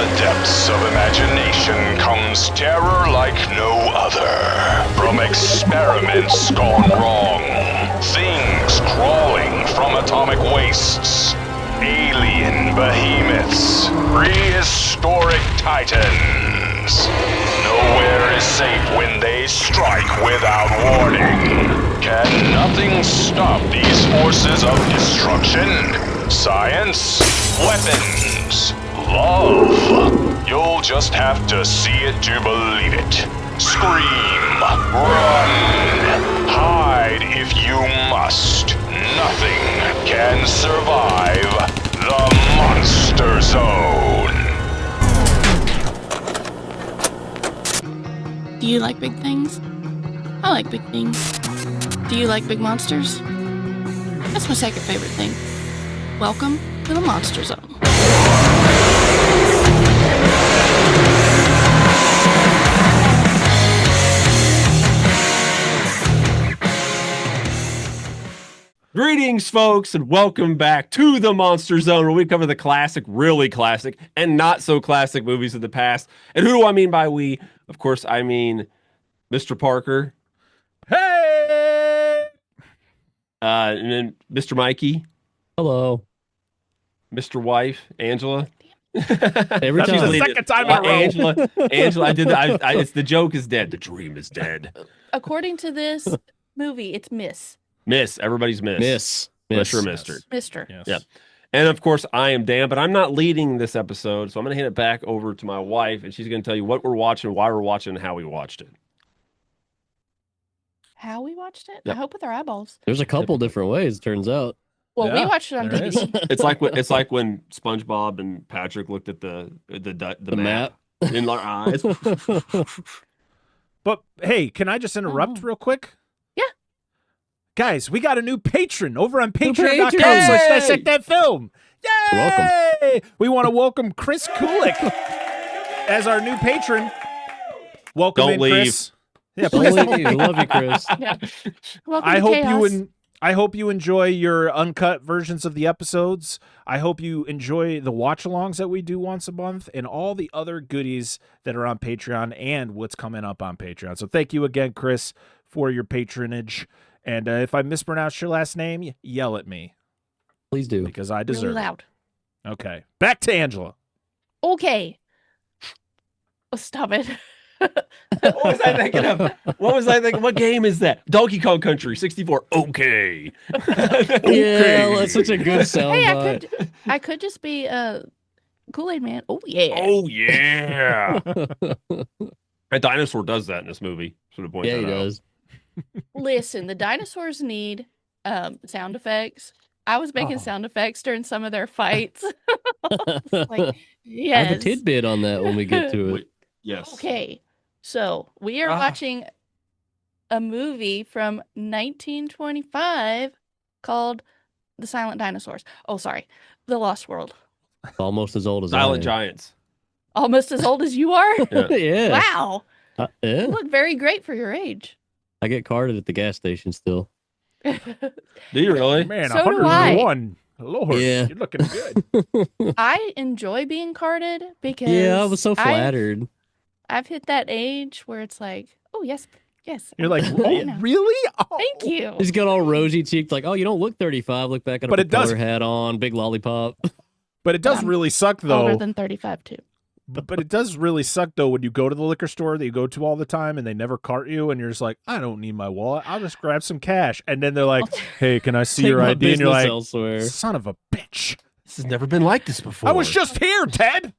the depths of imagination comes terror like no other. From experiments gone wrong, things crawling from atomic wastes, alien behemoths, prehistoric titans. Nowhere is safe when they strike without warning. Can nothing stop these forces of destruction? Science, weapons, love. You'll just have to see it to believe it. Scream, run, hide if you must. Nothing can survive the Monster Zone. Do you like big things? I like big things. Do you like big monsters? That's my second favorite thing. Welcome to the Monster Zone. Greetings, folks, and welcome back to the Monster Zone, where we cover the classic, really classic, and not so classic movies of the past. And who do I mean by we? Of course, I mean Mr. Parker. Hey! And then Mr. Mikey. Hello. Mr. Wife, Angela. Every That's time. the second time in a row. Angela, I did that. It's the joke is dead. The dream is dead. According to this movie, it's Miss. Miss. Everybody's Miss. Miss. Unless you're Mister. Mister. Yes. Yeah. And of course, I am Dan, but I'm not leading this episode, so I'm going to hand it back over to my wife, and she's going to tell you what we're watching, why we're watching, and how we watched it. How we watched it? Yep. I hope with our eyeballs. There's a couple different ways, it turns out. Well, we Yeah, watched it on there is. DVD. It's like when SpongeBob and Patrick looked at the map in our eyes. But hey, can I just interrupt real quick? Yeah. Guys, we got a new patron over on patron! patreon.com/Dissect That Film. Yay! Welcome. We want to welcome Chris Kulik as our new patron. Welcome Don't in, leave. Chris. Yeah, please Love don't you. Love you, Chris. Yeah. Welcome I to hope Chaos. I hope you enjoy your uncut versions of the episodes. I hope you enjoy the watch-alongs that we do once a month and all the other goodies that are on Patreon and what's coming up on Patreon. So thank you again, Chris, for your patronage. And if I mispronounced your last name, yell at me Please do. because I Really deserve loud. it. Okay, back to Angela. Okay. Oh, stop it. What was I thinking of? What game is that? Donkey Kong Country 64. Okay. Yeah, that's such a good Hey, soundbite. I could just be Kool-Aid Man. Oh yeah. Oh yeah. A dinosaur does that in this movie. Should have pointed Yeah, he that out. does. Listen, the dinosaurs need sound effects. I was making sound effects during some of their fights. Like, I have yes. a tidbit on that when we get to it. Wait, yes. Okay. So we are watching a movie from 1925 called The Silent Dinosaurs. Oh, sorry. The Lost World. Almost as old as Silent I Giants. Almost as old as you are? Yeah. Yeah. Wow. Yeah. You look very great for your age. I get carded at the gas station still. Do you really? Man, So do 101. Lord, Yeah. you're looking good. I enjoy being carded because Yeah, I was so flattered. I've hit that age where it's like, oh, yes. You're like, oh, Yeah. really? Oh. Thank you. He's got all rosy cheeked, like, oh, you don't look 35. Look back at a But it does- propeller hat on, big lollipop. But it does I'm really suck, Older though. than 35, too. But it does really suck, though, when you go to the liquor store that you go to all the time and they never cart you and you're just like, I don't need my wallet. I'll just grab some cash. And then they're like, hey, can I see Take your my ID? And you're business like, elsewhere. son of a bitch. This has never been like this before. I was just here, Ted.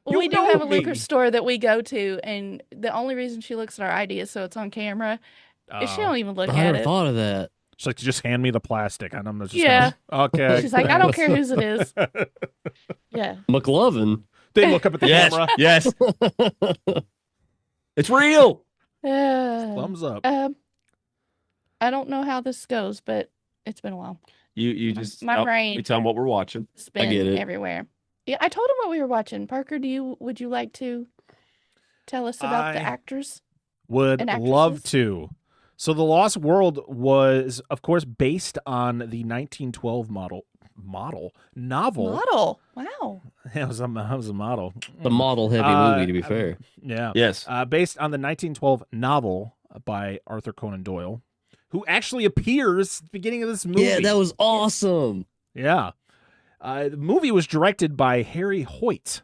Well, You we do know have a me. liquor store that we go to, and the only reason she looks at our ID is so it's on camera. She don't even look I at never it. thought of that. She's like, just hand me the plastic. And I'm just Yeah. gonna, okay. She's like, I don't care whose it is. Yeah. McLovin. They look up at the Yes. camera. Yes. It's real. Thumbs up. I don't know how this goes, but it's been a while. You just My brain. You tell them what we're watching. It's been get it. everywhere. Yeah, I told him what we were watching. Parker, would you like to tell us about the I- actors? Would and love actresses? to. So The Lost World was, of course, based on the 1912 model. novel. Model. Wow. It was a model. The model-heavy movie, to be fair. Yeah. Yes. Based on the 1912 novel by Arthur Conan Doyle, who actually appears at the beginning of this movie. Yeah, that was awesome. Yeah. The movie was directed by Harry Hoyt,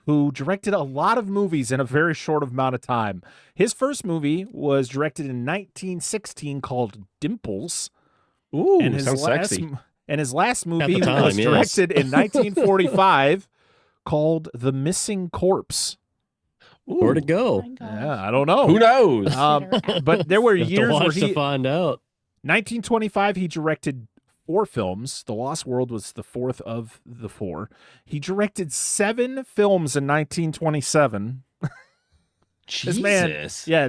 who directed a lot of movies in a very short amount of time. His first movie was directed in 1916 called Dimples. Ooh, and his sounds sexy. And his last movie At the time, was yes. directed in 1945 called The Missing Corpse. Where'd it Oh go? my gosh. Yeah, I don't know. Who knows? But there were You have to years where watch he... to find out. 1925, he directed 4 films. The Lost World was the 4th of the 4. He directed 7 films in 1927. Jesus. This man, yeah,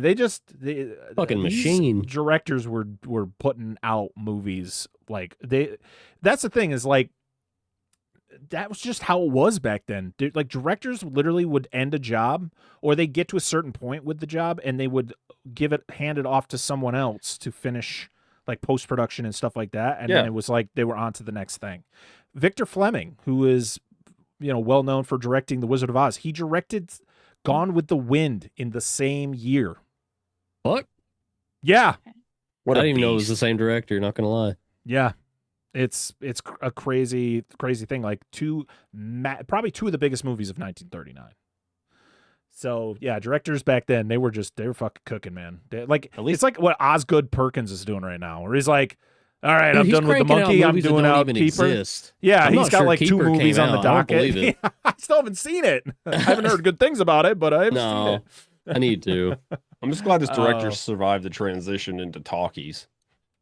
Fucking these machine. Directors were putting out movies like they. That's the thing is like that was just how it was back then. Like directors literally would end a job or they get to a certain point with the job and they would hand it off to someone else to finish like post production and stuff like that. And then it was like they were on to the next thing. Victor Fleming, who is well known for directing The Wizard of Oz, he directed Gone with the Wind in the same year. What? Yeah. What I a didn't even know it was beast. the same director, not gonna lie. Yeah. It's a crazy thing. Like probably 2 of the biggest movies of 1939. So yeah, directors back then, they were fucking cooking, man. It's like what Osgood Perkins is doing right now, where he's like, all right, Dude, I'm he's done with the cranking out monkey. I'm movies that doing don't out even Keeper. exist. Yeah, I'm he's not got sure like 2 Keeper movies came on the out. I don't docket. believe it. Yeah, I still haven't seen it. I haven't heard good things about it, but I haven't seen No, it. I need to. I'm just glad this director Oh. survived the transition into talkies.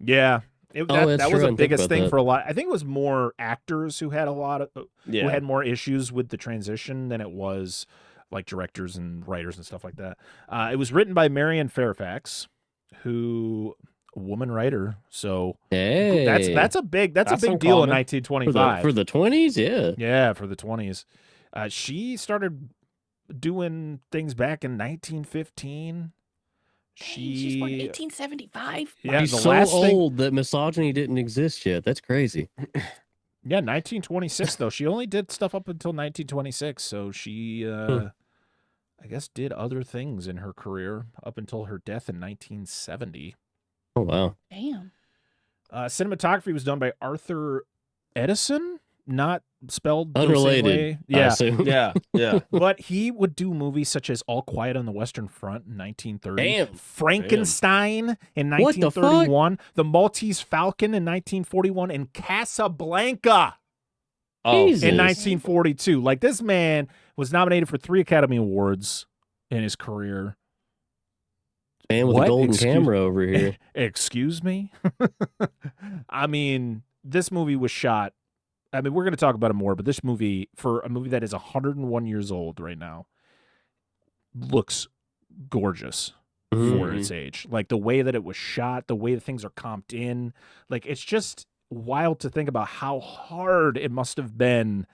Yeah. that's That was true. I the didn't think biggest about thing that. for a lot. I think it was more actors who had who Yeah. had more issues with the transition than it was like directors and writers and stuff like that. It was written by Marion Fairfax, a woman writer. So Hey, that's a big That's deal in uncommon. 1925. for the 20s, yeah. Yeah, for the 20s. She started doing things back in 1915. She's born 1875. Yeah, She's the so last thing- old that misogyny didn't exist yet. That's crazy. Yeah, 1926 though. She only did stuff up until 1926, so she I guess did other things in her career up until her death in 1970. Oh wow. Damn. Cinematography was done by Arthur Edison, not spelled Unrelated, the same way. I Yeah, assume. Yeah. but he would do movies such as All Quiet on the Western Front in 1930, Damn. Frankenstein in What the fuck? 1931, the Maltese Falcon in 1941, and Casablanca Oh, Jesus. in 1942. Like, this man was nominated for 3 Academy Awards in his career. Man with What? a golden Excuse- camera over here. Excuse me? I mean, this movie was shot. I mean, we're going to talk about it more, but this movie, for a movie that is 101 years old right now, looks gorgeous for Mhm. its age. Like, the way that it was shot, the way that things are comped in. Like, it's just wild to think about how hard it must have been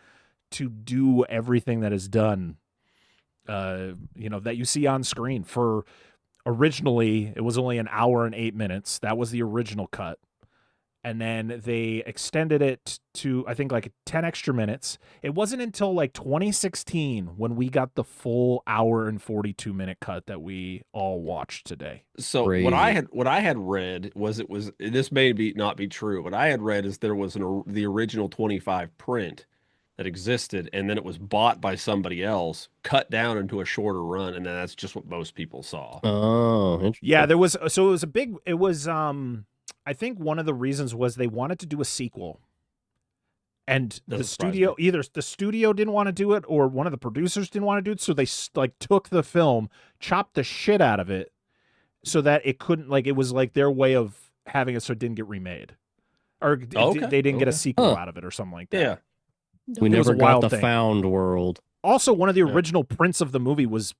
to do everything that is done, that you see on screen. For originally, it was only an hour and 8 minutes. That was the original cut. And then they extended it to, I think, like 10 extra minutes. It wasn't until like 2016 when we got the full hour and 42-minute cut that we all watched today. So Crazy. what I had read was this may not be true. What I had read is there was the original 25 print that existed, and then it was bought by somebody else, cut down into a shorter run, and then that's just what most people saw. Oh, interesting. Yeah, I think one of the reasons was they wanted to do a sequel. And the Doesn't surprise studio, either the studio didn't want to do it or one of the producers didn't want to do it. So they took the film, chopped the shit out of it so that it couldn't, it was like their way of having it so it didn't get remade. Or Okay, they didn't get a okay. sequel Huh. out of it or something like that. Yeah. We It was never a got wild the thing. found world. Also, one of the Yeah. original prints of the movie was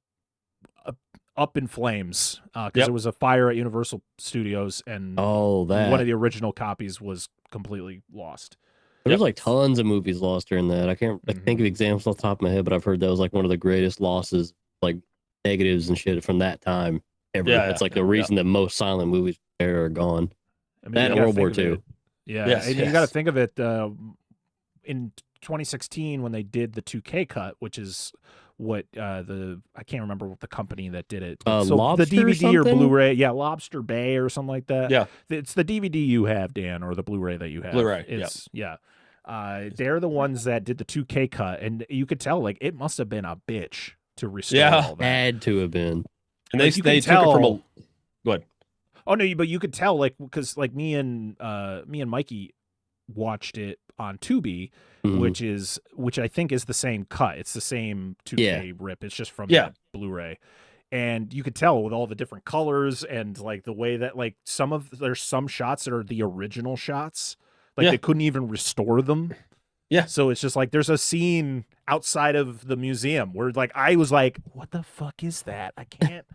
up in flames because Yep. there was a fire at Universal Studios and Oh, that. one of the original copies was completely lost. There's like tons of movies lost during that. I can't think of examples off the top of my head, but I've heard that was like one of the greatest losses, like negatives and shit from that time ever. Yeah, It's like yeah, the reason that most silent movies there are gone. I mean, That you and gotta World War think of II. it. Yeah, Yes, and you yes. got to think of it. in 2016 when they did the 2K cut, which is what I can't remember what the company that did it. So Lobster the DVD or something? Blu-ray, Lobster Bay or something like that. Yeah. It's the DVD you have, Dan, or the Blu-ray that you have. Blu-ray, It's they're the ones that did the 2K cut, and you could tell like it must have been a bitch to restore all that. Had to have been. And Like, they took it from a. Go ahead. Oh no, but you could tell like because like me and Mikey watched it on Tubi, which I think is the same cut. It's the same 2K rip. It's just from that Blu-ray. And you could tell with all the different colors and like the way that like there's some shots that are the original shots. Like they couldn't even restore them. Yeah. So it's just like there's a scene outside of the museum where like I was like, what the fuck is that? I can't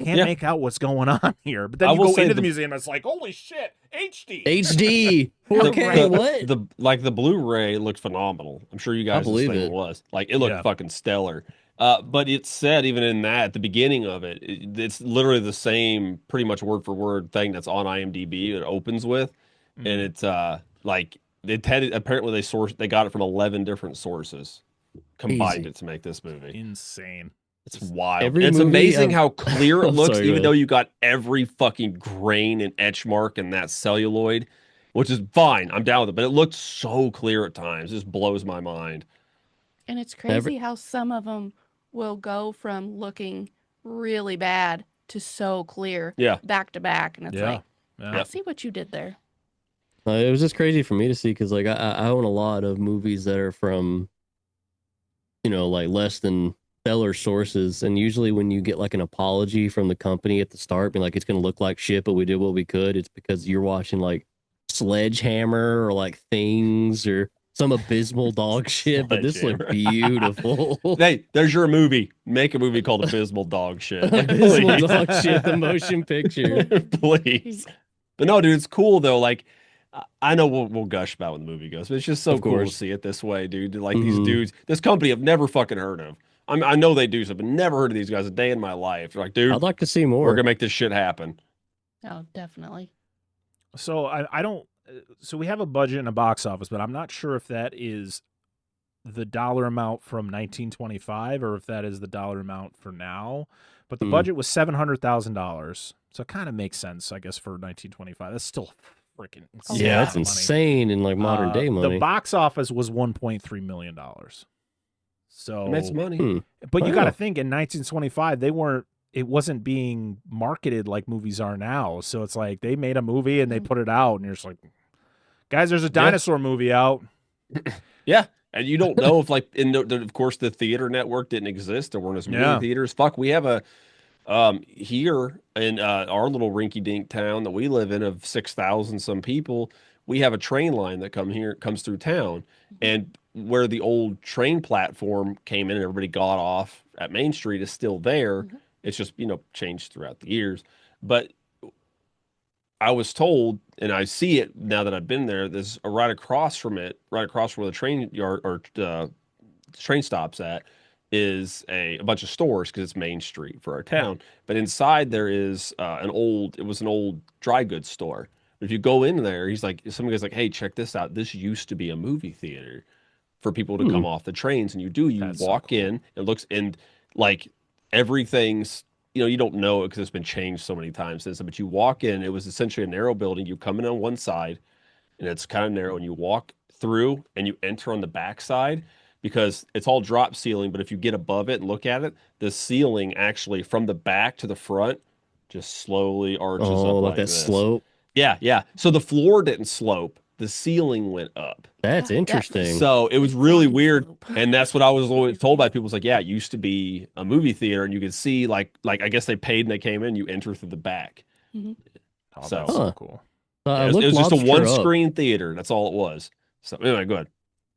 make out what's going on here. But then you go into the museum and it's like, holy shit, HD. Okay, what? The Blu-ray looked phenomenal. I'm sure you guys believe think it. it was. Like it looked fucking stellar. But it said even in that at the beginning of it, it's literally the same pretty much word for word thing that's on IMDb. It opens with, and it's like it had apparently they got it from 11 different sources, combined it to make this movie. Insane. It's wild. Every It's movie amazing how clear it looks, Sorry, even though you got every fucking grain and etch mark in that celluloid, which is fine. I'm down with it, but it looked so clear at times. It just blows my mind. And it's crazy how some of them will go from looking really bad to so clear back to back. And it's like, I see what you did there. It was just crazy for me to see because like I own a lot of movies that are from, like less than stellar sources, and usually when you get like an apology from the company at the start, being like it's going to look like shit, but we did what we could, it's because you're watching like Sledgehammer or like Things or some abysmal dog shit, but this looked beautiful. Hey, there's your movie. Make a movie called Abysmal Dog Shit. Like, Abysmal Dog Shit, the motion picture. Please. But no, dude, it's cool though. Like, I know we'll gush about when the movie goes, but it's just so cool to see it this way, dude. Like these dudes, this company I've never fucking heard of. I know they do stuff, but never heard of these guys a day in my life. They're like, dude, I'd like to see more. We're gonna make this shit happen. Oh, definitely. So I don't. So we have a budget and a box office, but I'm not sure if that is the dollar amount from 1925 or if that is the dollar amount for now. But the budget was $700,000, so it kind of makes sense, I guess, for 1925. That's still freaking insane. Yeah, that's insane in like modern day money. The box office was $1.3 million. So that's money. But you got to think in 1925 it wasn't being marketed like movies are now. So it's like they made a movie and they put it out, and you're just like, guys, there's a dinosaur movie out. Yeah. And you don't know if, like, of course, the theater network didn't exist. There weren't as many theaters. Fuck, we have a, here in our little rinky-dink town that we live in of 6,000 some people, we have a train line that comes through town. And where the old train platform came in and everybody got off at Main Street is still there. It's just, changed throughout the years. But I was told, and I see it now that I've been there, there's a right across from where the train yard or train stops at is a bunch of stores because it's Main Street for our town. But inside there is an old dry goods store. If you go in there, some guy's like, hey, check this out. This used to be a movie theater for people to come off the trains. And you walk in, it looks, and like everything's, you don't know it because it's been changed so many times since, but you walk in, it was essentially a narrow building. You come in on one side and it's kind of narrow, and you walk through and you enter on the back side because it's all drop ceiling. But if you get above it and look at it, the ceiling actually from the back to the front just slowly arches up like that this. slope. Yeah. So the floor didn't slope. The ceiling went up. That's interesting. So it was really weird. And that's what I was always told by people. It's like, yeah, it used to be a movie theater, and you could see like I guess they paid and they came in, you enter through the back. Oh, that's so cool. It was just a one-screen theater. That's all it was. So anyway, go ahead.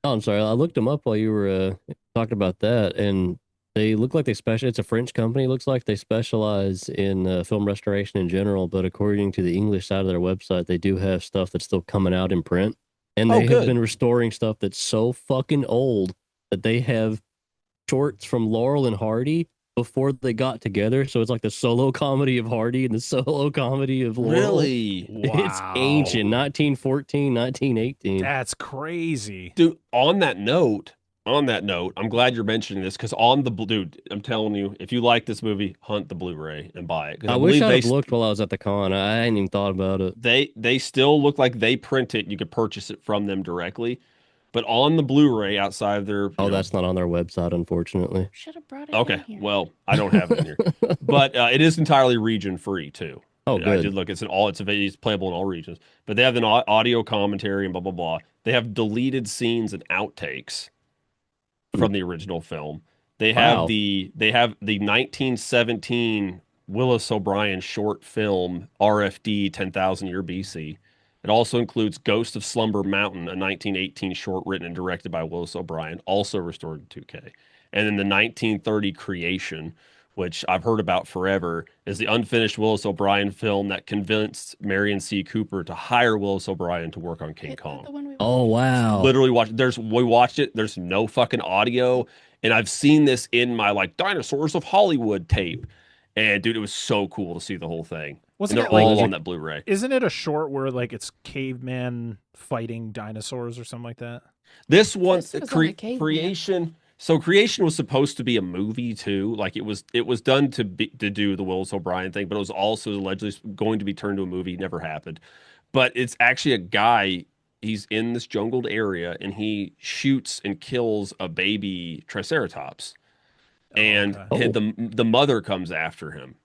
Oh, I'm sorry. I looked them up while you were talking about that, and they look like it's a French company. It looks like they specialize in film restoration in general, but according to the English side of their website, they do have stuff that's still coming out in print. And they have been restoring stuff that's so fucking old that they have shorts from Laurel and Hardy before they got together. So it's like the solo comedy of Hardy and the solo comedy of Laurel. Really? It's Wow. ancient, 1914, 1918. That's crazy. Dude, on that note, I'm glad you're mentioning this because dude, I'm telling you, if you like this movie, hunt the Blu-ray and buy it. 'Cause I wish believe I'd they have looked while I was at the con. I hadn't even thought about it. they still look like they print it. You could purchase it from them directly, but on the Blu-ray outside of their Oh, that's not on their website, unfortunately. Should have brought it okay. in here. Well, I don't have it in here, but it is entirely region free too. Oh, I good. did look. It's playable in all regions, but they have an audio commentary and blah blah blah. They have deleted scenes and outtakes from the original film. They have Wow. the 1917 Willis O'Brien short film RFD 10,000 Year BC. It also includes Ghost of Slumber Mountain, a 1918 short written and directed by Willis O'Brien, also restored in 2K. And then the 1930 Creation, which I've heard about forever, is the unfinished Willis O'Brien film that convinced Marion C. Cooper to hire Willis O'Brien to work on King Is that Kong. the one we Oh, wow. Literally we watched it. There's no fucking audio. And I've seen this in my like Dinosaurs of Hollywood tape. And dude, it was so cool to see the whole thing. Wasn't and it they're like all on that Blu-ray. Isn't it a short where like it's caveman fighting dinosaurs or something like that? This one, This was on a caveman. Creation. So Creation was supposed to be a movie too. Like it was done to do the Willis O'Brien thing, but it was also allegedly going to be turned to a movie. Never happened. But it's actually a guy. He's in this jungled area and he shoots and kills a baby Triceratops, and okay. the mother comes after him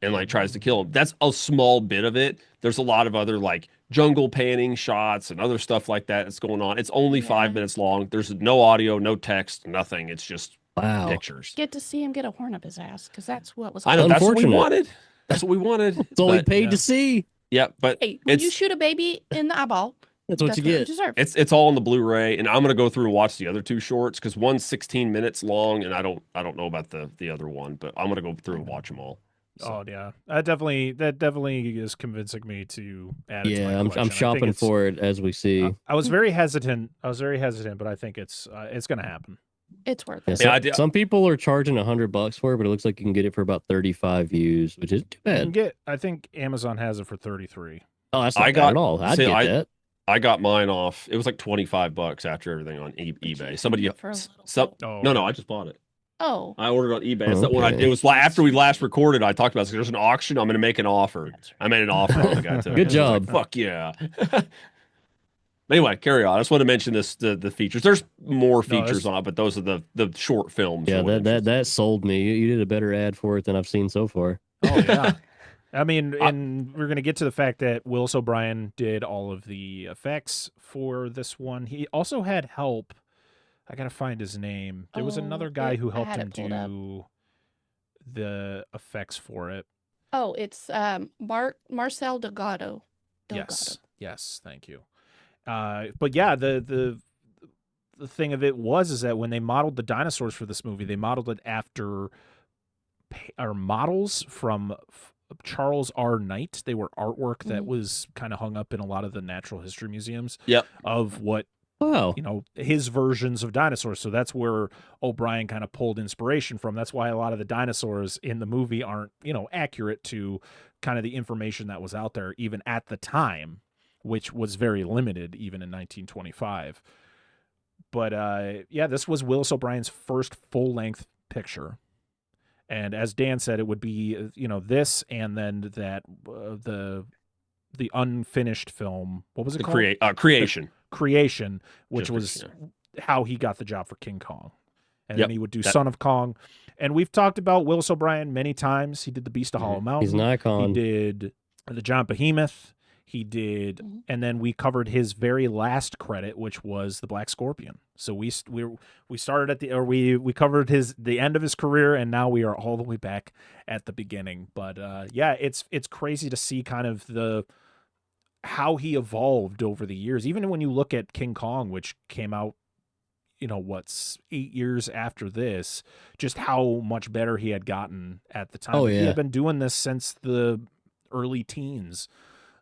and like tries to kill him. That's a small bit of it. There's a lot of other like jungle panning shots and other stuff like that that's going on. It's only 5 minutes long. There's no audio, no text, nothing. It's just Wow. pictures. get to see him get a horn up his ass because that's what was. I know that's what we Unfortunate. wanted. That's what we wanted. It's all we But, paid yeah. to see. yeah, but Hey, when you it's shoot a baby in the eyeball, That's what you you get. deserve. it's all on the Blu-ray, and I'm gonna go through and watch the other two shorts because one's 16 minutes long, and I don't know about the other one, but I'm gonna go through and watch them all. So. Oh yeah, that definitely is convincing me to add it to my Yeah, collection. I I'm think shopping it's- for it as we see. I was very hesitant. But I think it's going to happen. It's worth Yeah, it. Yeah, some people are charging $100 for it, but it looks like you can get it for about 35 views, which is too You can bad. get. I think Amazon has it for 33. Oh, that's not I bad got- at all. I'd see, get that. I got mine off. It was like $25 after everything on eBay. Somebody, For a little some, bit. Oh, no, I just bought it. Oh, I ordered on eBay. It's that one. Okay. It was after we last recorded. I talked about this. There's an auction. I'm going to make an offer. that's right. I made an offer on the guy too. Good I was like, job. fuck yeah. Anyway, carry on. I just want to mention the features. There's more features on it, but those are the short films. Yeah, or whatever. that sold me. You did a better ad for it than I've seen so far. Oh yeah. I mean, and we're going to get to the fact that Willis O'Brien did all of the effects for this one. He also had help. I got to find his name. There was another guy who I helped had him it pulled up. do the effects for it. Oh, it's Marcel Delgado. Yes, thank you. But yeah, the thing of it is that when they modeled the dinosaurs for this movie, they modeled it after models from Charles R. Knight. They were artwork that was kind of hung up in a lot of the natural history museums. Yep. Of what, Wow. his versions of dinosaurs. So that's where O'Brien kind of pulled inspiration from. That's why a lot of the dinosaurs in the movie aren't, accurate to kind of the information that was out there, even at the time, which was very limited, even in 1925. But yeah, this was Willis O'Brien's first full-length picture. And as Dan said, it would be, this and then that, the unfinished film. What was it called? Creation. Creation, which Just was for- how he got the job for King Kong. And Yep, then he would do Son of Kong. And we've talked about Willis O'Brien many times. He did The Beast of Hollow Mountain. He's an icon. He did The Giant Behemoth. He did, and then we covered his very last credit, which was The Black Scorpion. So we started at we covered the end of his career, and now we are all the way back at the beginning. But yeah, it's crazy to see kind of how he evolved over the years. Even when you look at King Kong, which came out, what's 8 years after this, just how much better he had gotten at the time. Oh, He yeah. had been doing this since the early teens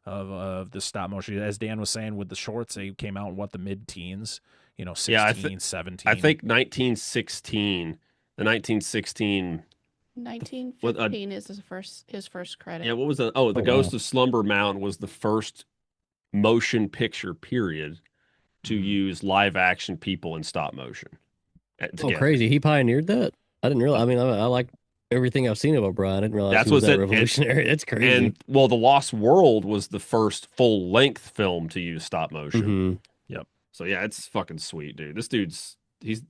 of the stop motion. As Dan was saying, with the shorts, they came out in the mid-teens, 16, 17. I think 1916, the 1916 1915 is his first credit. Yeah, what was the? Oh, the Ghost wow. of Slumber Mountain was the first motion picture period to use live action people in stop motion Oh, together. crazy. He pioneered that? I didn't realize. I mean, I like everything I've seen of O'Brien. I didn't realize That's he was what's that it. revolutionary. That's crazy. And well, The Lost World was the first full length film to use stop motion. Mhm. So yeah, it's fucking sweet, dude. This dude's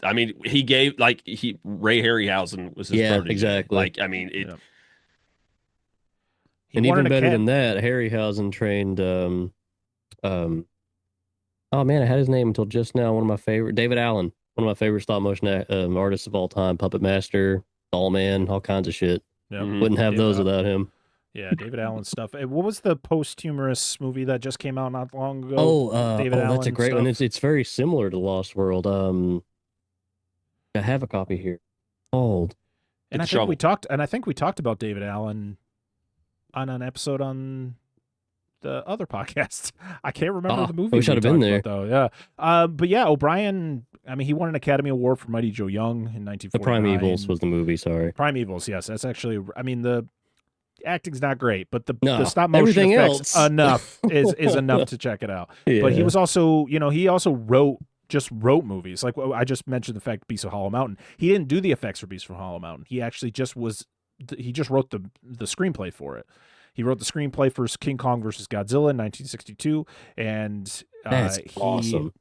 I mean, he gave Ray Harryhausen was his protege. Exactly. Like, I mean, it. Yeah. And even better than that, Harryhausen trained oh man, I had his name until just now. One of my favorite, David Allen, one of my favorite stop motion artists of all time, puppet master, doll man, all kinds of shit. Yep. Wouldn't have those without him. Yeah, David Allen stuff. What was the posthumous movie that just came out not long ago? David Allen, that's a great one. It's very similar to Lost World. I have a copy here. Old. And I think we talked about David Allen on an episode on the other podcast. I can't remember the movie. We should have been there, though. Yeah. But yeah, O'Brien. I mean, he won an Academy Award for Mighty Joe Young in 1949. The Primevals was the movie. Sorry, Primevals. Yes, that's actually. I mean, the acting's not great, but the stop motion everything effects else enough is enough to check it out. Yeah. But he was also, he also wrote movies. Like I just mentioned the fact Beast of Hollow Mountain. He didn't do the effects for Beast from Hollow Mountain. He actually just wrote the screenplay for it. He wrote the screenplay for King Kong versus Godzilla in 1962, and awesome.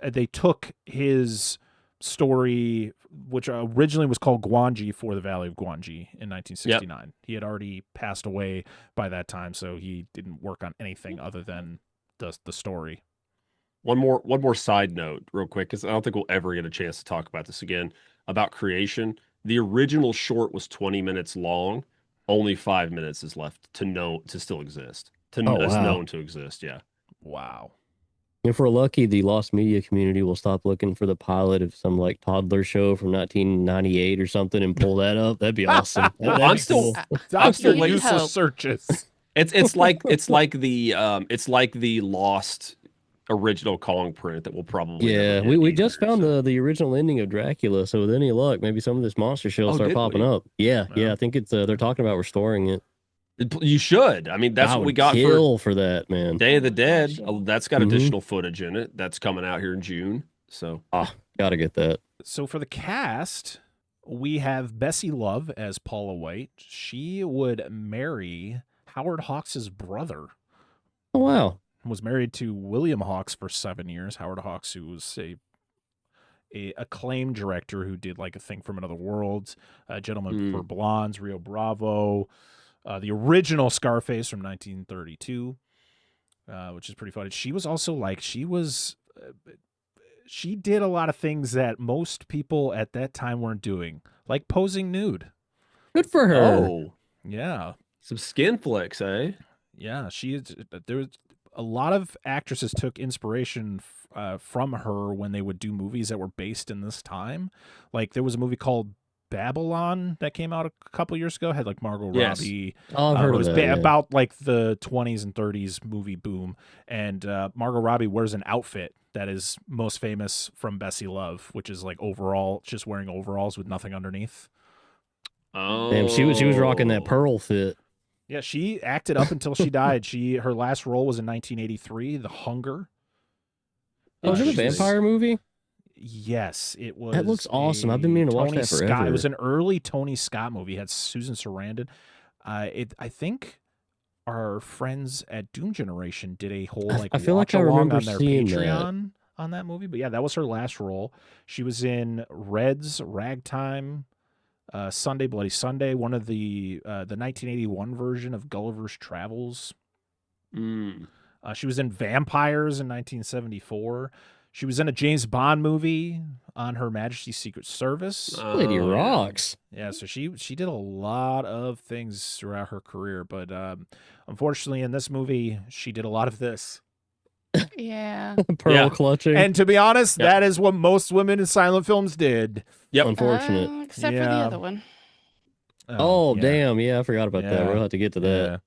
They took his story, which originally was called Gwangi for the Valley of Gwangi in 1969. Yep. He had already passed away by that time, so he didn't work on anything other than the story. One more side note real quick, because I don't think we'll ever get a chance to talk about this again, about creation. The original short was 20 minutes long. Only 5 minutes is left to still exist. Known to exist, yeah. Wow. If we're lucky, the lost media community will stop looking for the pilot of some like toddler show from 1998 or something and pull that up. That'd be awesome. I'm still useless searches. It's like the lost original Kong print that will probably we just found the original ending of Dracula. So with any luck, maybe some of this monster show will start popping up. Yeah, I think it's they're talking about restoring it. You should. I mean, that's what we got for that, man. Day of the Dead. That's got additional footage in it. That's coming out here in June. So gotta get that. So for the cast, we have Bessie Love as Paula White. She would marry Howard Hawks' brother. Oh wow. Was married to William Hawks for 7 years. Howard Hawks, who was a acclaimed director who did like A Thing from Another World, Gentleman for Blondes, Rio Bravo, the original Scarface from 1932, which is pretty funny. She was also she did a lot of things that most people at that time weren't doing, like posing nude. Good for her. Oh, yeah. Some skin flicks, eh? Yeah, there was a lot of actresses took inspiration from her when they would do movies that were based in this time. Like there was a movie called Babylon that came out a couple years ago. It had like Margot Robbie. Oh, I've heard of that. About like the 20s and 30s movie boom. And Margot Robbie wears an outfit that is most famous from Bessie Love, which is like just wearing overalls with nothing underneath. Oh, damn! She was rocking that pearl fit. Yeah, she acted up until she died. Her last role was in 1983, The Hunger. Oh, is it a vampire movie? Yes, it was. That looks awesome. I've been meaning to watch that forever. It was an early Tony Scott movie. It had Susan Sarandon. I think our friends at Doom Generation did a whole I feel like I remember on their seeing Patreon on that movie. But yeah, that was her last role. She was in Reds, Ragtime, Sunday Bloody Sunday, one of the 1981 version of Gulliver's Travels. She was in Vampires in 1974. She was in a James Bond movie on Her Majesty's Secret Service. Lady rocks. Yeah, so she did a lot of things throughout her career, but unfortunately in this movie she did a lot of this. Yeah. Pearl clutching. And to be honest, that is what most women in silent films did. Yep. Unfortunate. Except for the other one. Damn. Yeah, I forgot about that. We'll have to get to that.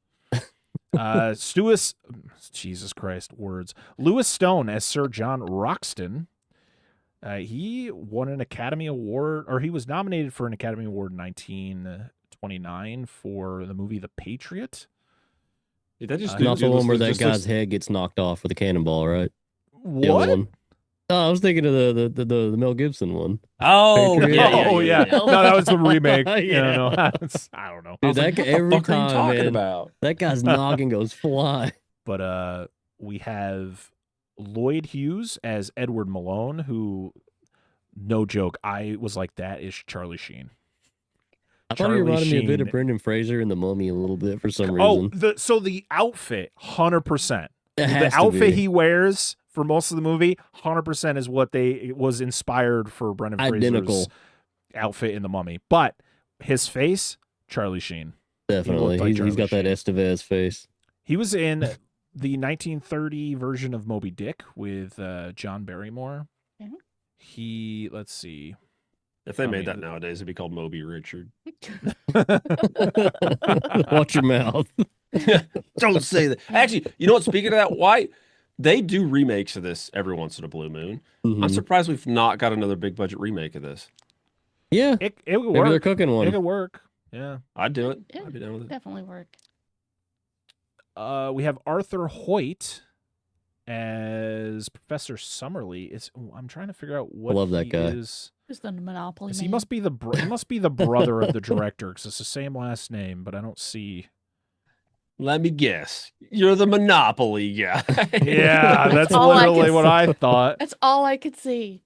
Jesus Christ, words. Lewis Stone as Sir John Roxton. He won an Academy Award, or he was nominated for an Academy Award in 1920 1929 for the movie The Patriot. Did that just Not the one where that just guy's head gets knocked off with a cannonball, right? The other What? one. Oh, I was thinking of the Mel Gibson one. Oh, Patriot. yeah. No, that was the remake. Yeah. No, I don't know. I was Dude, like, that what every the fuck are you time, talking man, about? that guy's noggin goes fly. But we have Lloyd Hughes as Edward Malone, who, no joke, I was like, that is Charlie Sheen. I thought he reminded me a bit of Brendan Fraser in The Mummy a little bit for some reason. So the outfit, 100%. It The has to outfit be. he wears for most of the movie, 100% is what it was inspired for Brendan Identical. Fraser's outfit in The Mummy. But his face, Charlie Sheen. Definitely. like He's Charlie got that Sheen. Estevez face. He was in the 1930 version of Moby Dick with John Barrymore. Mhm. Let's see. If they made that nowadays, it'd be called Moby Richard. Watch your mouth. Don't say that. Actually, you know what? Speaking of that, why they do remakes of this every once in a blue moon. I'm Mhm. surprised we've not got another big budget remake of this. Yeah. It would Maybe they're work. cooking It one. could work. Yeah. I'd do it. Yeah. I'd be down with it. Definitely work. We have Arthur Hoyt as Professor Summerlee. I'm trying to figure out what love that he guy. is. Who's the Monopoly He man? must be the brother of the director because it's the same last name, but I don't see. Let me guess. You're the Monopoly guy. Yeah, that's all I literally can what I thought. That's all I could see.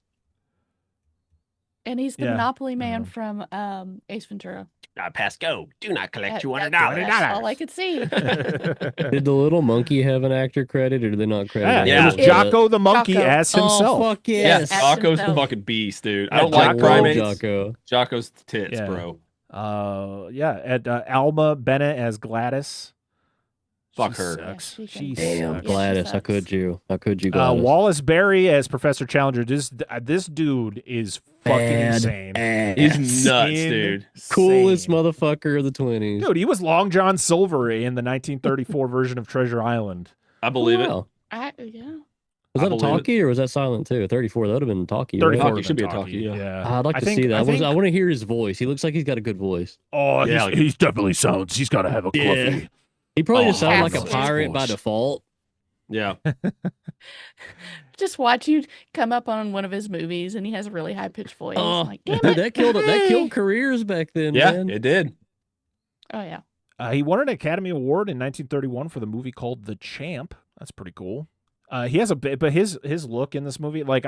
And he's the Yeah. Monopoly man Yeah. from Ace Ventura. Pass go. Do not collect $200. That's all I could see. Did the little monkey have an actor credit or did they not credit Yeah, him? Yeah. it was Jocko the monkey Jocko. as himself. Oh, fuck Yeah, yes. As Jocko's the himself. fucking beast, dude. I Yeah, don't like Jocko- primates. Jocko. Jocko's tits, Yeah. bro. Alma Bennett as Gladys. Fuck She her. sucks. Yeah, She Damn, sucks. Yeah, Gladys. she How could sucks. you? How could you, Gladys? Wallace Berry as Professor Challenger. This dude is fucking insane. He's nuts, dude. Coolest Insane. motherfucker of the 20s. Dude, he was Long John Silver in the 1934 version of Treasure Island. I believe it. Wow. Yeah. Was I that a believe talkie or was that silent too? 34, that would have been talkie. 34 Right? Talkie should be a talkie, yeah. Yeah. I'd like I to think- see that. I think- I want to hear his voice. He looks like he's got a good voice. Oh, Yeah, he's definitely sounds. He's got to have a Yeah. cluffy. He probably Oh, just sounded like a absolutely. pirate by default. Yeah. Just watch you come up on one of his movies and he has a really high pitched voice. Oh, I'm like, damn dude, it. that killed careers back then, Yeah, man. it did. Oh, yeah. He won an Academy Award in 1931 for the movie called The Champ. That's pretty cool. He has a bit, but his look in this movie, like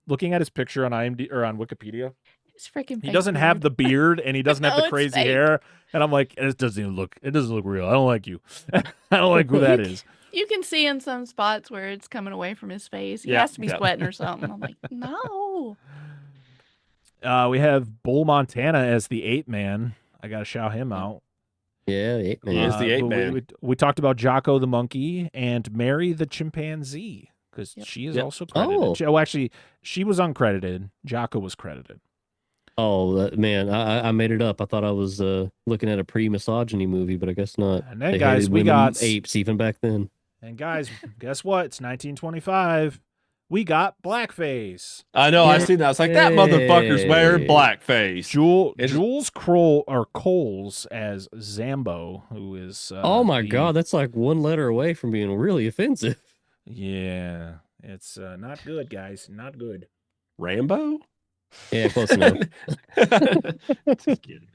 looking at his picture on IMDb or on Wikipedia, It's freaking he doesn't have the beard and he doesn't have No, the it's crazy fake. hair, and I'm like, it doesn't look real. I don't like you. I don't like who that is. You can see in some spots where it's coming away from his face. He Yeah, has to be yeah. sweating or something. I'm like, no. We have Bull Montana as the Ape Man. I gotta shout him out. Yeah, the ape He man. is the ape but man. we talked about Jocko the monkey and Mary the chimpanzee because Yep. she is Yep. also credited. Oh. Actually, she was uncredited. Jocko was credited. Oh, man, I made it up. I thought I was looking at a pre-misogyny movie, but I guess not. And then, They guys, hated we women got apes even back then. And guys, guess what? It's 1925. We got blackface. I know. I seen that. I was like, that motherfucker's wearing Hey. blackface. Jules Coles as Zambo, who is. Oh my the- god, that's like one letter away from being really offensive. Yeah, it's not good, guys. Not good. Rambo? Yeah, close enough. Just kidding.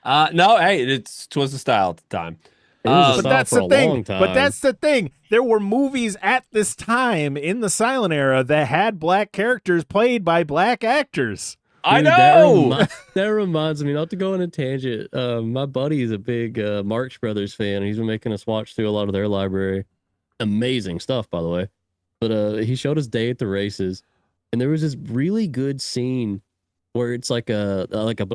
No, hey, it was the style at the time. It was But a style that's for the a thing. long time. But that's the thing. There were movies at this time in the silent era that had black characters played by black actors. I Dude, know. That reminds me, not to go on a tangent. My buddy is a big Marx Brothers fan, and he's been making us watch through a lot of their library. Amazing stuff, by the way. But he showed us Day at the Races, and there was this really good scene where it's like a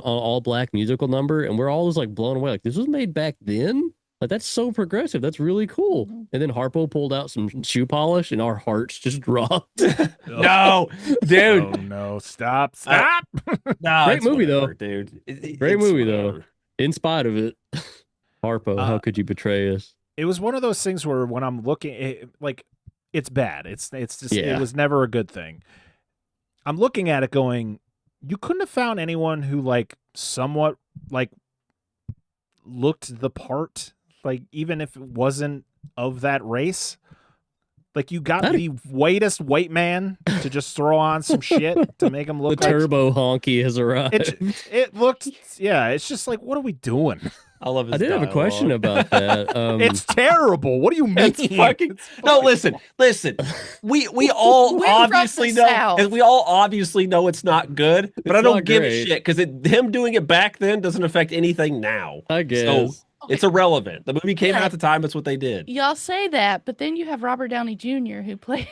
all black musical number, and we're all just like blown away. Like, this was made back then. Like, that's so progressive. That's really cool. And then Harpo pulled out some shoe polish, and our hearts just dropped. No, dude. Oh no! Stop! No, Great it's movie, whatever, though. dude. Great It's movie, though. whatever. In spite of it, Harpo, how could you betray us? It was one of those things where when I'm looking, it's bad. It's just Yeah. It was never a good thing. I'm looking at it going, you couldn't have found anyone who somewhat looked the part, like even if it wasn't of that race. Like you got the whitest white man to just throw on some shit to make him look The like turbo honky has arrived. it looked, yeah, it's just like, what are we doing? I love his I did have a question about that. It's terrible. What do you mean? It's fucking no. Listen. We all We're from obviously the know, South. and we all obviously know it's not good. But It's I don't not give a great. shit because him doing it back then doesn't affect anything now. I guess. So it's irrelevant. The movie came Yeah. out at the time. That's what they did. Y'all say that, but then you have Robert Downey Jr. who played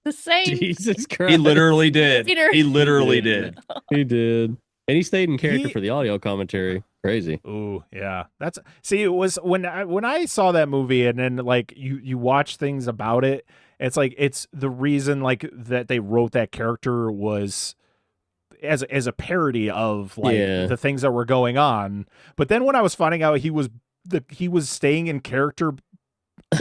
the same. Jesus Christ. He literally did. Peter. He literally did. He did. And he stayed in character for the audio commentary. Crazy. Ooh, yeah. That's see. It was when I saw that movie, and then like you watch things about it. It's like it's the reason like that they wrote that character was as a parody of like the things that were going on. But then when I was finding out he was staying in character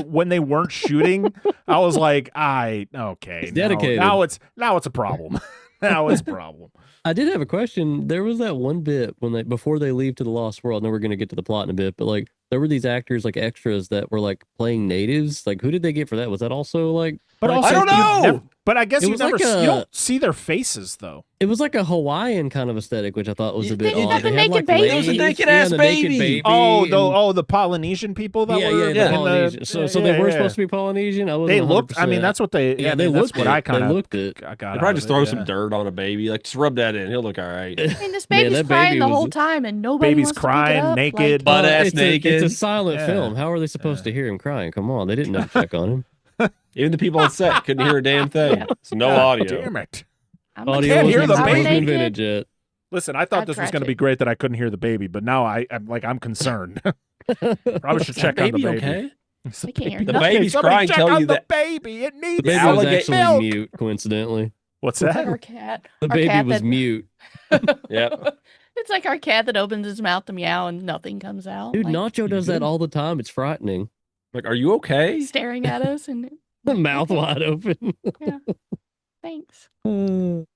when they weren't shooting, I was like, okay, He's dedicated. Now it's a problem. Now it's a problem. I did have a question. There was that one bit when before they leave to the Lost World. I know we're going to get to the plot in a bit, but like there were these actors like extras that were like playing natives. Like who did they get for that? Was that also like? But like, also, I don't know. But I guess It you was never like you don't see their faces though. It was like a Hawaiian kind of aesthetic, which I thought was a bit They odd. got the They had, naked like, baby. It was a legs. naked-ass the baby. The Polynesian people that were the in Polynesian. So they were supposed to be Polynesian. I wasn't They looked. I mean, 100%. that's what they. Yeah, I they mean, that's looked what it. I kind of They looked it. got. They out probably of just it, throw yeah. some dirt on a baby. Like just rub that in. He'll look all right. I mean, this baby's that crying baby the was- whole time, and nobody Baby's wants to pick crying, it up. naked. Butt ass it's naked. It's a silent Yeah. film. How are they supposed to hear him crying? Come on, they didn't know to check on him. Even the people on set couldn't hear a damn thing. Yeah. It's no God audio. Damn it! I'm Audio can't hear wasn't the even baby. invented yet. Listen, I thought I'd this was scratch going to be it. great that I couldn't hear the baby, but now I'm concerned. Probably should check on the baby. Okay. I can't hear The nothing. baby's Somebody crying. check Tell on you the that baby. It needs The baby was alligator actually milk. mute, coincidentally. What's It's like that? our cat. The Our baby cat was that- mute. Yep. It's like our cat that opens his mouth to meow and nothing comes out. Dude, like, Nacho does that all the time. It's frightening. Like, are you okay? staring at us and The mouth okay, wide open. Yeah. Thanks.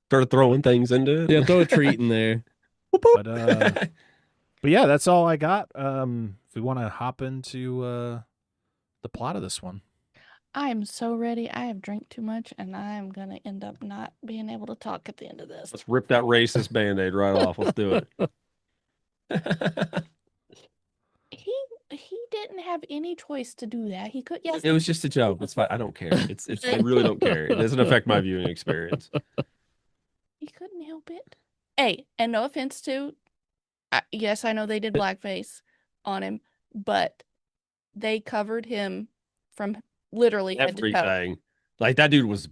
Started throwing things into it. Yeah, throw a treat in there. But yeah, that's all I got. If we want to hop into the plot of this one. I am so ready. I have drank too much and I am going to end up not being able to talk at the end of this. Let's rip that racist band-aid right off. Let's do it. He didn't have any choice to do that. He could, yes. It was just a joke. It's fine. I don't care. I really don't care. It doesn't affect my viewing experience. He couldn't help it. Hey, and no offense to, yes, I know they did blackface on him, but they covered him from literally head to toe. Everything. Like that dude was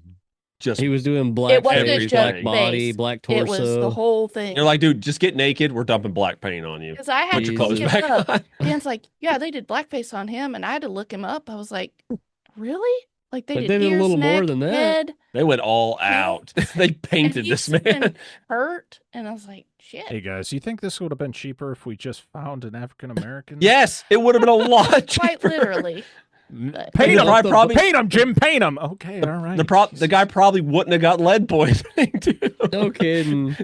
just. He was doing black It wasn't face, just black body, face. black torso. It was the whole thing. You're like, dude, just get naked. We're dumping black paint on you. Because I had Put your to clothes look back it up. on. Dan's like, yeah, they did blackface on him, and I had to look him up. I was like, really? Like they But did they did a ears, little more neck, than that. head, They went all out. They and painted he's this man. been hurt, and I was like, shit. Hey guys, you think this would have been cheaper if we just found an African American? Yes, it would have been a lot Quite cheaper. literally. But- Paint him, The guy paint him, Jim, paint him. Okay, all right. The guy probably wouldn't have got lead poisoning, dude. No kidding.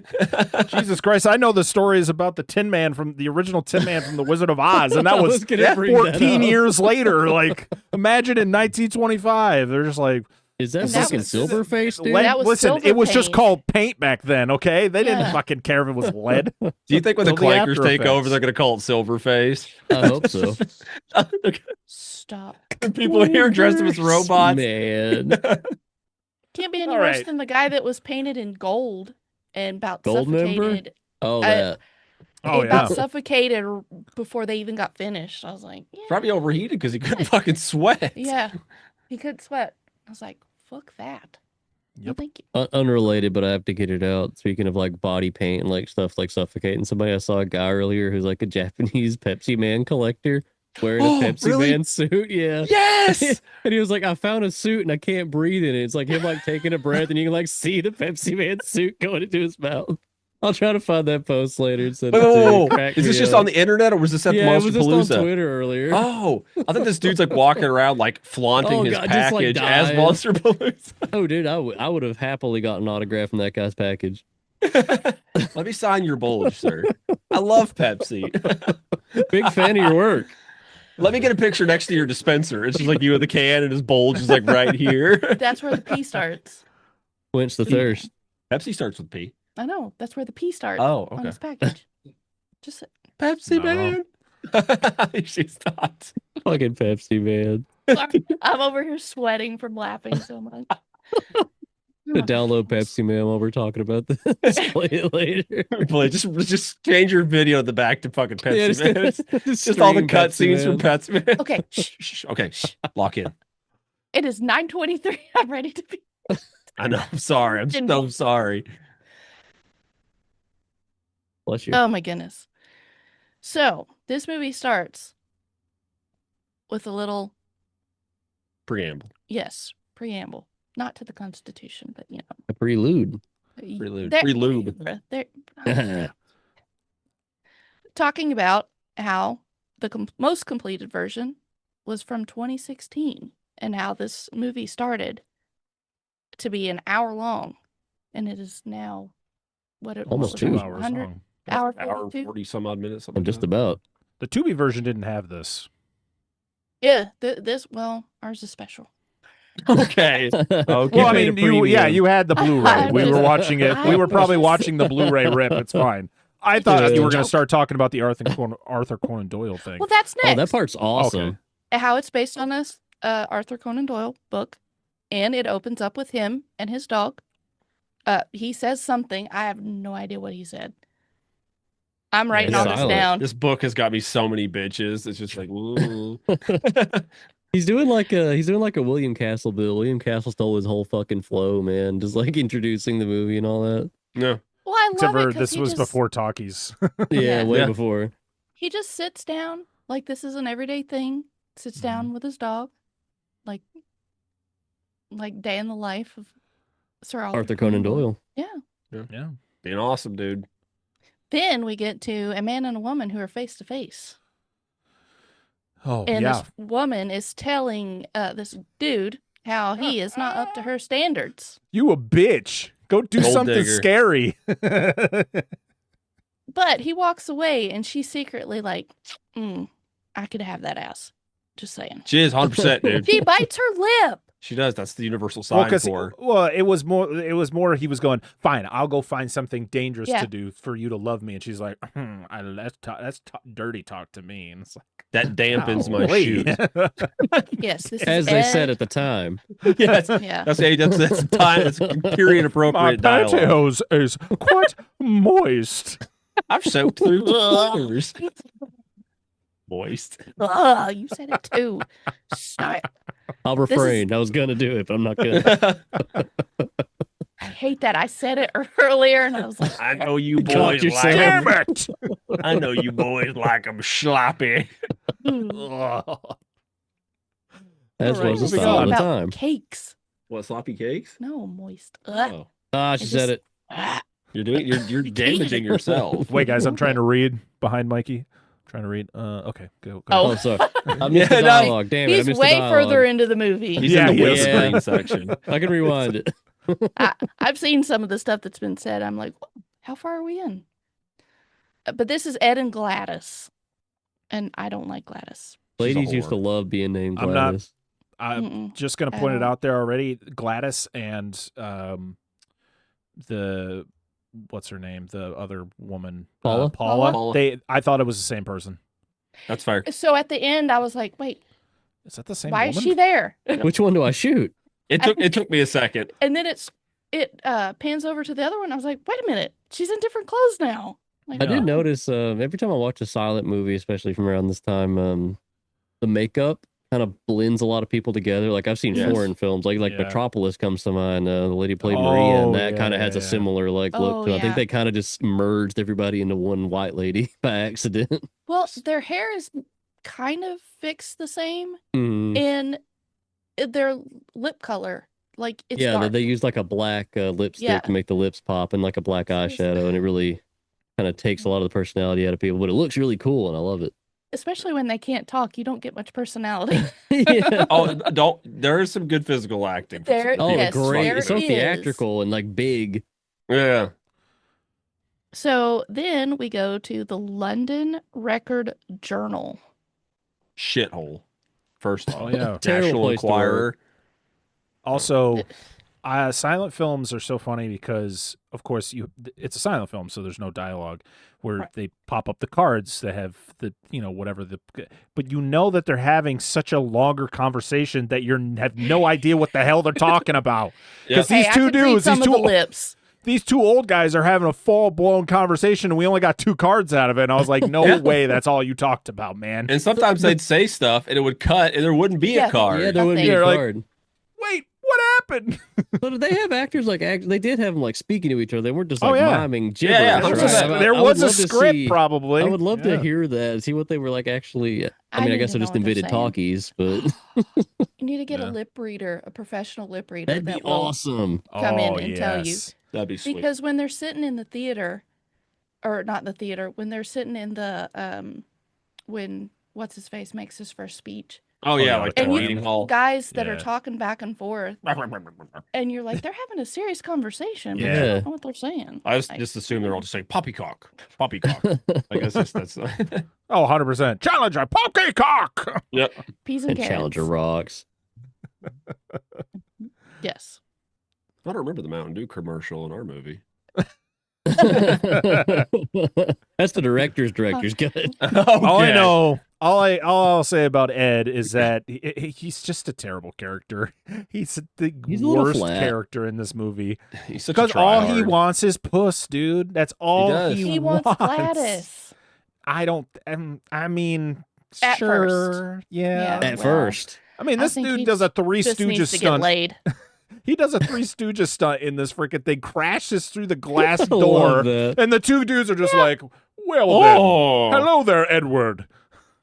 Jesus Christ, I know the stories about the Tin Man from the original Tin Man from the Wizard of Oz, and that I was, was gonna bring that 14 up. years later. Like, imagine in 1925, they're just like, Is that And that fucking was- Silverface, dude? That was listen, it was just silver paint. called paint back then, okay? They didn't Yeah. fucking care if it was lead. Do you think when the Till the clankers after take over, effects. they're going to call it Silverface? I hope so. Stop. People here dressed up as robots. Man. Can't be any All worse right. than the guy that was painted in gold and about Gold member? suffocated. Oh, I- that. Oh, about yeah. suffocated before they even got finished. I was like, yeah, Probably overheated because he couldn't fucking sweat. yeah. He could sweat. I was like, fuck that. No, Yep. thank you. Unrelated, but I have to get it out. Speaking of like body paint and like stuff like suffocating somebody, I saw a guy earlier who's like a Japanese Pepsi Man collector wearing a Oh, Pepsi really? Man suit. Yeah. Yes! And he was like, I found a suit and I can't breathe in it. It's like him like taking a breath and you can like see the Pepsi Man suit going into his mouth. I'll try to find that post later and send it to you. Whoa. Crack Is this me just up. on the internet or was this at Yeah, the it Monster was just on Palooza? Twitter earlier. Oh, I think this dude's like walking around like flaunting Oh, his God, just, like, package as dying. Monster Palooza. Oh, dude, I would have happily gotten an autograph from that guy's package. Let me sign your bulge, sir. I love Pepsi. Big fan of your work. Let me get a picture next to your dispenser. It's just like you with the can and his bulge is like right here. That's where the P starts. Quench the thirst. Pepsi starts with P. I know. That's where the P starts Oh, on okay. this package. Just Pepsi No. man. She stopped. Fucking Pepsi, man. sorry. I'm over here sweating from laughing so much. To download Pepsi Man while we're talking about this. Play it later. Play, just change your video at the back to fucking Pepsi man. Just all the stream cutscenes from Man. Pepsi man. Okay. Shh. Okay, lock in. It is 9:23. I'm ready to be. I know. I'm sorry. I'm so sorry. Bless you. Oh my goodness. So this movie starts with a little preamble. Not to the Constitution, but A prelude. Prelude. There- Prelude. there- talking about how the most completed version was from 2016 and how this movie started to be an hour long, and it is now Almost was two it, 2 hours 100 long. hour Hour 42? 40 some odd minutes. I'm just about. The Tubi version didn't have this. Yeah, ours is special. Okay. Okay. Well, I made mean, a you had the Blu-ray. We were watching it. We were probably watching the Blu-ray rip. It's fine. I thought you were going to start talking about the Arthur Conan Doyle thing. Well, that's Oh, next. that part's awesome. Okay. How it's based on this Arthur Conan Doyle book, and it opens up with him and his dog. He says something. I have no idea what he said. I'm writing all this silent. down. This book has got me so many bitches. It's just like, ooh. He's doing like a William Castle bill. William Castle stole his whole fucking flow, man. Just like introducing the movie and all that. No. Well, I Except love for it 'cause this he was just, before talkies. Yeah, Yeah. way Yeah. before. he just sits down like this is an everyday thing. Sits down with his dog, like day in the life of Sir Arthur Conan Doyle. Yeah. Yeah. Being awesome, dude. Then we get to a man and a woman who are face to face. Oh, And yeah. this woman is telling this dude how he is not up to her standards. You a bitch. Go do Gold something digger. scary. But he walks away and she's secretly like, I could have that ass. Just saying. She is 100%, dude. She bites her lip. She does. That's the universal Well, sign for her. it was more he was going, fine, I'll go find something dangerous Yeah. to do for you to love me. And she's like, that's dirty talk to me. And it's like, That dampens my golly. shoes. Yes, this As is they Ed. said at the time. Yes. Yeah. That's time. It's period My appropriate dialogue. pantyhose is quite moist. I've soaked through clothes. Moist. Ugh, you said it too. Stop it. I'll is- refrain. I was gonna do it, but I'm not gonna. I hate that. I said it earlier and I was like, I know you Caught boys yourself. like Damn it. I know you boys like them sloppy. Ugh. As All right, was moving the style on. of the about time. cakes. What, sloppy cakes? No, moist. Ugh. Oh. Ah, she It said just- it. Ah. You're damaging yourself. Wait, guys, I'm trying to read behind Mikey. I'm trying to read. Okay, go. Oh. Oh, sorry. I missed Yeah, the no. dialogue. Damn it. I He's missed way the dialogue. further into the movie. He's Yeah, in the he is. whispering Yeah. section. I can rewind it. I've seen some of the stuff that's been said. I'm like, how far are we in? But this is Ed and Gladys. And I don't like Gladys. Ladies used to love being named I'm not- Gladys. I'm Mm-mm. just gonna I point it don't- out there already. Gladys and the what's her name? The other woman, Paula? Paula. Paula. I thought it was the same person. That's fair. So at the end, I was like, wait, Is that the same why woman? is she there? Which one do I shoot? It took me a second. And then it pans over to the other one. I was like, wait a minute, she's in different clothes now. Like, I Yeah. did notice every time I watch a silent movie, especially from around this time, the makeup kind of blends a lot of people together. Like I've seen Yes. foreign films, like Yeah. Metropolis comes to mind. The lady played Maria, and that yeah, kind of has a yeah. similar like Oh, look to it. I yeah. think they kind of just merged everybody into one white lady by accident. Well, their hair is kind of fixed the same, Mm. and their lip color, like it's Yeah, dark. they use like a black lipstick Yeah. to make the lips pop and like a black So it's- eyeshadow, and it really kind of takes a lot of the personality out of people. But it looks really cool, and I love it. Especially when they can't talk, you don't get much personality. Yeah. Oh, there is some good physical acting. for There- some Oh, people. yes, great! there It's so is. theatrical and like big. Yeah. So then we go to the London Record Journal. Shithole. First off. Oh, yeah. Terrible National place to Enquirer. work. Also, silent films are so funny because, of course, it's a silent film, so there's no dialogue. Where Right. they pop up the cards that have the whatever but you know that they're having such a longer conversation that you have no idea what the hell they're talking about. Because Hey, these I two could read dudes, some of the lips. these two old guys are having a full-blown conversation, and we only got 2 cards out of it. And I was like, no Yeah. way, that's all you talked about, man. And sometimes they'd say stuff and it would cut and there wouldn't be Yeah. a card. Yeah, there wouldn't be Nothing. a You're like- card. Wait, what happened? So did they have actors they did have them like speaking to each other. They weren't just Oh, like yeah. miming gibberish. Yeah, There was, right. there I would was a love to script, see- probably. I would love Yeah. to hear that, see what they were like actually. I I mean, I need guess to I know just what they're invented saying. talkies, but You need to get Yeah. a lip reader, a professional lip reader that'd be that will awesome. come in Oh, and tell you. yes. That'd be sweet. Because when they're sitting in the theater, or not the theater, when they're sitting in the when what's his face makes his first speech, Oh yeah, yeah, like the the and reading hall. guys that are Yeah. talking back and forth, and you're like, they're having a serious conversation, but you Yeah. don't know what they're saying. I Like, just assume they're all just saying poppycock, poppycock. I guess that's Oh, 100%. Challenger, poppycock! yep. peas and And carrots. Challenger rocks. Yes. I don't remember the Mountain Dew commercial in our movie. That's the director's cut. All I know, all I'll say about Ed is that he's just a terrible character. He's the He's a little worst flat. character in this movie. He's such a Because all he tryhard. wants is puss, dude. That's all does. he, He wants Gladys. I don't. I mean, At sure, first. yeah. Yeah. At Well, first. I mean, I this think dude he does a Three Just needs Stooges to get stunt. laid. He does a Three Stooges stunt in this freaking thing. Crashes through the glass I love door, that. and the two dudes are just like, "Well then, Oh, hello there, Edward."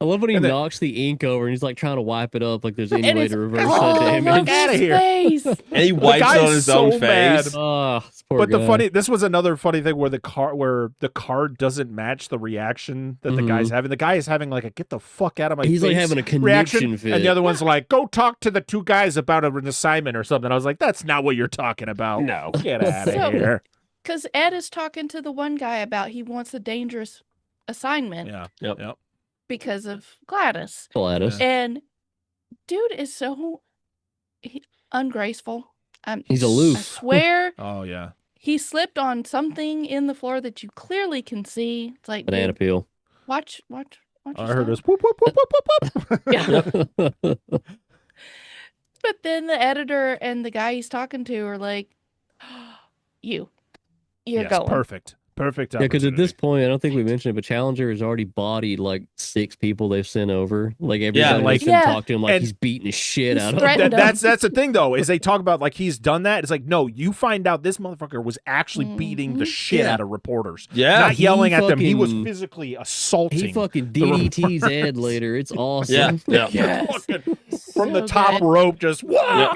I love when he And then- knocks the ink over and he's like trying to wipe it up like there's any And way it's to reverse oh, that look damage. at Outta his here. face. and he wipes it guy's on his so own mad. face. Oh, this poor But guy. this was another funny thing where the card doesn't match the reaction that the guy's having. The guy is having like a "get the fuck out of my He's face" like having a conniption reaction, fit. and the other one's like, "Go talk to the 2 guys about an assignment or something." I was like, "That's not what you're talking about. No. Get out of So- here." Because Ed is talking to the one guy about he wants a dangerous assignment Yeah. Yep. because of Gladys. Gladys. And dude is so ungraceful. He's I aloof. swear Oh yeah. he slipped on something in the floor that you clearly can see. It's like, Banana dude, peel. watch I heard yourself. this. Whoop, whoop, whoop, whoop, whoop, whoop. Yeah. But then the editor and the guy he's talking to are like, you're Yes, going. perfect. Perfect. Yeah, because at this opportunity. point, I don't think we mentioned it, but Challenger has already bodied like 6 people they've sent over. Like every Yeah, time like- they send Yeah. talk to him, like And- he's beating the shit He's out of threatened him. him. that's the thing though, is they talk about like he's done that. It's like, no, you find out this motherfucker was actually beating the shit Yeah. out of reporters. Yeah. Not he yelling at them. He was fucking- physically assaulting. He fucking the DDT's Ed reporters. later. It's Yeah. awesome. Yeah. Yes. Fucking- from the So top good. rope, just whoa.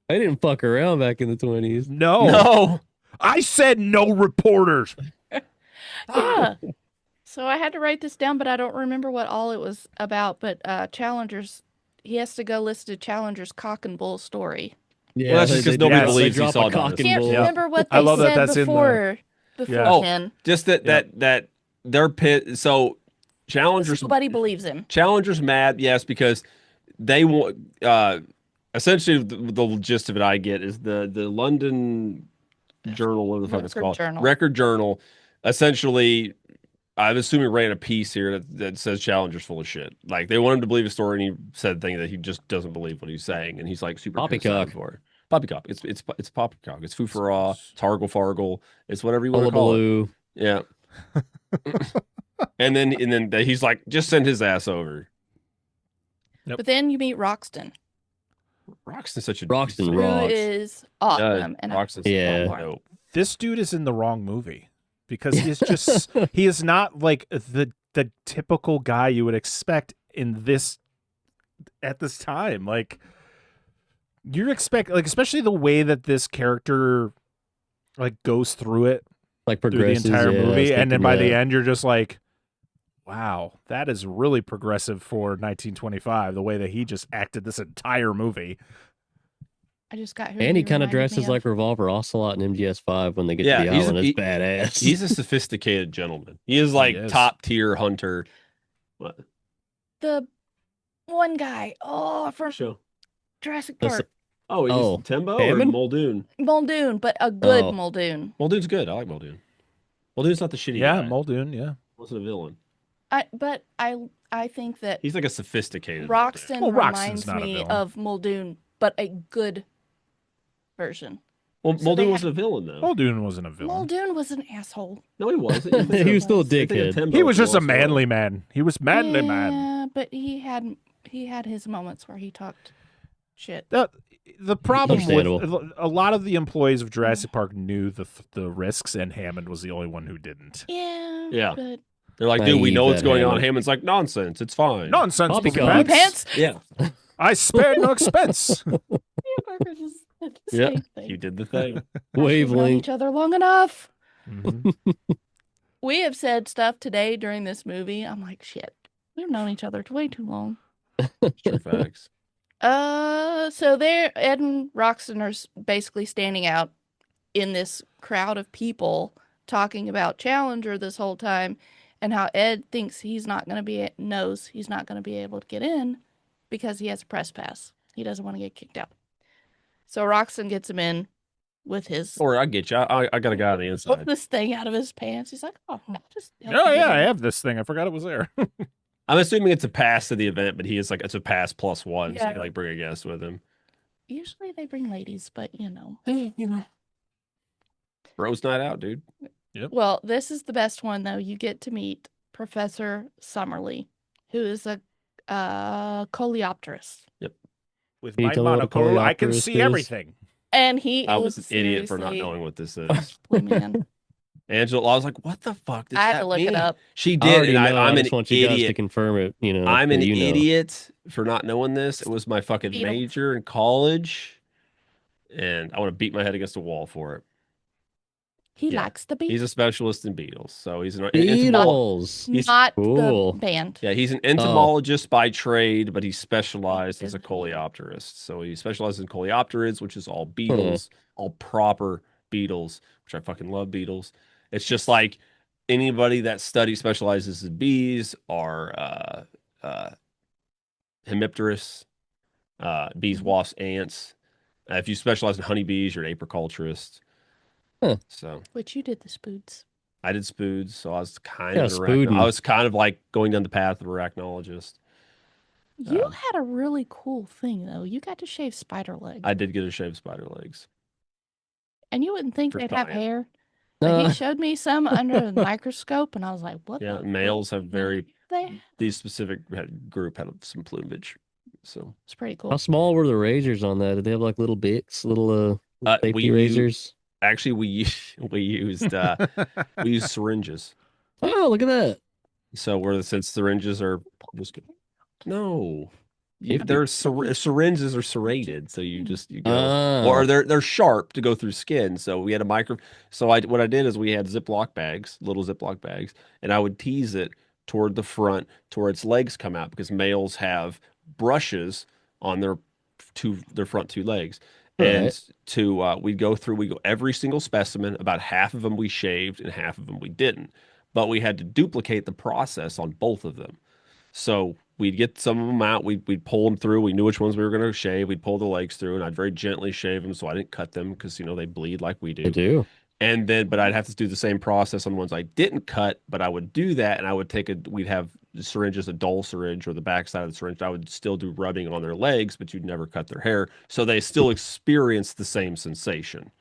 I didn't fuck around back in the 20s. No, No. I said no reporters. Yeah. So I had to write this down, but I don't remember what all it was about. But Challengers, he has to go listen to Challenger's cock and bull story. Yeah, that's just 'cause nobody yes, believes he drop saw a cock this. and Can't bull. Yeah. remember what I they love that said that's in the- before Oh, him. Just that they're pit. So Challengers Nobody believes him. Challengers mad, yes, because they want essentially the gist of it I get is the London Journal, whatever the fuck it's Record called, Journal. Record Journal. Essentially, I'm assuming ran a piece here that says Challenger's full of shit. Like they want him to believe a story, and he said things that he just doesn't believe what he's saying, and he's like super Poppycock. pissed for it. Poppycock. It's poppycock. It's foo for raw. It's hargle fargle. It's whatever you want to call it. Hullabaloo. Yeah. and then he's like, just send his ass over. Yep. But then you meet Roxton, Roxton's such a Roxton who rocks. is awesome. And Roxton's Yeah. dope. This dude is in the wrong movie because he is just he is not like the typical guy you would expect in this at this time. Like you're like especially the way that this character like goes through it Like through the progresses. entire yeah, I was movie, and then thinking by the that. end you're just like, wow, that is really progressive for 1925. The way that he just acted this entire movie. I just got here. And he kind of dresses like Revolver Ocelot in MGS5 when they get to the island. It's badass. He's a sophisticated gentleman. He is like top tier hunter. What? The one guy. Oh, from Jurassic Park. He's Timbo or Muldoon? Muldoon, but a good Muldoon. Muldoon's good. I like Muldoon. Muldoon's not the shitty guy. Yeah, Muldoon, yeah. Wasn't a villain. But I think that he's like a sophisticated Roxton reminds me of Muldoon, but a good version. Well, so Muldoon wasn't a villain, though. Muldoon wasn't a villain. Muldoon was an asshole. No, he wasn't. He was still a dickhead. He was just a manly man. He was manly man. Yeah, but he had his moments where he talked shit. The problem with a lot of the employees of Jurassic Park knew the risks, and Hammond was the only one who didn't. Yeah. Yeah. But they're like, dude, we know what's going on. Hammond's like, nonsense. It's fine. Nonsense, pants. Yeah. I spared no expense. Yeah, you did the thing. Wavelength. Each other long enough. Mm-hmm. We have said stuff today during this movie. I'm like, shit. We've known each other way too long. True facts. So there, Ed and Roxton are basically standing out in this crowd of people talking about Challenger this whole time, and how Ed thinks he's not going to be able to get in because he has a press pass. He doesn't want to get kicked out. So Roxton gets him in with his. Or I get you. I got a guy on the inside. Put this thing out of his pants. He's like, oh, just. I have this thing. I forgot it was there. I'm assuming it's a pass to the event, but it's a pass plus one. Yeah. So you bring a guest with him. Usually they bring ladies, but Bros night out, dude. Yep. Well, this is the best one though. You get to meet Professor Summerlee, who is a coleopterist. Yep. With my monocle, I can see everything. And I was an idiot for not knowing what this is. Man. Angela, I was like, "What the fuck?" I had to look it up. She did, and I'm an want you guys to confirm it. I'm an idiot for not knowing this. It was my fucking major in college, and I want to beat my head against the wall for it. He likes the beetles. He's a specialist in beetles, so he's an beetles. He's not cool. The band. Yeah, he's an entomologist by trade, but he's specialized as a coleopterist. So he specializes in coleopterids, which is all beetles, all proper beetles, which I fucking love beetles. It's just like anybody that specializes in bees are hemipterous, bees, wasps, ants. If you specialize in honeybees, you're an apiculturist. So, which you did the spoods. I did spoods, so I was kind of I was kind of like going down the path of arachnologist. You had a really cool thing though. You got to shave spider legs. I did get to shave spider legs. And you wouldn't think they'd have hair. But he showed me some under the microscope, and I was like, "What?" Yeah, males have these specific group had some plumage, so it's pretty cool. How small were the razors on that? Did they have like little bits, little safety razors? Actually, we used syringes. Oh, look at that! So since syringes are no. They're syringes are serrated, so you go, or they're sharp to go through skin. So we had a So what I did is we had Ziploc bags, little Ziploc bags, and I would tease it toward the front, to where its legs come out, because males have brushes on their front two legs. And we go every single specimen. About half of them we shaved, and half of them we didn't. But we had to duplicate the process on both of them. So we'd get some of them out. We'd pull them through. We knew which ones we were going to shave. We'd pull the legs through, and I'd very gently shave them so I didn't cut them, because they bleed like we do. They do. And then, but I'd have to do the same process on the ones I didn't cut. But I would do that, and I would we'd have the syringes, a dull syringe, or the backside of the syringe. I would still do rubbing on their legs, but you'd never cut their hair, so they still experience the same sensation.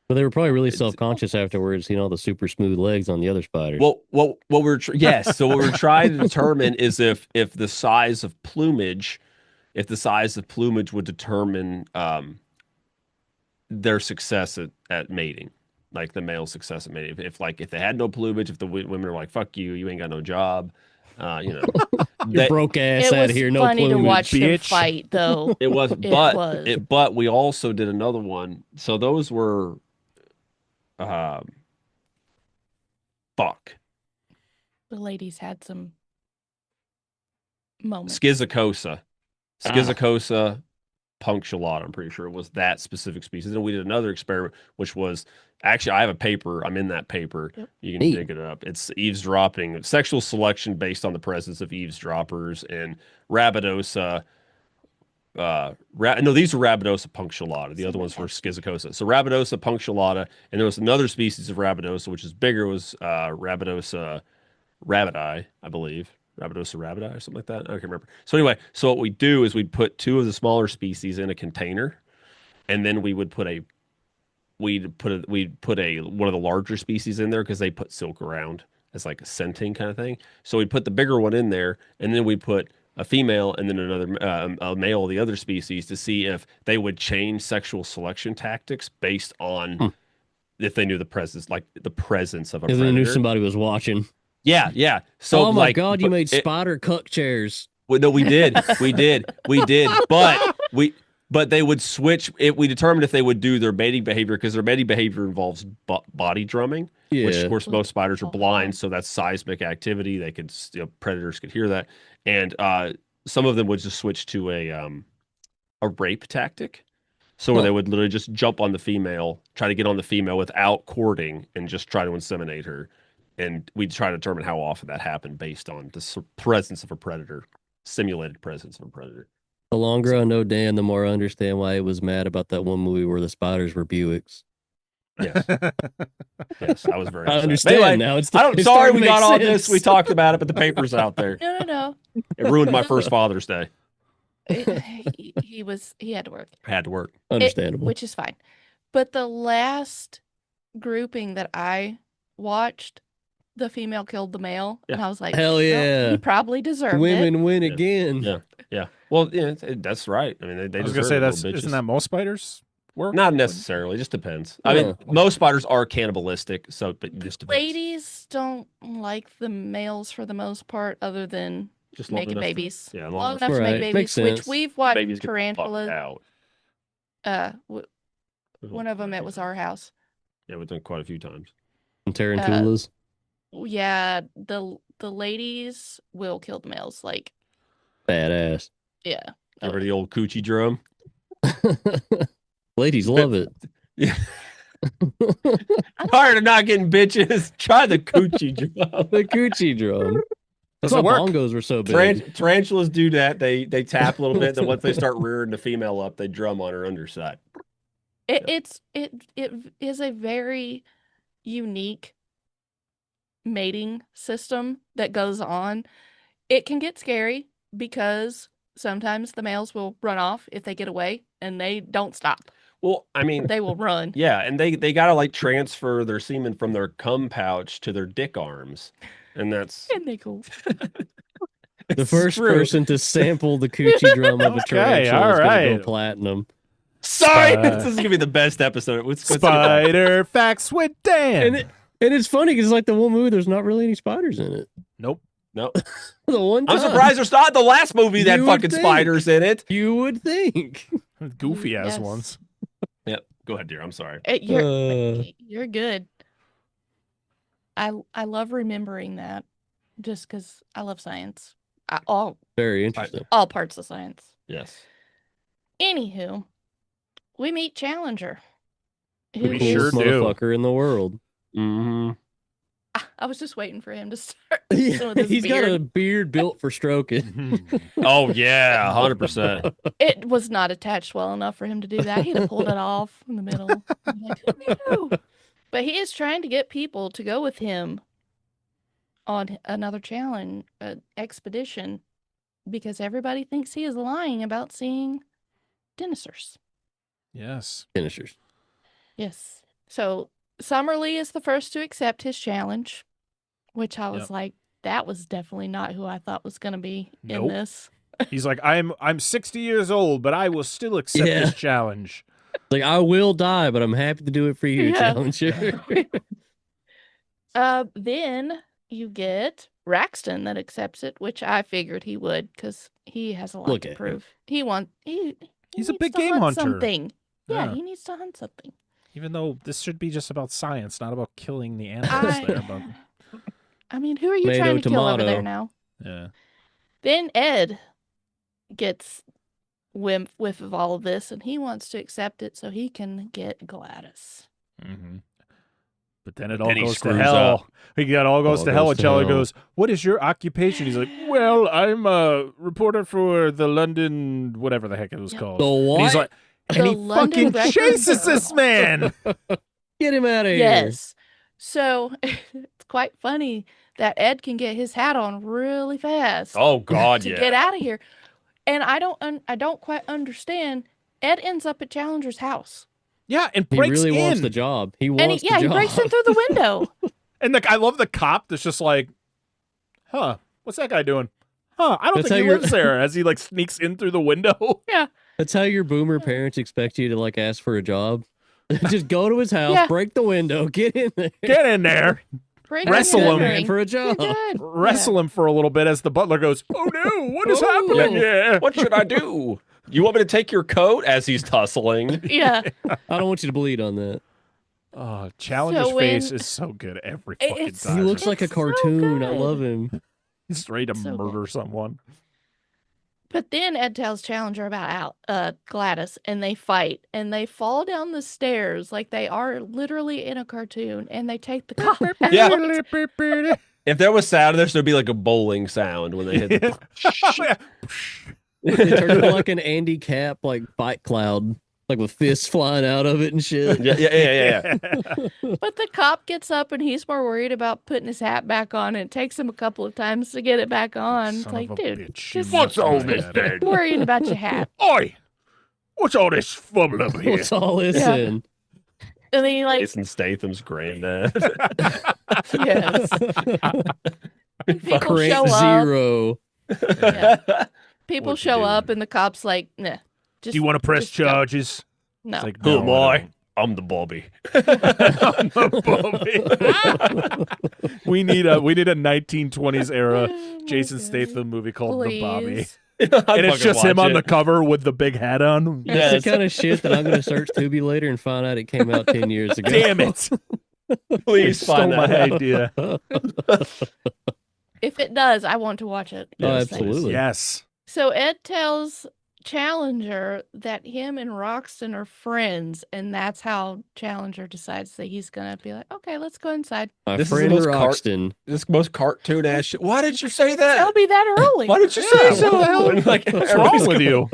But they were probably really self-conscious afterwards, the super smooth legs on the other spiders. Well, what we're so what we're trying to determine is if the size of plumage would determine their success at mating, like the male success at mating. If they had no plumage, if the women are like, "Fuck you, you ain't got no job," you broke ass out of here. No plumage. It was funny to watch them fight, though. It was, but we also did another one. So those were. Fuck. The ladies had some moments. Schizocosa, punctulata. I'm pretty sure it was that specific species. And we did another experiment, which was actually, I have a paper. I'm in that paper. Yep. You can Neat. dig it up. It's eavesdropping, sexual selection based on the presence of eavesdroppers and Rabidosa. No, these are Rabidosa punctulata. The other ones were schizocosa. So Rabidosa punctulata, and there was another species of Rabidosa, which is bigger, was Rabidosa rabidi, I believe. Rabidosa rabidi or something like that. I can't remember. So anyway, so what we do is we'd put two of the smaller species in a container, and then we'd put one of the larger species in there because they put silk around as like a scenting kind of thing. So we'd put the bigger one in there, and then we'd put a female and then another a male of the other species to see if they would change sexual selection tactics based on if they knew the presence of a Because predator. they knew somebody was watching. Yeah. So oh my like, God, you made spider cuck chairs. well, no, we did, but they would switch. We determined if they would do their mating behavior because their mating behavior involves body drumming, which of course most spiders are blind, so that's seismic activity. They could, predators could hear that, and some of them would just switch to a rape tactic. So where they would literally just jump on the female, try to get on the female without courting, and just try to inseminate her. And we'd try to determine how often that happened based on the presence of a predator, simulated presence of a predator. The longer I know Dan, the more I understand why he was mad about that one movie where the spiders were Buicks. Yes. Yes, I was very I upset. understand Anyway, now. It's sorry starting we to got make all sense. this. We talked about it, but the paper's out there. No. It ruined my first Father's Day. He had to work. I had to work. Understandable. Which is fine. But the last grouping that I watched, the female killed the male, and I was like, Hell well, yeah. he probably deserved Women it. win Yeah. again. Yeah. Well, that's right. I mean, they I was deserve gonna it, say little bitches. isn't that most spiders work? Not necessarily. It just depends. I mean, most spiders are cannibalistic, so but it just depends. Ladies don't like the males for the most part, other than Just long making enough to- babies. yeah, long enough to Right. make babies, Makes which sense. we've watched Babies get fucked tarantulas. out. One of them, it was our house. Yeah, we've done quite a few times. And tarantulas. Yeah, the ladies will kill the males. Like, Badass. yeah. Remember the old coochie drum? Ladies love it. Yeah. Tired of not getting bitches. Try the coochie drum. The coochie drum. That's Does it why work? bongos were so big. Tarantulas do that. They tap a little bit, then once they start rearing the female up, they drum on her underside. It is a very unique mating system that goes on. It can get scary because sometimes the males will run off if they get away, and they don't stop. Well, I mean, They will run. yeah, and they gotta like transfer their semen from their cum pouch to their dick arms, and that's And they go. The first person to sample the coochie drum of a tarantula all is going to right. go platinum. Sorry, this is gonna be the best episode. Let's get that. Spider facts with Dan. And it's funny because like the one movie, there's not really any spiders in it. Nope. No, The one I'm time. surprised there's not the last movie that You would fucking think. spiders in it. You would think. Goofy ass Yes. ones. Yep, go ahead, dear. I'm sorry. You're good. I love remembering that, just because I love science. Very interesting. All parts of science. Yes. Anywho, we meet Challenger. We who sure is- do. Motherfucker in the world. Mm-hmm. I was just waiting for him to start. Yeah, some of this he's got beard. a beard built for stroking. Oh yeah, 100%. It was not attached well enough for him to do that. He'd have pulled it off in the middle. I'm like, "No." But he is trying to get people to go with him on another challenge expedition because everybody thinks he is lying about seeing dinosaurs. Yes. Finishers. Yes. So Summerlee is the first to accept his challenge, which I was Yep. like, that was definitely not who I thought was going to be in Nope. this. He's like, I'm 60 years old, but I will still accept Yeah. this challenge. Like, I will die, but I'm happy to do it for you, Yeah. Challenger. Then you get Raxton that accepts it, which I figured he would because he has a lot Look to at him. prove. He wants. He He's a needs big to game hunt hunter. Something. Yeah, Yeah. he needs to hunt something. Even though this should be just about science, not about killing the animals there. But I mean, who are you Tomato, trying to kill over tomato. there now? yeah. Then Ed gets whiff of all of this, and he wants to accept it so he can get Gladys. Mm-hmm. But then it all Then he goes to screws hell. up. It all goes All to hell. goes And to Chandler hell. goes, "What is your occupation?" He's like, "Well, I'm a reporter for the London, whatever the heck it was called." The what? And he's like, and The he London fucking Record chases this Journal. man. Get him out of here. Yes. So it's quite funny that Ed can get his hat on really fast Oh God, to yeah. get out of here. And I don't quite understand. Ed ends up at Challenger's house. Yeah, and He breaks really in. wants the job. He And wants he the job. breaks in through the window. And I love the cop that's just like, "Huh, what's that guy doing? Huh, I don't That's think he how you're- lives there." As he like sneaks in through the window. That's how your boomer parents expect you to like ask for a job. Just go to his house, Yeah. break the window, get in there. Get in there, Bring Wrestle in him. your Man ring. for a You're job. good. wrestle him for a little bit as the butler goes, "Oh no, what is Oh. happening here?" What should I do? You want me to take your coat as he's tussling? Yeah. I don't want you to bleed on that. Oh, Challenger's So when- face is so good every It- fucking it's- He time. looks like a It's so cartoon. I good. love him. He's ready to so good. murder someone. But then Ed tells Challenger about Gladys, and they fight, and they fall down the stairs like they are literally in a cartoon, and they take the cop out. Yeah. If there was sound, there'd be like a bowling sound when they hit the. It turned into like an Andy Cap like fight cloud, like with fists flying out of it and shit. Yeah. But the cop gets up, and he's more worried about putting his hat back on, and it takes him a couple of times to get it back on. It's Son like, of a dude, bitch, just you What's all must this have then? worrying about your hat. Oi! What's all this fumble up here? What's all this Yeah. in? And then he like, Jason Statham's granddad. yes, people Crank show up. zero. Yeah. People What you show doing? up, and the cop's like, nah. Do you want to press just go. charges? No. It's like, Who no, am I? I'm the Bobby. I'm the Bobby. we need a 1920s era Oh my Jason God. Statham movie called The Bobby. Please. And it's just him on the cover with the big hat on. That's Yes. the kind of shit that I'm going to search Tubi later and find out it came out 10 years ago. Damn it. Please Stole find my that out. idea. If it does, I want to watch it. Oh, Just saying. absolutely. Yes. So Ed tells Challenger that him and Roxton are friends, and that's how Challenger decides that he's gonna be like, okay, let's go inside. My This is the friend most Roxton. This most cartoon ass shit. Why did you say Tell that? me that early. Why did you Yeah, say so? what the hell? And, like, What's everybody's wrong with going, you?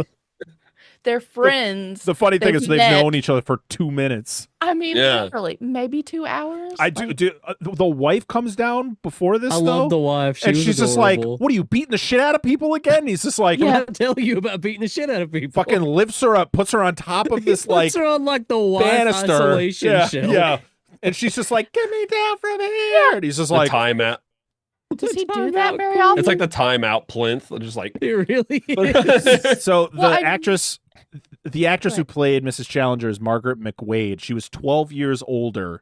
They're friends. The funny thing They is they've met. known each other for 2 minutes. I mean, Yeah. literally, maybe 2 hours. I do. Like, The wife comes down before this, I though. love the wife. She and was she's just like, adorable. "What are you beating the shit out of people again?" And he's just like, Yeah. I tell you about beating the shit out of people. fucking lifts her up, puts her on top of this like Puts her on like the wife banister. isolation Yeah, shelf. yeah. And she's just like, "Get me down from here." And he's just the like, timeout. Does he do Time that out very queen. often? It's like the timeout plinth. Just like It really is. so the Well, I- actress who Right. played Mrs. Challenger is Margaret McWade. She was 12 years older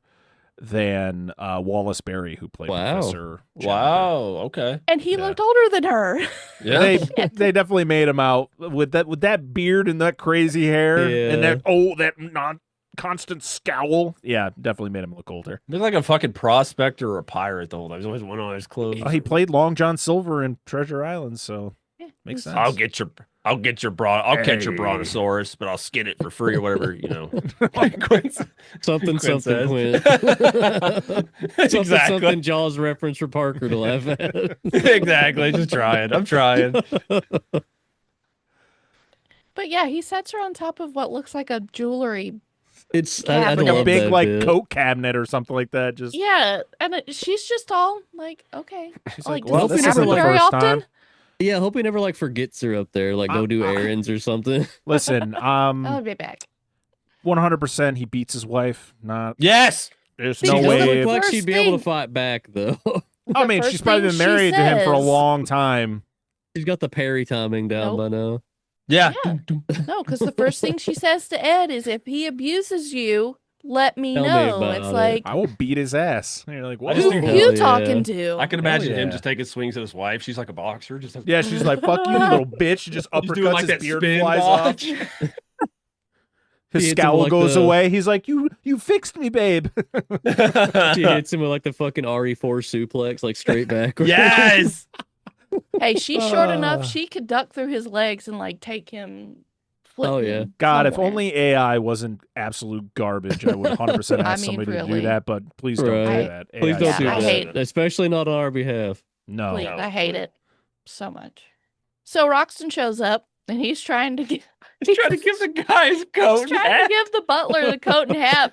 than Wallace Berry, who played Wow. Professor Challenger. wow. Okay. and he Yeah. looked older than her. Yeah. They definitely made him out with that beard and that crazy hair and Yeah. that non constant scowl. Yeah, definitely made him look older. He's like a fucking prospector or a pirate the whole time. He's always one on his clothes. He played Long John Silver in Treasure Island, so Yeah, makes he's- sense. I'll catch your Hey. brontosaurus, but I'll skin it for free or whatever, you know. Something, Quinn something, says. Quinn. Something, Exactly. something Jaws reference for Parker to laugh at. Exactly. Just trying. I'm trying. But yeah, he sets her on top of what looks like a jewelry. It's Yeah, I like love a big that like bit. coat cabinet or something like that. Just Yeah, and she's just all like, okay. she's Like, like, does well, this this happen isn't the very first often? time. Yeah, I hope he never like forgets her up there, like go do errands or something. Listen, I'll be back. 100% he beats his wife. Not Yes. there's She no She doesn't way. look like First she'd be able to thing- fight back though. I The mean, first she's probably thing been she married to him for a says- long time. She's got the parry timing down by now. Yeah. Yeah. No, because the first thing she says to Ed is, if he abuses you, let me Tell me know. about It's it. like, I will beat his ass. And you're like, what? just who think- you Hell yeah. talking to? I can imagine him yeah. just taking swings at his wife. She's like a boxer. Just like, Yeah, she's like, fuck you, you little bitch. She just He's doing uppercuts, like his that beard spin flies dodge. off. His He hits him scowl like goes the- away. He's like, you fixed me, babe. She hits him with like the fucking RE4 suplex, like straight back. Yes. Hey, she's short enough. She could duck through his legs and like take him Oh, yeah. God, if somewhere. only AI wasn't absolute garbage, I would 100% ask I mean, somebody to do really. that, but please don't do Right. that. Please AI don't do Yeah, I that, hate it. especially not on our behalf. No. Please, No. I hate it so much. So Roxton shows up and he's trying to give He's trying to give the guy his coat. he's trying to give the butler the coat and hat,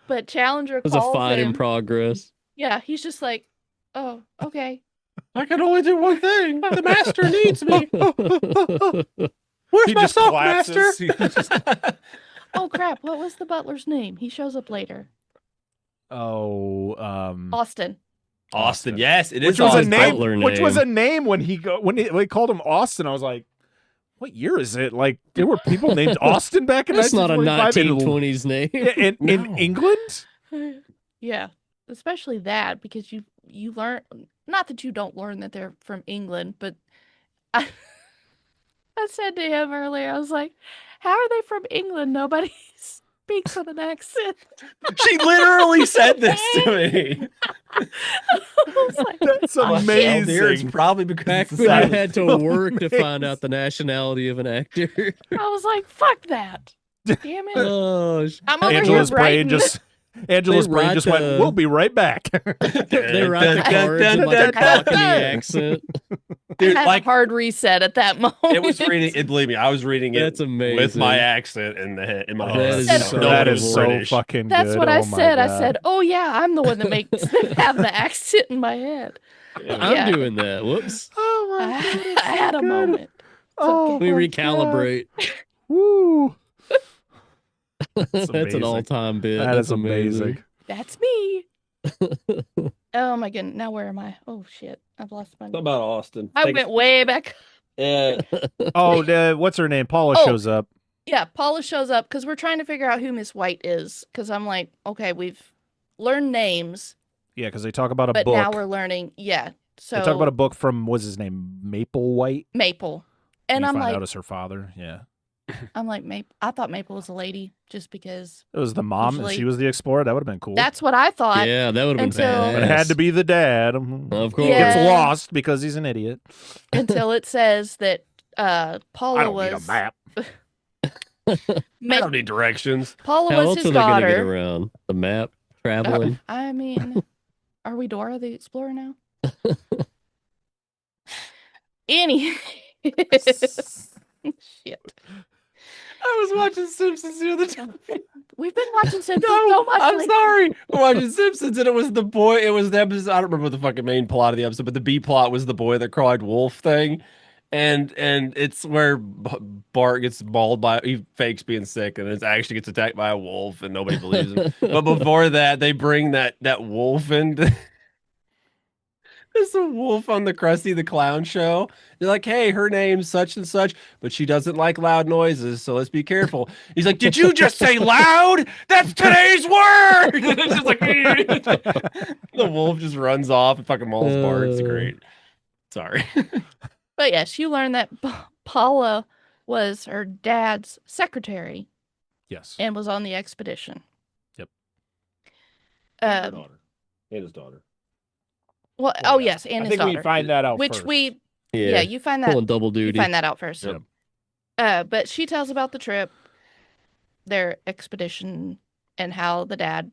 but Challenger It was a calls fight in him. progress. Yeah, he's just like, oh, okay. I can only do one thing. The master needs me. Where's He my just sock, collapses. master? He just- Oh crap! What was the butler's name? He shows up later. Oh, Austin. Austin, yes, it is which was a Austin. name. Butler Which was name. a name when they called him Austin. I was like, what year is it? Like there were people named Austin back in That's not a 1945 1920s name. in No. England. Yeah, especially that because you learn not that you don't learn that they're from England, but I said to him earlier, I was like, how are they from England? Nobody speaks with an accent. She literally said this to me. I was like, That's Oh, shit. Well, dear, it's amazing. probably because Back it's a when I silent- had to work to find out the nationality of an actor. I was like, fuck that. Damn it. Oh, I'm over Angela's here brain writing. just Angela's They brain write just went, the- we'll be right back. they write the cards in like a Cockney accent. Dude, I had like a hard reset at that moment. it was reading. It, believe me, I was reading it That's amazing. with my accent in my That head. is so- No, that it is was so British. fucking That's good. what I Oh my said. I God. said, "Oh yeah, I'm the one that makes have the accent in my head." I'm Yeah. doing that. Whoops. Oh my God, it's I so had a good. moment. Oh, We my recalibrate. God. Woo. That's amazing. an all-time bit. That That's is amazing. That's me. Oh my goodness. Now where am I? Oh shit. I've lost my. What about Austin? I went way back. Yeah. Oh, what's her name? Paula Oh. shows up. Yeah, Paula shows up because we're trying to figure out who Miss White is. Because I'm like, okay, we've learned names, Yeah, because they talk about a but book. now we're learning. Yeah. So They talk about a book from what's his name, Maple White. Maple, and you I'm find like, out it's her father. Yeah, Maple. I thought Maple was a lady just because it was the mom. Usually- She was the explorer. That would have been cool. that's what I thought. Yeah, that would have been Until- badass. but it had to be the dad. Of course. He gets Yeah. lost because he's an idiot. Until it says that I Paula don't was need a map. I don't need directions. Paula How was else his are they going to get daughter. around? The map? Traveling? I mean, are we Dora the Explorer now? Any shit. I was watching Simpsons the other time. We've been watching Simpsons No, so much. I'm lately. sorry. I'm watching Simpsons, and it was the boy. It was the episode. I don't remember what the fucking main plot of the episode, but the B plot was the boy that cried wolf thing, and it's where Bart gets mauled by. He fakes being sick, and it actually gets attacked by a wolf, and nobody believes him. But before that, they bring that wolf in. There's a wolf on the Krusty the Clown show. They're like, hey, her name's such and such, but she doesn't like loud noises, so let's be careful. He's like, did you just say loud? That's today's word! And it's just like, the wolf just runs off and fucking mauls Bart. It's great. Sorry. But yes, you learn that Paula was her dad's secretary Yes. and was on the expedition. Yep. And his daughter. Well, Well, oh yeah. yes, and I his think we daughter. find that out Which first. we Yeah, you find that pulling double duty. you find that out first. Yep. But she tells about the trip, their expedition, and how the dad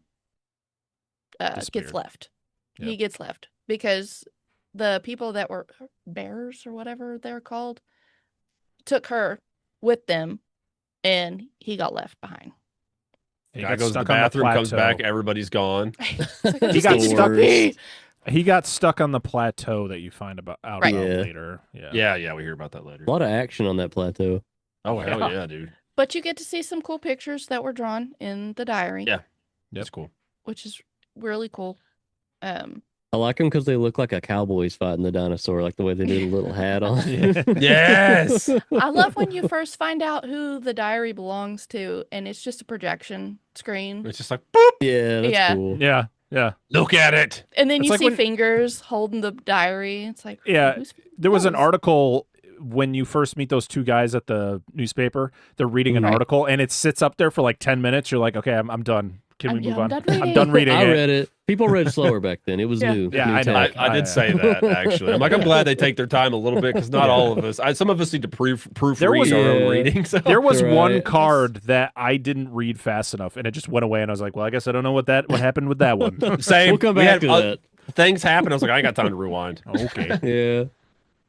gets Disappeared. left. Yep. He gets left because the people that were bears or whatever they're called took her with them, and he got left behind. He Guy got goes to the stuck on bathroom, comes plateau. back, everybody's gone. It's like, I He just got need to go stuck. pee. He got stuck on the plateau that you find out Right. about Yeah. later. Yeah. Yeah, we hear about that later. A lot of action on that plateau. Oh, hell Yeah. yeah, dude. But you get to see some cool pictures that were drawn in the diary. Yeah. That's cool. Which is really cool. I like them because they look like a cowboy's fighting the dinosaur, like the way they do the little hat on. Yeah. Yes. I love when you first find out who the diary belongs to, and it's just a projection screen. It's just like, boop, Yeah, that's Yeah. cool. Yeah. Yeah. look at it. And then It's you like see when- fingers holding the diary. It's like, Yeah, who's- There was an Yes. article when you first meet those two guys at the newspaper. They're reading an Right. article, and it sits up there for like 10 minutes. You're like, okay, I'm done. Can we I'm move on? done I'm reading. done reading I it. read it. People read slower back then. It was Yeah. new. Yeah, new I know. tech. I did say that actually. I'm like, I'm glad they take their time a little bit because not Yeah. all of us. Some of us need to proofread There was- our own Yeah. reading. So There was one Right. card that I didn't read fast enough, and it just went away. And I was like, "Well, I guess I don't know what happened with that one." same. We'll come We back had, to that. Things happen. I was like, I ain't got time to rewind. Okay. Yeah.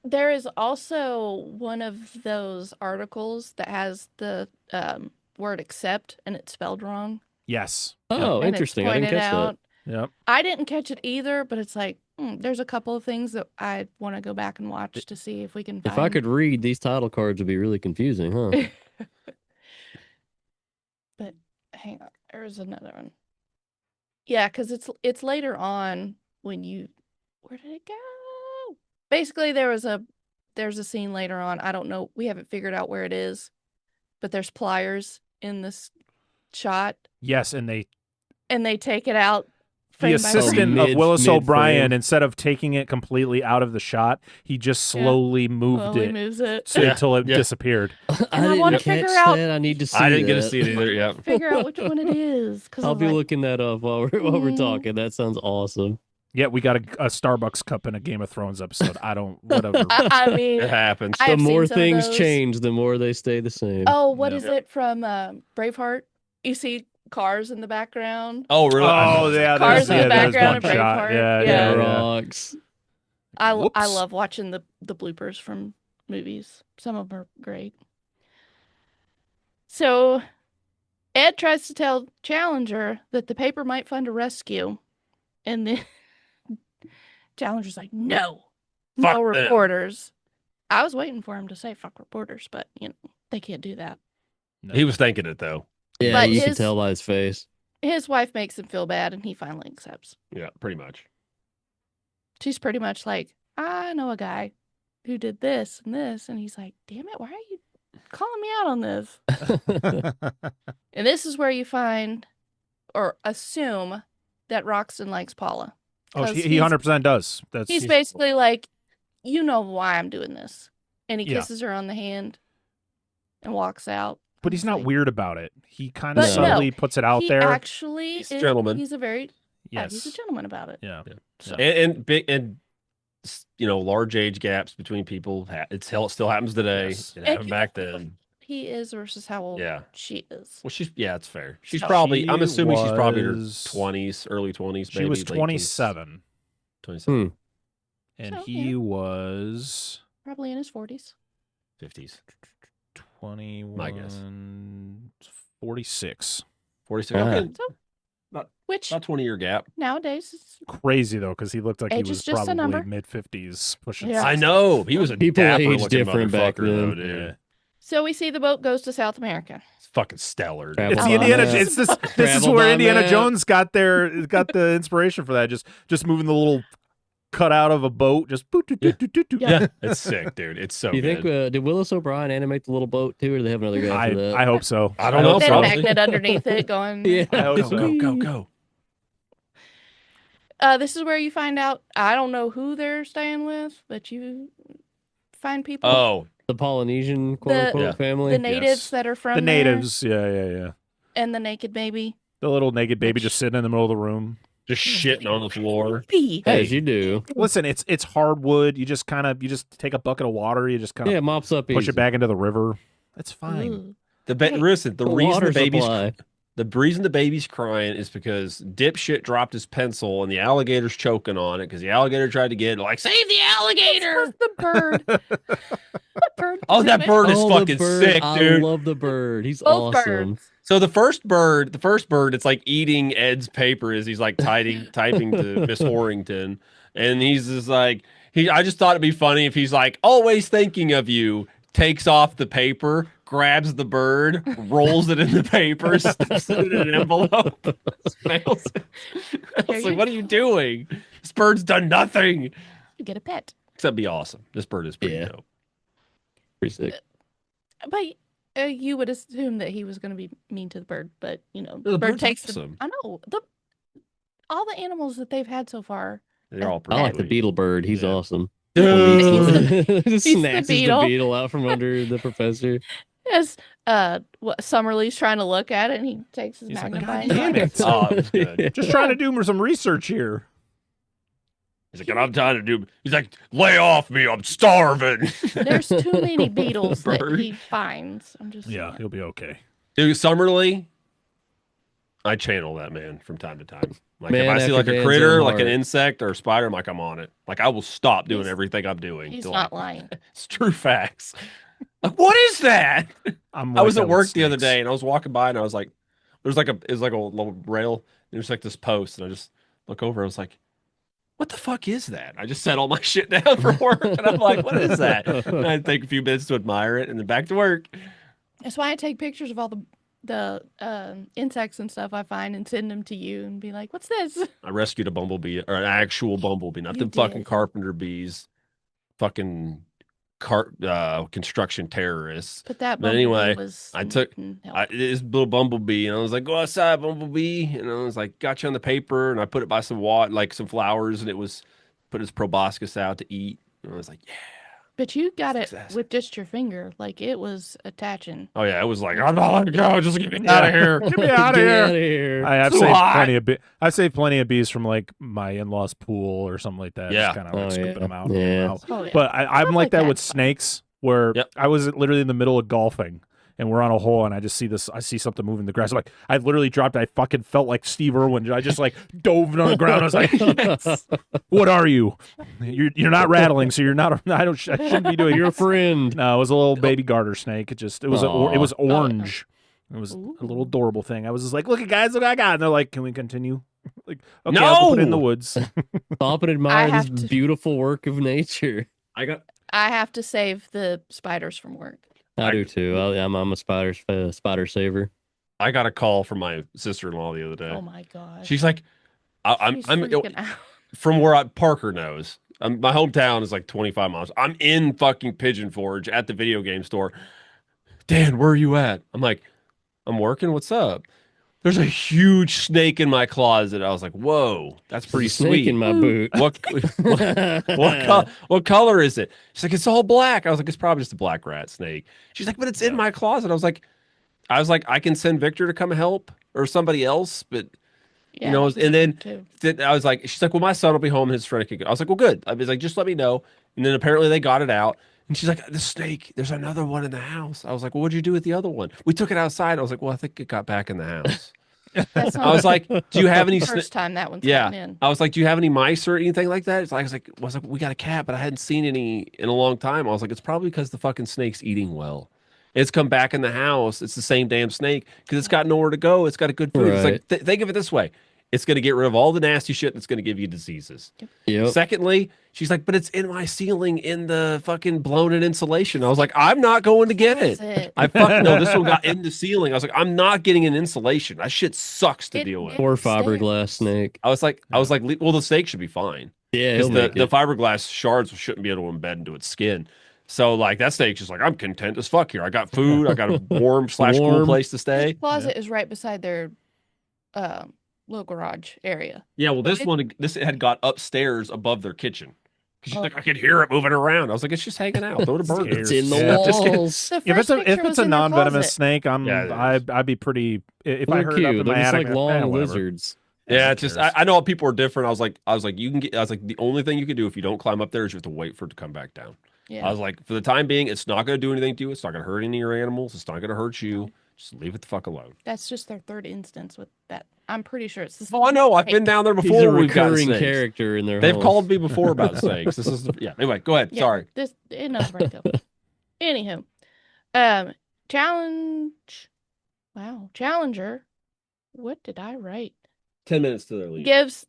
There is also one of those articles that has the word accept and it's spelled wrong. Yes. Oh, and interesting. It's I didn't pointed catch out. Yep. I didn't catch it either, but it's like, there's a couple of things that I want to go back and watch to see if we can that. find. If I could read, these title cards would be really confusing, huh? But hang on, there's another one. Yeah, because it's later on when you. Where did it go? Basically, there's a scene later on. I don't know. We haven't figured out where it is, but there's pliers in this shot, Yes, and they take it out. the frame by frame. assistant frame. of Willis Mid-frame. O'Brien, instead of taking it completely out of the shot, he just slowly moved Slowly it moves it. until it Yeah. disappeared. And I I wanna didn't catch figure out- that. I need to see I didn't get to that. see it either. Yeah. Figure out which one it is. Because I'll be looking that up while we're Mm. talking. That sounds awesome. Yeah, we got a Starbucks cup in a Game of Thrones episode. I don't, whatever. I mean, It happens. I The have seen more some of things those. change, the more they stay the same. oh, what Yeah. is it from Braveheart? You see cars in the background. Oh, really? Oh, yeah, Cars there's, in the there's background one of shot. Braveheart. Yeah, Yeah. yeah, yeah. Rocks. I Whoops. love watching the bloopers from movies. Some of them are great. So Ed tries to tell Challenger that the paper might fund a rescue, and then Challenger's like, "No, Fuck no them." reporters." I was waiting for him to say "fuck reporters," but they can't do that. He was thinking it though. Yeah, But you can his- tell by his face. His wife makes him feel bad, and he finally accepts. Yeah, pretty much. She's pretty much like, "I know a guy who did this and this," and he's like, "Damn it, why are you calling me out on this?" And this is where you find or assume that Roxton likes Paula. Oh, 'Cause he 100% does. That's He's basically like, "You know why I'm doing this," and he Yeah. kisses her on the hand and walks out. but he's It's not like- weird about it. He kind of But no, subtly puts it out he there. actually He's a is- gentleman. He's a very Yes. he's a gentleman about it. Yeah. So And big and large age gaps between people. It still happens today. Yes. It happened back then. he is versus how old Yeah. she is. Well, it's fair. She's So- probably. I'm She assuming she's probably in her was- 20s, early 20s. She maybe was late teens. 27, 27, Hmm. and So, he yeah. was Probably in his 40s. 50s, 21, 46. 46. Ah. Okay, Which about 20-year gap. nowadays is Crazy though, because he looked like he Age was is just a probably number. mid-50s, pushing. Yeah. I know he was a People dapper age looking different back motherfucker, though, then. dude. Yeah. so we see the boat goes to South America. It's fucking stellar. Travel It's I the love Indiana. it. It's this. This is Travel where by Indiana map. Jones got the inspiration for that. Just moving the little cut out of a boat. Just boot, doot, doot, doot, doot, doot. Yeah, it's sick, dude. It's so Do you good. think did Willis O'Brien animate the little boat too, or do they have another guy for that? I hope so. I don't know, hope Then so. probably. magnet underneath it going. Yeah. I hope go, so. go. This is where you find out. I don't know who they're staying with, but you find people. Oh, The Polynesian quote The- unquote Yeah. family. the natives yes. that are from The there, natives. Yeah. and the naked baby. The little naked baby just sitting in the middle of the room. just shitting on the floor. Pee. As you do. Listen, it's hardwood. You just take a bucket of water. You just kind of Yeah, mops up push easy. it back into the river. It's fine. Ooh. Listen, the The reason water the baby's supply. crying is because dipshit dropped his pencil and the alligator's choking on it because the alligator tried to get it, like save the alligator. The bird. That bird. Oh, that bird is Oh, the fucking bird. sick, dude. I love the bird. He's Both awesome. birds. So the first bird, it's like eating Ed's paper as he's like typing to Miss Horrington, and he's just like I just thought it'd be funny if he's like always thinking of you, takes off the paper, grabs the bird, rolls it in the paper, stuffs it in an envelope, smells it. I was like, what are you doing? This bird's done nothing You get a pet. except be awesome. This bird is pretty Yeah. dope. Pretty sick. But you would assume that he was going to be mean to the bird, but The the bird bird's takes awesome. I know all the animals that they've had so far. They're all I pretty. like the sweet. beetle bird. He's Yeah. awesome. Dude. He's the Snatches the beetle. beetle out from under the professor. As Summerlee's trying to look at it, and he takes his He's like, magnifying "God damn glass. it." Oh, it was good. Just trying to do some research here. He's like, and I'm trying to do. He's like, lay off me, I'm starving. There's too many beetles that Bird. he finds. I'm just Yeah, saying. he'll be okay. Dude, Summerlee, I channel that man from time to time. Like Man if I see after like a Dan's critter, own like an heart. insect or a spider, I'm like, I'm on it. Like I will stop doing He's- everything I'm doing. He's to, not like, lying. It's true facts. Like, what is that? I'm I like was that at with work the other snakes. day and I was walking by and I was like, it was like a little rail. And there's like this post and I just look over. I was like, what the fuck is that? I just set all my shit down for work and I'm like, what is that? And I take a few minutes to admire it and then back to work. That's why I take pictures of all the insects and stuff I find and send them to you and be like, "What's this?" I rescued a bumblebee or an actual bumblebee, not You them fucking did. carpenter bees, fucking construction terrorists. But that But bumblebee anyway, was. I took this little bumblebee and I was like, go outside, bumblebee. And I was like, got you on the paper and I put it by some water, like some flowers, and it was put its proboscis out to eat. And I was like, yeah. But you got it Success. with just your finger, like it was attaching. Oh yeah, it was like, I'm not letting go. Just get me out of here. Get me out of Get here. outta here. I've Too saved hot. plenty of I've saved plenty of bees from like my in-laws' pool or something like that. Yeah. Just kind of like Oh, scooping yeah. them out. Yeah. Oh yeah. But I'm Stuff like that with that's fun. snakes, where Yep. I was literally in the middle of golfing and we're on a hole and I just see this. I see something moving in the grass. I'm like, I literally dropped. I fucking felt like Steve Irwin. I just like dove on the ground. I was like, yes. What are you? You're not rattling, so you're not. I shouldn't be doing. You're a friend. No, it was a little baby garter snake. It was Aw. it was yeah. orange. It was a little adorable thing. I was just like, look at guys, look what I got. And they're like, can we continue? Like, okay, I'll go put it in the No! woods. Stop and admire this have to- beautiful work of nature. I have to save the spiders from work. I do too. I'm a spider saver. I got a call from my sister-in-law the other day. Oh my gosh. She's like, I'm She's freaking out. from where Parker knows. My hometown is like 25 miles. I'm in fucking Pigeon Forge at the video game store. Dan, where are you at? I'm like, I'm working. What's up? There's a huge snake in my closet. I was like, whoa, that's pretty There's a snake sweet. in my boot. What color is it? She's like, it's all black. I was like, it's probably just a black rat snake. She's like, but it's in my closet. I was like, I can send Victor to come help or somebody else, but Yeah, you know, that's and then too. I was like, she's like, well, my son will be home and his friend can go. I was like, well, good. I was like, just let me know. And then apparently they got it out. And she's like, the snake, there's another one in the house. I was like, well, what'd you do with the other one? We took it outside. I was like, well, I think it got back in the house. That's I was like, do you have any? the first time that one's Yeah. gotten in. I was like, do you have any mice or anything like that? It's like, I was like, we got a cat, but I hadn't seen any in a long time. I was like, it's probably because the fucking snake's eating well. It's come back in the house. It's the same damn snake because it's got nowhere to go. It's got a good food. It's like, think of it this way. It's going to get rid of all the nasty shit that's going to give you diseases. Yep. Secondly, she's like, but it's in my ceiling in the fucking blown in insulation. I was like, I'm not going to get That's it. it. I fucking know this one got in the ceiling. I was like, I'm not getting an insulation. That shit sucks to It- deal with. it- Or Stairs. fiberglass snake. I was like, well, the snake should be fine. Yeah, Because he'll the make it. fiberglass shards shouldn't be able to embed into its skin. So like that snake's just like, I'm content as fuck here. I got food. I got a warm/cool Warm. place to stay. His closet is right beside their little garage area. Yeah, well, this had got upstairs above their kitchen. She's like, I could hear it moving around. I was like, it's just hanging out. Throw it a burger. It's in the Yeah. Just kidding. walls. The If first it's picture was a in their non-venomous closet. snake, Yeah, it is. I'd be pretty. If I They're heard cute. it up in They're my just attic, like long whatever. lizards. Yeah, who it's just cares? I know people are different. I was like, you can get. I was like, the only thing you can do if you don't climb up there is you have to wait for it to come back down. Yeah. I was like, for the time being, it's not going to do anything to you. It's not going to hurt any of your animals. It's not going to hurt you. Just leave it the fuck alone. That's just their third instance with that. I'm pretty sure it's the Oh, I know. I've been down there He's before. a We've got recurring snakes. character in their They've home. called me before about snakes. This is yeah. Anyway, go ahead. Yeah, Sorry. This enough breakup. Anywho, challenge. Wow, challenger. What did I write? 10 minutes to their leave. Gives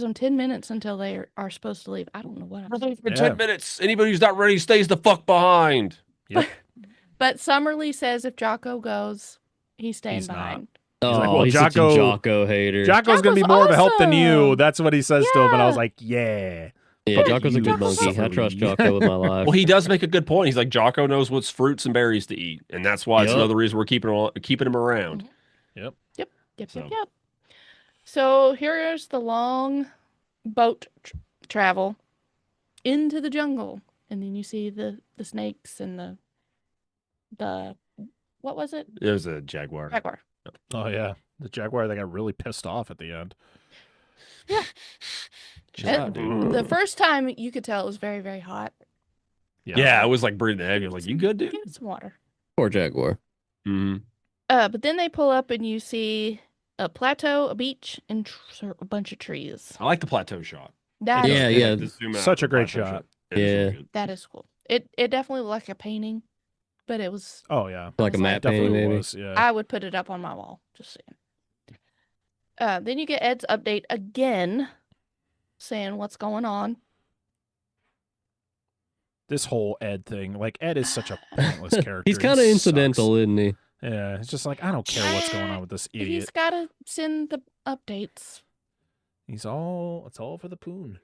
them 10 minutes until they are supposed to leave. I don't know what. I'm saying. For 10 minutes. Anybody who's not ready stays the fuck behind. But Summerlee says if Jocko goes, he's staying He's not. behind. Oh, He's like, well, he's such a Jocko- Jocko hater. Jocko's gonna be Jocko's more of a help than you. awesome. That's what he says to him, and I was Yeah. like, yeah. Yeah, Fuck Jocko's a you, good monkey. I Summerlee. trust Jocko with my life. Well, he does make a good point. He's like, Jocko knows what's fruits and berries to eat. And that's why it's Yep. another reason we're keeping him around. Yep. Yep. So. So here's the long boat travel into the jungle, and then you see the snakes and the What was it? It was a Jaguar. Jaguar. Oh yeah, the Jaguar. They got really pissed off at the end. Yeah. Chill And out, dude. the first time you could tell it was very, very hot. Yeah, I was like breathing heavy. I was like, "You good, dude?" Give it some water. Poor Jaguar. Mm-hmm. But then they pull up and you see a plateau, a beach, and a bunch of trees. I like the plateau shot. That Yeah, is, yeah. The zoom out Such a of the great plateau shot. It is really good. that is cool. It definitely looked like a painting, but it was. Oh yeah, Like a was map definitely painting, maybe. was. Yeah. I would put it up on my wall. Just saying. Then you get Ed's update again, saying what's going on. This whole Ed thing, like Ed is such a pointless character. He's kind of He incidental, sucks. isn't he? Yeah, it's just like I don't care what's going on with this He's idiot. got to send the updates. It's all for the poon.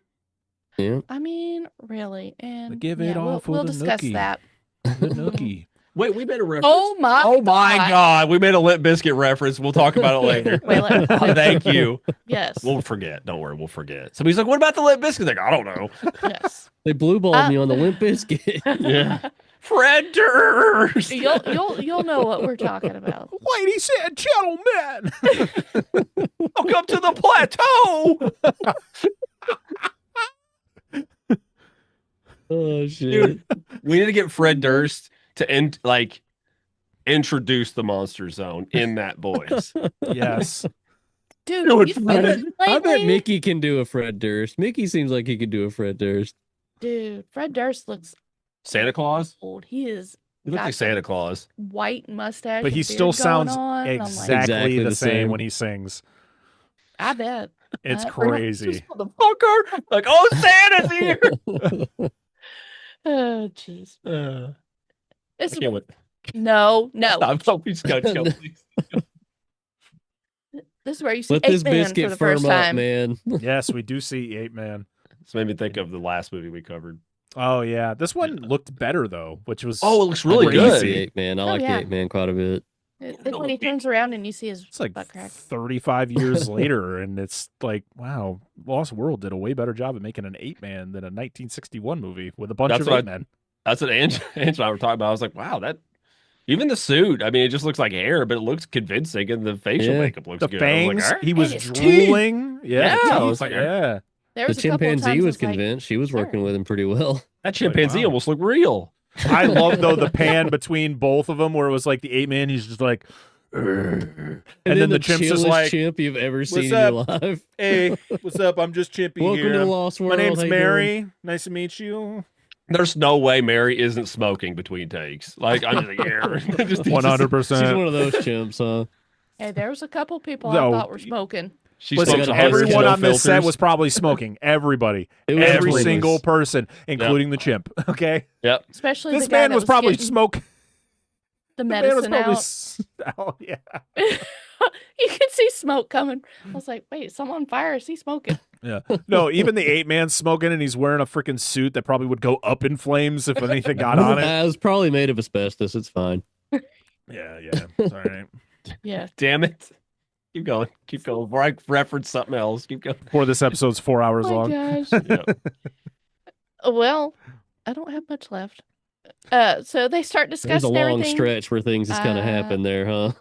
Yeah. I mean, really, and Give it yeah, all for we'll the discuss nookie. that. The nookie. Wait, we made a reference. Oh my! Oh my God, we made a Limp Biscuit reference. We'll talk about it later. Wait, let- Thank you. Yes. We'll forget. Don't worry, we'll forget. Somebody's like, "What about the Limp Biscuit?" Like, I don't know. Yes. They blue balled me on the Limp Biscuit. Yeah. Fred Durst. You'll know what we're talking about. Ladies and gentlemen. Welcome to the plateau. Oh shit. Dude, we need to get Fred Durst to introduce the Monster Zone in that voice. Yes. Dude, Do it, you Fred. seen I bet lately? Mickey can do a Fred Durst. Mickey seems like he could do a Fred Durst. Dude, Fred Durst looks Santa Claus? old. He is He looks got like Santa Claus. white mustache, But he and still beard going sounds on, and I'm like, exactly the same same. when he sings. I bet. It's Remember crazy. this Motherfucker. Like, oh, Santa's here. Oh, jeez. I This can't wait. no. I'm so please go, please. This is where you see Let this Ape Man for biscuit the firm first up, time. man. Yes, we do see Ape Man. This made me think of the last movie we covered. Oh yeah, this one looked better though, which was Oh, it looks really I Crazy. like good. the Ape Man. I like yeah. the Ape Man quite a bit. When he turns around and you see his it's like butt crack. 35 years later, and it's like, wow, Lost World did a way better job at making an Ape Man than a 1961 movie with a bunch That's of what Ape Men. That's what Ange and I were talking about. I was like, wow, that even the suit. I mean, it just looks like hair, but it looks convincing, and the facial Yeah. makeup looks The good. I was fangs, like, all right. he was And his drooling. Yeah, Yeah, I the was teeth, like, yeah. There The was a couple of chimpanzee times I was like, convinced. She was working sure. with him pretty well. That chimpanzee wow. almost looked real. I love though the pan between both of them, where it was like the Ape Man, he's just like, and then the chimp's just chillest like, chimp you've ever seen in up? your life. "Hey, what's up? I'm just Chimpy Welcome here. to the Lost World. My name's How you doing?" Mary. Nice to meet you." There's no way Mary isn't smoking between takes. Like, I'm just like, yeah. Just- 100%. She's one of those chimps, huh? Hey, there was a couple people No. I thought were smoking. She Listen, smokes got 100 everyone no on this set filters. was probably smoking. Everybody, It was every everyone single was. person, including the chimp. Okay, Yep. Especially this the guy man that was probably getting smoking. the The man was medicine probably out. oh yeah. You could see smoke coming. I was like, wait, is someone on fire? Is he smoking? Yeah. No, even the Ape Man's smoking, and he's wearing a freaking suit that probably would go up in flames if anything got on it. It was probably made of asbestos. It's fine. Yeah, yeah. It's all right. Yeah. Damn it. Keep going. Keep going. Before I reference something else, keep going. Before this episode's 4 hours Oh long. my gosh. Yep. Well, I don't have much left. So they start There's a discussing long everything. stretch where things just kind of happen there, huh?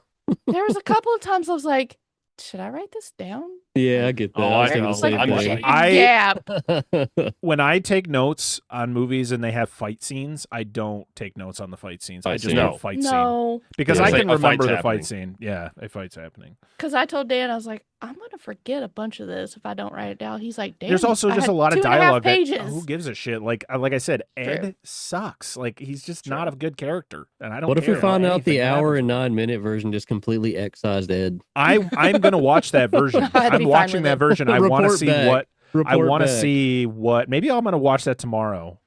There was a couple of times I was like, should I write this down? Yeah, I get that. Oh, I was I thinking know. the same I'm thing. like- I- Gap. When I take notes on movies and they have fight scenes, I don't take notes on the fight scenes. I Fight just scene. put No. fight scene. No, Because Yeah. I It's can like a remember fight's the happening. fight scene. Yeah, a fight's happening. because I told Dan, I was like, I'm going to forget a bunch of this if I don't write it down. He's like, Dan, There's also I just had a lot of 2.5 dialogue. That, pages. who gives a shit? Like I said, Ed True. sucks. Like he's just True. not a good character, and I don't. What if we care find out the anything hour happens. and 9-minute version just completely excised Ed? I'm gonna watch that version. I'd be I'm fine watching with that it. version. I want to Report see back. what. I Report want to back. see what. Maybe I'm gonna watch that tomorrow.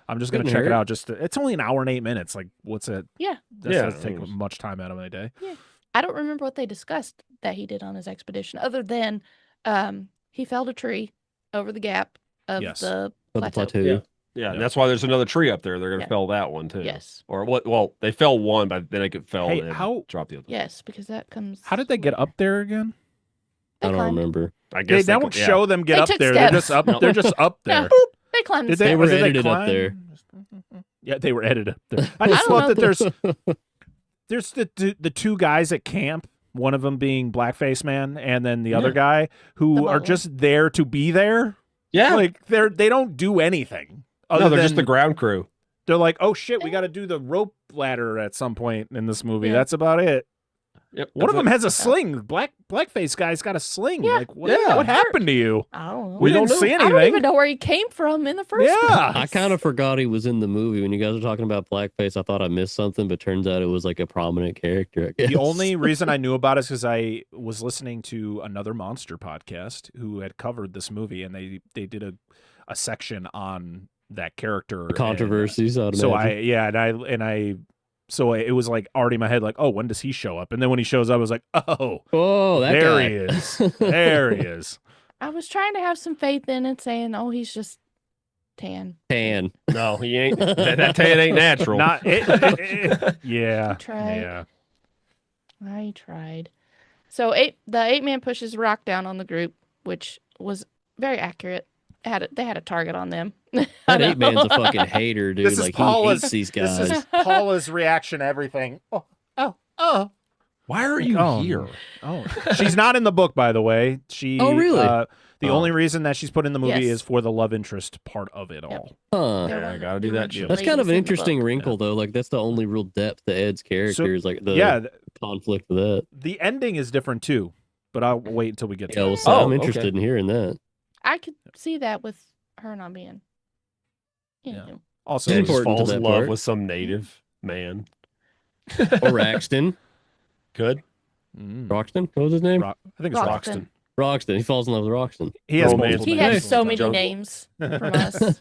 I'm just gonna Couldn't check it hurt. out. It's only an hour and 8 minutes. Like, what's it? Yeah. That Yeah. doesn't take much time out of my day. I don't remember what they discussed that he did on his expedition, other than he felled a tree over the gap of Yes. the Of the plateau. plateau. Yeah. Yeah, and that's why there's another tree up there. They're gonna Yeah. fell that one too. Yes. Or what? Well, they fell one, but then they could fell Hey, and how- drop the other. Yes, because that comes. How did they get up there again? They I don't climbed. remember. I They guess don't show them get They up took there. They're just steps. up. They're just up Yeah. there. They climbed. Did the they? They stairs. were did they edited up climb? there. Yeah, they were edited up there. I I just don't thought know. that there's there's the two guys at camp. One of them being Blackface Man, and then the other guy who The are butler. just there to be there. Yeah. Like they don't do anything. No, they're just the than- ground crew. They're like, oh shit, we got to do the rope ladder at some point in this movie. Yeah. That's about it. Yep. One of that's them it. has a sling. Blackface guy's got a sling. Yeah. Like what? Yeah. What happened to you? I don't know. We don't didn't see I don't anything. even know where he came from in the first place. Yeah. I kind of forgot he was in the movie when you guys were talking about blackface. I thought I missed something, but turns out it was like a prominent character. I guess. The only reason I knew about it is because I was listening to another monster podcast who had covered this movie, and they did a section on that character controversies. I'd So imagine. so it was like already in my head, like, oh, when does he show up? And then when he shows up, I was like, oh, Oh, that there guy. he is. There he is. I was trying to have some faith in it, saying, "Oh, he's just tan." Tan. No, he ain't. that tan ain't natural. Not yeah. I tried. Yeah. I tried. So the 8-man pushes rock down on the group, which was very accurate. They had a target on them. That I know. 8-man's a fucking hater, dude. This is Like he Paula's- hates these This guys. is Paula's reaction to everything. Oh. Why are you Oh, here? Oh, she's not in the book, by the way. She. Oh, really? The only reason that she's put in the movie Yes. is for the love interest part of it all. Huh. There Yeah, I wasn't gotta do that shit. That's ladies kind of an in the book. interesting wrinkle, though. Like that's the only real depth to Ed's character is like the Yeah, conflict with that. the ending is different too, but I'll wait until we get to Yeah, it. well, so Oh, I'm okay. interested in hearing that. I could see that with her not being. Yeah. Anywho. Also, He It's just important to falls in that love part. with some native man. Or Raxton. Good. Roxton? What was his name? I think it's Roxton. Roxton. Roxton. He falls in love with Roxton. He has Romance. multiple He names. has so many Jungle. names from us.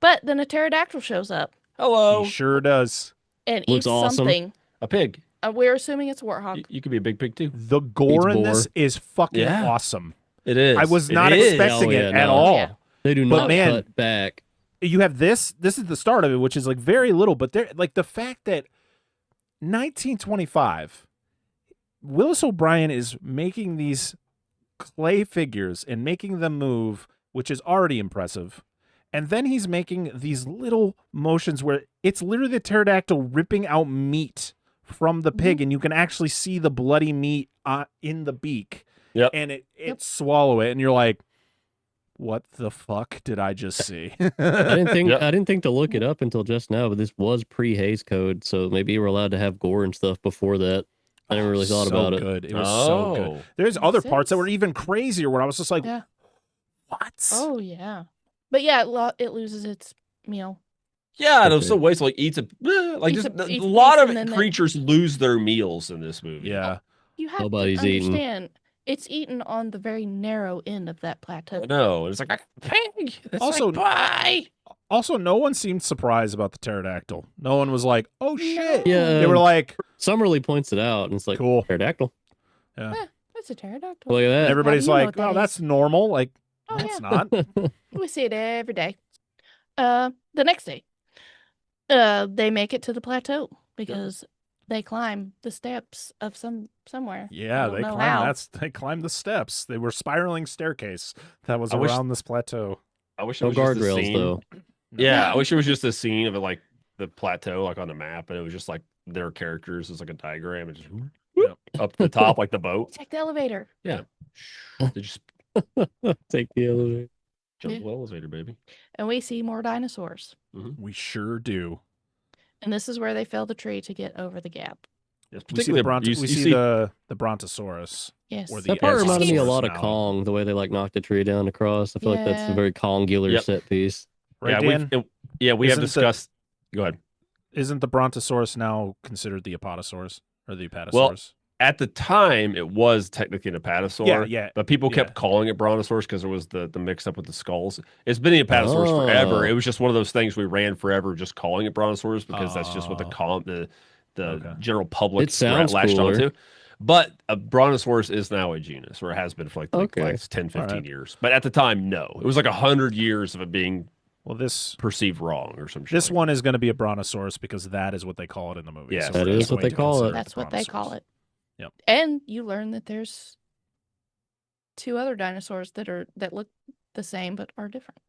But then a pterodactyl shows up Hello. He sure does. and Looks eats awesome. something. A pig. We're assuming it's a warthog. You could be a big pig too. The gore in boar. this is fucking Yeah. awesome. It is. I was not It is. expecting Oh, yeah, it at no. all. Yeah. They do But not man- cut back. You have this is the start of it, which is like very little, but there, like the fact that 1925, Willis O'Brien is making these clay figures and making them move, which is already impressive. And then he's making these little motions where it's literally the pterodactyl ripping out meat from the pig, and you can actually see the bloody meat in the beak. Yep. And it swallow it, and you're like, what the fuck did I just see? I didn't think Yep. I didn't think to look it up until just now, but this was pre-Hays Code, so maybe we're allowed to have gore and stuff before that. I never really thought so about it. good. It was so good. Oh. There's other parts that sense. were even crazier where I was just like, Yeah. what? Oh yeah. But yeah, it loses its meal. Yeah, and it was Okay. so wasteful. Like eats a like Eats just a- a eats lot beef of and then they- creatures lose their meals in this movie. Yeah. You have Nobody's to eating. understand. It's eaten on the very narrow end of that plateau. I know. It's like a pig. It's Also- like pie. Also, no one seemed surprised about the pterodactyl. No one was like, oh shit. Yeah, They were like, Summerly points it out, and it's like cool. pterodactyl. That's a pterodactyl. Look at that. Everybody's you know like, what that oh, is. that's normal. Like, Oh, that's yeah. not. We see it every day. The next day, they make it to the plateau because they climb the steps of somewhere. Yeah, I don't they know climbed. how. They climbed the steps. They were spiraling staircase that was I wish- around this plateau. I wish it No was just a guardrails scene. though. Yeah, I wish it was just a scene of it, like the plateau, like on the map, and it was just like their characters. It's like a diagram, and just Yep. up to the top, like the boat. Take the elevator. They just Take the elevator. jump Yeah. the elevator, baby. And we see more dinosaurs. We sure do. And this is where they fell the tree to get over the gap. Yes, We see the particularly we see the Brontosaurus. Yes. Or the That part Yes, reminded me a yes, lot of now. Kong, the way they like knocked the tree down across. I feel like that's a Yeah. very Kongular Yep. set piece. Right, yeah, Dan? we have Isn't the- discussed. Go ahead. Isn't the Brontosaurus now considered the Apatosaurus or the Apatosaurus? At the time, it was technically an apatosaur. Yeah. But people kept Yeah. calling it Brontosaurus because there was the mix up with the skulls. It's been the apatosaurus forever. Oh. It was just one of those things we ran forever, just calling it Brontosaurus because that's just what the Oh. Okay. general public It sounds latched cooler. onto. But a Brontosaurus is now a genus, or it has been for like Okay. 10, 15 Alright. years. But at the time, no. It was like 100 years of it being Well, this perceived wrong or some shit. this like one is going to be a Brontosaurus because that is what they call it in the movie. Yes. So That we're is just what going they to call it. consider That's the what they call Brontosaurus. it. Yep. And you learn that there's two other dinosaurs that look the same but are different.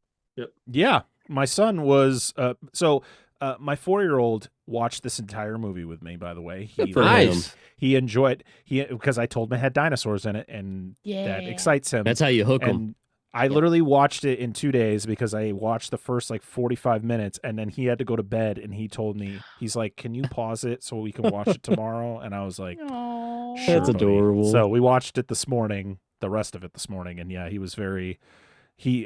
Yeah, my son was my 4-year-old watched this entire movie with me. By the way, Good for him. Nice. he enjoyed because I told him it had dinosaurs in it, and Yeah. that excites him. That's how you hook them. And I literally watched it in 2 days because I watched the first like 45 minutes, and then he had to go to bed, and he told me, he's like, "Can you pause it so we can watch it tomorrow?" And I was like, Aw. "Sure, That's buddy." adorable. So we watched it this morning, the rest of it this morning, and yeah, he was very.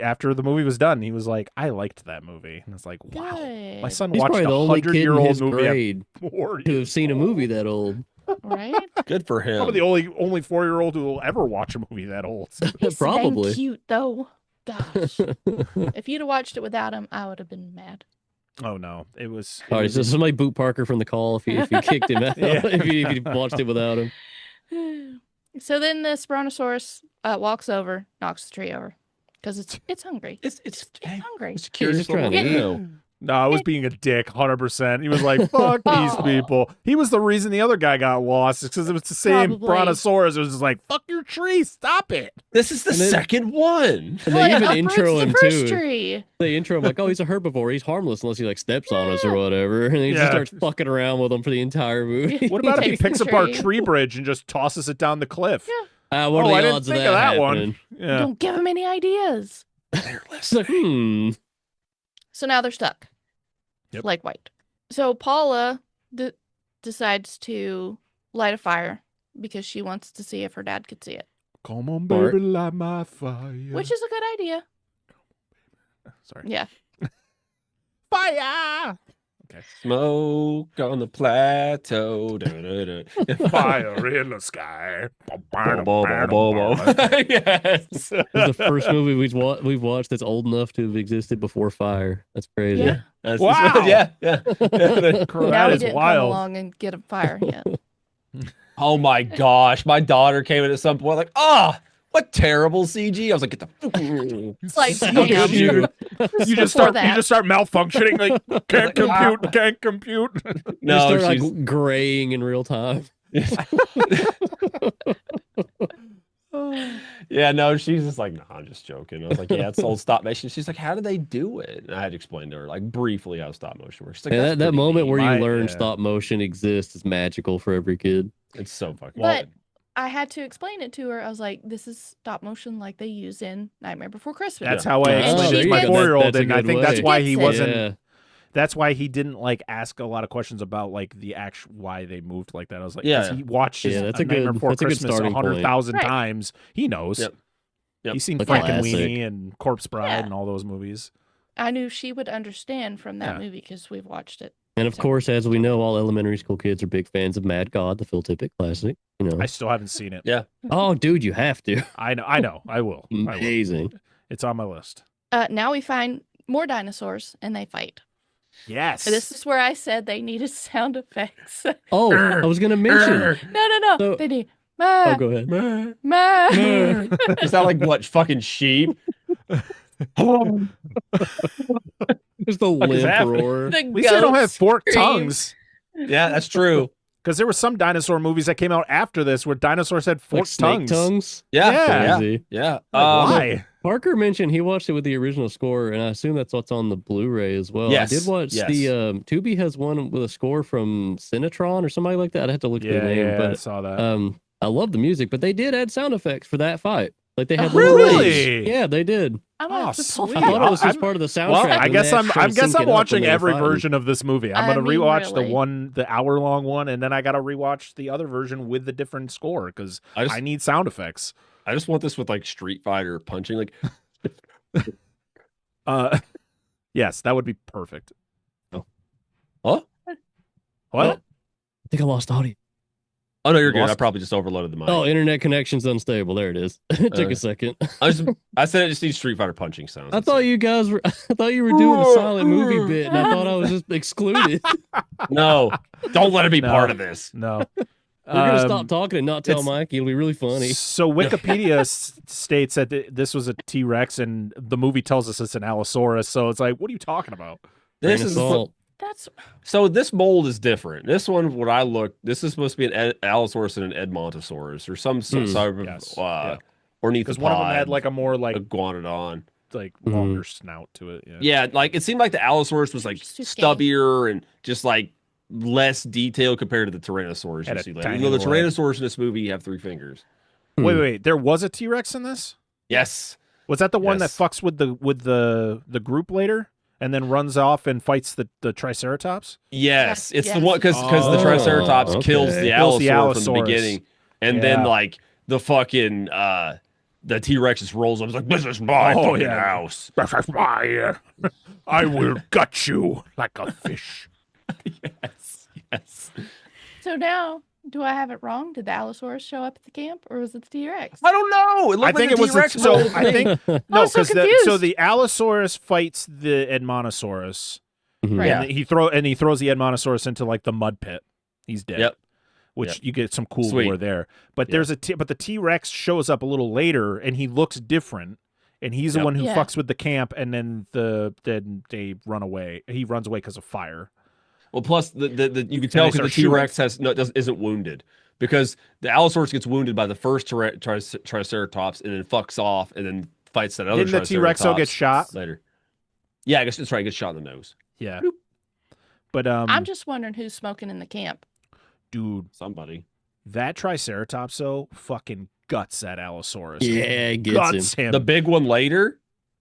After the movie was done, he was like, "I liked that movie," and it's like, "Wow, my Good. son He's watched probably a the only kid in 100-year-old his movie grade before to have seen a movie that old. Right? Good for him. Probably the only 4-year-old who will ever watch a movie that old." He's Probably. dang cute though. Gosh. If you'd have watched it without him, I would have been mad. Oh no, it was. All right, so somebody boot Parker from the call if you kicked him out. Yeah. if you watched it without him. So then the Brontosaurus walks over, knocks the tree over, because it's hungry. It's hungry. It's He's curious. just trying to little eat. window. No, I was being a dick, 100%. He was like, "Fuck these Oh. people." He was the reason the other guy got lost. It's because it was the same Probably. Brontosaurus. It was just like, "Fuck your tree, stop it." This is the And then- second one. And Well, they it even uproots intro the him first too. tree. They intro him like, "Oh, he's a herbivore. He's harmless unless he like steps on us or whatever." And he just Yeah. starts fucking around with them for the entire movie. What about if he Takes the picks apart tree. tree bridge and just tosses it down the cliff? Yeah. What Oh, are I the didn't odds of think that, of that happening? one. Yeah. Don't give him any ideas. It's like, So now they're stuck. Yep. Like white. So Paula decides to light a fire because she wants to see if her dad could see it, Come on, Smart. baby, light my fire. which is a good idea. Sorry. Yeah. Fire! Smoke on the plateau. Fire in the sky. Yes. This is the first movie we've watched that's old enough to have existed before fire. That's crazy. Yeah. That's Wow. Yeah. Now That we is didn't come wild. along and get a fire yet. Oh my gosh. My daughter came in at some point like, what terrible CG. I was like, get the It's like, So damn. good, you just Before start that. malfunctioning, like can't compute. You No, start she's like graying in real time. yeah, no, she's just like, no, I'm just joking. I was like, yeah, it's old stop motion. She's like, how do they do it? And I had to explain to her like briefly how stop motion works. She's like, And "That's that pretty moment neat." where you My- learn yeah. stop motion exists is magical for every kid. It's so fucking But I had to explain it to her. I was like, this is stop motion like they use in Nightmare Before Christmas. That's how I And explained it she to my gets- 4-year-old, That's a and I good think that's way. why he Gets it. wasn't. Yeah. That's why he didn't like ask a lot of questions about like the actual why they moved like that. I was like, Yeah. 'cause he watched his Yeah, that's a Nightmare good- Before that's a good Christmas starting point. 100,000 Right. times. He knows. Yep. Yep. He's seen A Frankenweenie classic. and Corpse Bride Yeah. and all those movies. I knew she would understand from that Yeah. movie because we've watched it. And of course, as we know, all elementary school kids are big fans of Mad God, the Phil Tippett classic. You know. I still haven't seen it. Yeah. Oh, dude, you have to. I know. I will. I will. Amazing. It's on my list. Now we find more dinosaurs and they fight. Yes. This is where I said they needed sound effects. Oh, I was gonna mention. No. So- They need Oh, go ahead. ma. Is that like what fucking sheep? There's the fuck is limp happening? roar. The At least they don't have goats forked scream. tongues. Yeah, that's true. Because there were some dinosaur movies that came out after this where dinosaurs had Like forked snake tongues. Yeah, Yeah. yeah, Crazy. yeah. Like, why? Parker mentioned he watched it with the original score, and I assume that's what's on the Blu-ray as well. Yes, I did watch yes. the Tubi has one with a score from Cinetron or somebody like that. I'd have to look at Yeah, the name, I but saw that. I love the music, but they did add sound effects for that fight. Like they had Oh, little really? rings. Yeah, they did. I'm gonna Oh, have to pull sweet. I that thought it was up. just part of the soundtrack. Well, I when guess they I'm actually sync I'm it up watching when they're every fighting. version of this movie. I'm I gonna mean, rewatch really. the hour-long one, and then I gotta rewatch the other version with the different score because I just, I need sound effects. I just want this with like Street Fighter punching. Like, Yes, that would be perfect. what? What? I think I lost audio. Oh no, you're good. I Lost- probably just overloaded the mic. Oh, internet connection's unstable. There it is. It took a second. I said I just need Street Fighter punching sounds. I thought you guys were. I thought you were doing the silent movie bit, and I thought I was just excluded. No, don't let it be No. part of this. No. We're gonna stop talking and not tell it's- Mikey. It'll be really funny. So Wikipedia states that this was a T-Rex, and the movie tells us it's an Allosaurus. So it's like, what are you talking about? This Grain of is salt. That's so. This mold is different. This one, what I look, this is supposed to be an Allosaurus and an Edmontosaurus or some sort of Yes. Yeah. ornithopod. Because one of them had like a more like iguanodon. longer snout to it. Yeah. Yeah, like it seemed like the Allosaurus was like Just too skinny. stubbier and just like less detail compared to the Tyrannosaurus Had you a see later. tiny Even though the little head. Tyrannosaurus in this movie have 3 fingers. Wait. There was a T-Rex in this? Yes. Was that the one that Yes. fucks with the group later and then runs off and fights the Triceratops? Yes. It's the Yes. one because Oh, the Triceratops kills okay. the Kills the Allosaurus from the Allosaurus. beginning. And then Yeah. like the fucking the T-Rex just rolls up. It's like, this is my Oh, fucking yeah. house. I will gut you like a fish. Yes. So now, do I have it wrong? Did the Allosaurus show up at the camp, or was it the T-Rex? I don't know. It looked I like think the it was T-Rex so. rolled I thing. think no, was so because confused. so the Allosaurus fights the Edmontosaurus, Mhm. Right. Yeah. and he throws the Edmontosaurus into like the mud pit. He's dead. Yep. Which Yep. you get some cool Sweet. lore there. But Yeah. there's but the T-Rex shows up a little later, and he looks different. And he's the Yep. one who Yeah. fucks with the camp, and then then they run away. He runs away because of fire. Well, plus you can tell they because the start shooting. T-Rex isn't wounded because the Allosaurus gets wounded by the first Triceratops and then fucks off and then fights that other. Didn't the T-Rex all get Triceratops shot? later? Yeah, I guess that's right. He gets shot in the nose. Yeah. But I'm just wondering who's smoking in the camp. dude, Somebody. that Triceratops though fucking guts that Allosaurus. Yeah, it gets guts him. The big one later,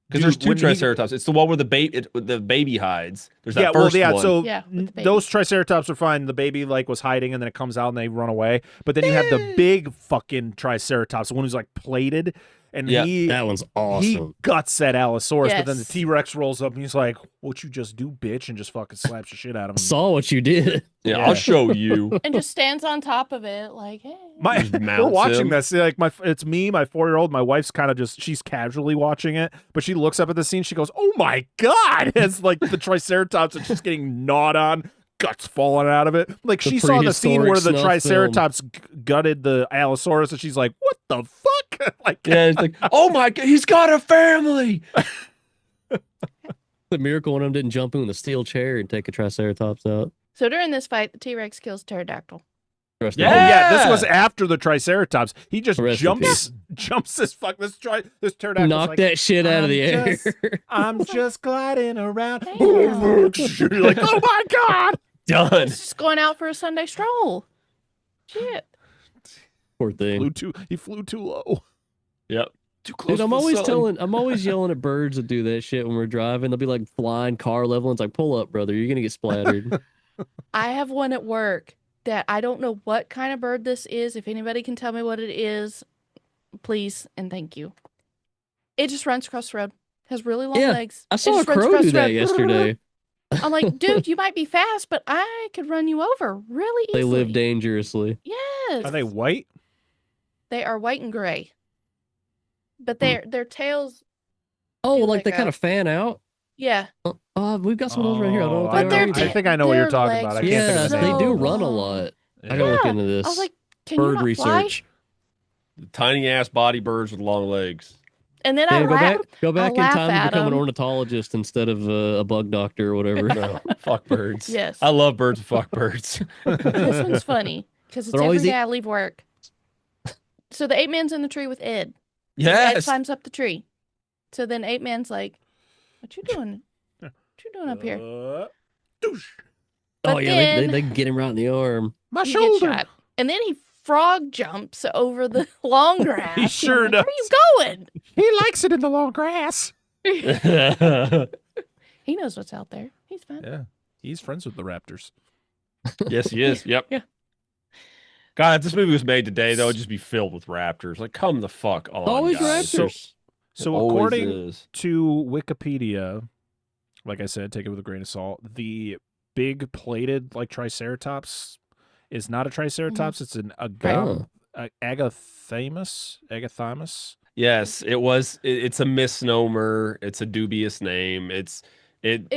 because there's Dude, 2 when he- Triceratops. It's the one where the baby hides. There's that Yeah, well, first yeah. one. So Yeah, with the baby. those Triceratops are fine. The baby like was hiding, and then it comes out, and they run away. But then you have the big fucking Triceratops, the one who's like plated, and Yeah, he That one's he awesome. guts that Allosaurus. But then the Yes. T-Rex rolls up, and he's like, "What you just do, bitch?" and just fucking slaps the shit out of him. Saw what you did. Yeah, Yeah. I'll show you. And just stands on top of it, like, hey. Just We're mounts watching him. this. Like it's me, my 4-year-old. My wife's kind of she's casually watching it, but she looks up at the scene. She goes, "Oh my god!" It's like the Triceratops is just getting gnawed on, guts falling out of it. Like The she saw the scene where the prehistoric snuff Triceratops gutted the Allosaurus, and she's like, "What the fuck?" Like, Yeah, it's like, oh my god, he's got a family. The miracle one of them didn't jump in with a steel chair and take a Triceratops out. So during this fight, the T-Rex kills pterodactyl. Rest Yeah. Oh yeah, this Yeah. was after the Triceratops. He just Rest in jumps this pterodactyl. Knock that shit out of the air. I'm just gliding around. Damn. You're like, oh my god! Done. He's just going out for a Sunday stroll. Shit. Poor thing. He flew too low. Yep. Too close. Dude, I'm to the always sun. I'm always yelling at birds that do that shit when we're driving. They'll be like flying car level, and it's like, pull up, brother. You're gonna get splattered. I have one at work that I don't know what kind of bird this is. If anybody can tell me what it is, please and thank you. It just runs across the road. Has really long Yeah, legs. I It saw a just runs crow across do the that road. yesterday. I'm like, dude, you might be fast, but I could run you over really They easily. live dangerously. Yes. Are they white? They are white and gray. But Hmm. their tails, Oh, Do like like they a- kind of fan out. yeah. We've got some of those right here. I don't know what I, they But are. they're either. I think I know what you're their talking about. I legs can't think Yeah, of the they name. do so run a long. lot. Yeah. I gotta look Yeah. into this. I was like, can Bird you not fly? research. Tiny ass body birds with long legs. And then I Yeah, laugh. go back in laugh time and at become an 'em. ornithologist instead of a bug doctor or whatever. No, fuck birds. Yes. I love birds. Fuck birds. This one's funny because it's They're every always day I leave work. So the 8-man's in the tree with Ed. Ed Yes. climbs up the tree. So then 8-man's like, "What you doing? What you doing up here?" Douche. But Oh yeah, then- they can get him right in the arm. My He gets shoulder. shot. And then he frog jumps over the long grass. He And I'm sure like, does. Where are you going? He likes it in the long grass. He knows what's out there. He's fine. Yeah, he's friends with the raptors. Yes, he is. Yep. Yeah. God, if this movie was made today, that would just be filled with raptors. Like, come the fuck on. Always guys. raptors. So Always according is. to Wikipedia, like I said, take it with a grain of salt. The big plated like Triceratops is not a Triceratops. It's an Agathymus. Yes, it was. It's a misnomer. It's a dubious name. It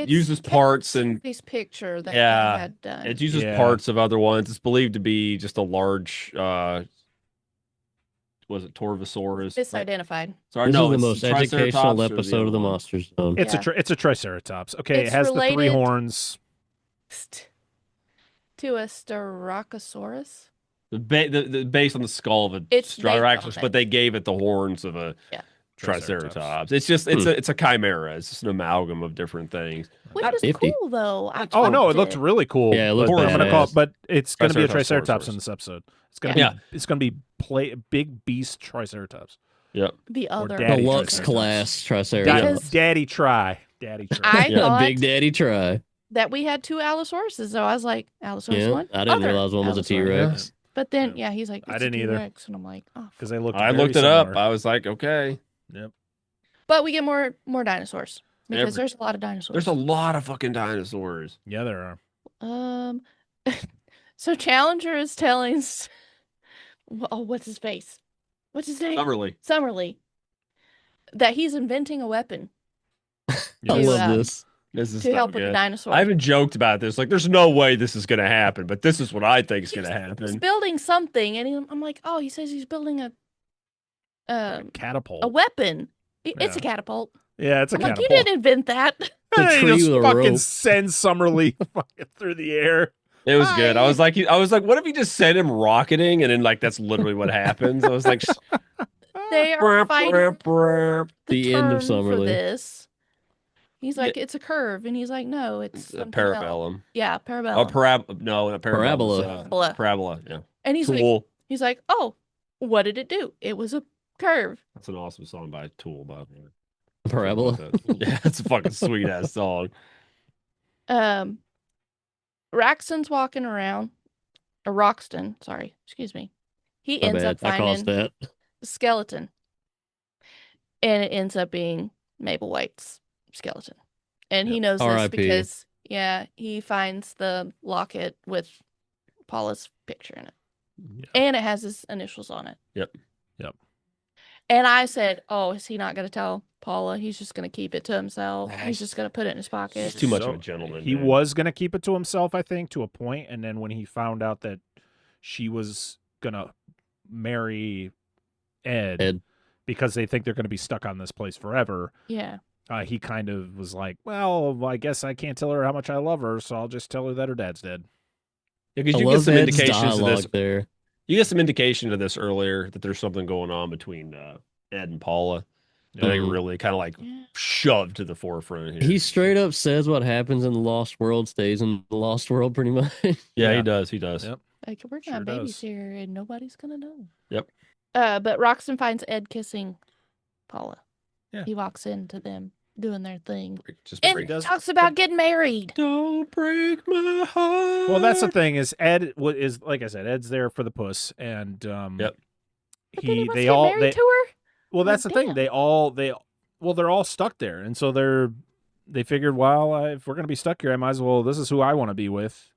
uses parts and this picture that Yeah, he had done. it uses Yeah. parts of other ones. It's believed to be just a large. Was it Torvosaurus? misidentified. Sorry, This no, is it's the most Triceratops educational or the episode of other the one? Monster Zone. It's Yeah. it's a Triceratops. Okay, It's it has the 3 related- horns. To a Styracosaurus. The based on the skull of a It's based Styracosaurus, off but it. they gave it the horns of a Triceratops. It's just it's a chimera. It's just an amalgam of different things. Which Not is 50. cool though. I Oh no, liked it looked really cool. Yeah, it looked but I'm gonna call it, badass. but it's gonna be a Triceratops Triceratops Saurosaurus. in this episode. It's gonna Yeah. be it's gonna be big beast Triceratops. Yep. the other Daddy Deluxe Triceratops. class Triceratops. Because- Daddy try. Daddy try. I Yeah, thought Big Daddy try. that we had two Allosauruses, so I was like, Allosaurus Yeah, one. I didn't other realize one was a Allosaurus. T-Rex. But then, Yeah. he's like, I it's a didn't either. T-Rex, and I'm like, oh. Because they look. I looked it up. I was like, okay. Yep. But we get more dinosaurs because Every- there's a lot of dinosaurs. There's a lot of fucking dinosaurs. Yeah, there are. So Challenger is telling, what's his face? What's his name? Summerlee. That he's inventing a weapon I To, love this. This is to so help with the good. dinosaurs. I haven't joked about this. Like, there's no way this is gonna happen, but this is what I think is gonna He's happen. building something, and I'm like, oh, he says he's building a Catapult. weapon. It's a Yeah. catapult. Yeah, it's a I'm like, catapult. you didn't invent that. The He tree just with a fucking rope. sends Summerlee fucking through the air. It was good. I Hi. was like, what if he just sent him rocketing, and then like that's literally what happens. I was like, They are fighting The end of turn for Summerlee. this. He's like, it's a curve, and he's like, no, it's a something else. parabellum. Yeah, Oh, parabellum. no, not parabola. Parabola. Parabola. Yeah. And he's Tool. like, oh, what did it do? It was a curve. That's an awesome song by Tool, by the way. Parabola. Yeah, it's a fucking sweet ass song. Raxton's walking around, or Roxton, sorry, excuse me. He My ends bad. up I caused finding that. a skeleton, and it ends up being Mabel White's skeleton. And he knows this R.I.P.. because, he finds the locket with Paula's picture in it. Yeah. And it has his initials on it. Yep. And I said, oh, is he not going to tell Paula? He's just going to keep it to himself. Nah, He's just going to put it in his pocket. He's too much So, of a gentleman. He dude. was gonna keep it to himself, I think, to a point, and then when he found out that she was gonna marry Ed. Because they think they're gonna be stuck on this place forever, Yeah. he kind of was like, well, I guess I can't tell her how much I love her, so I'll just tell her that her dad's dead. Yeah, because I you get love some Ed's indications of dialogue this. there. You get some indication of this earlier that there's something going on between Ed and Paula. Yeah. I think really kind of like Yeah. shoved to the forefront here. He straight up says what happens in the Lost World stays in the Lost World pretty much. yeah, Yeah. he does. He does. Yep. Like, we're going to Sure have babies does. here, and nobody's going to know. Yep. But Roxton finds Ed kissing Paula. Yeah. He walks into them doing their thing. Just And break. does- talks about getting married. Don't break my heart. Well, that's the thing is Ed is like I said, Ed's there for the puss, and Yep. But then he wants they to get all married they to her? well that's the Well, thing damn. they're all stuck there, and so they figured, well, if we're gonna be stuck here, I might as well. This is who I want to be with.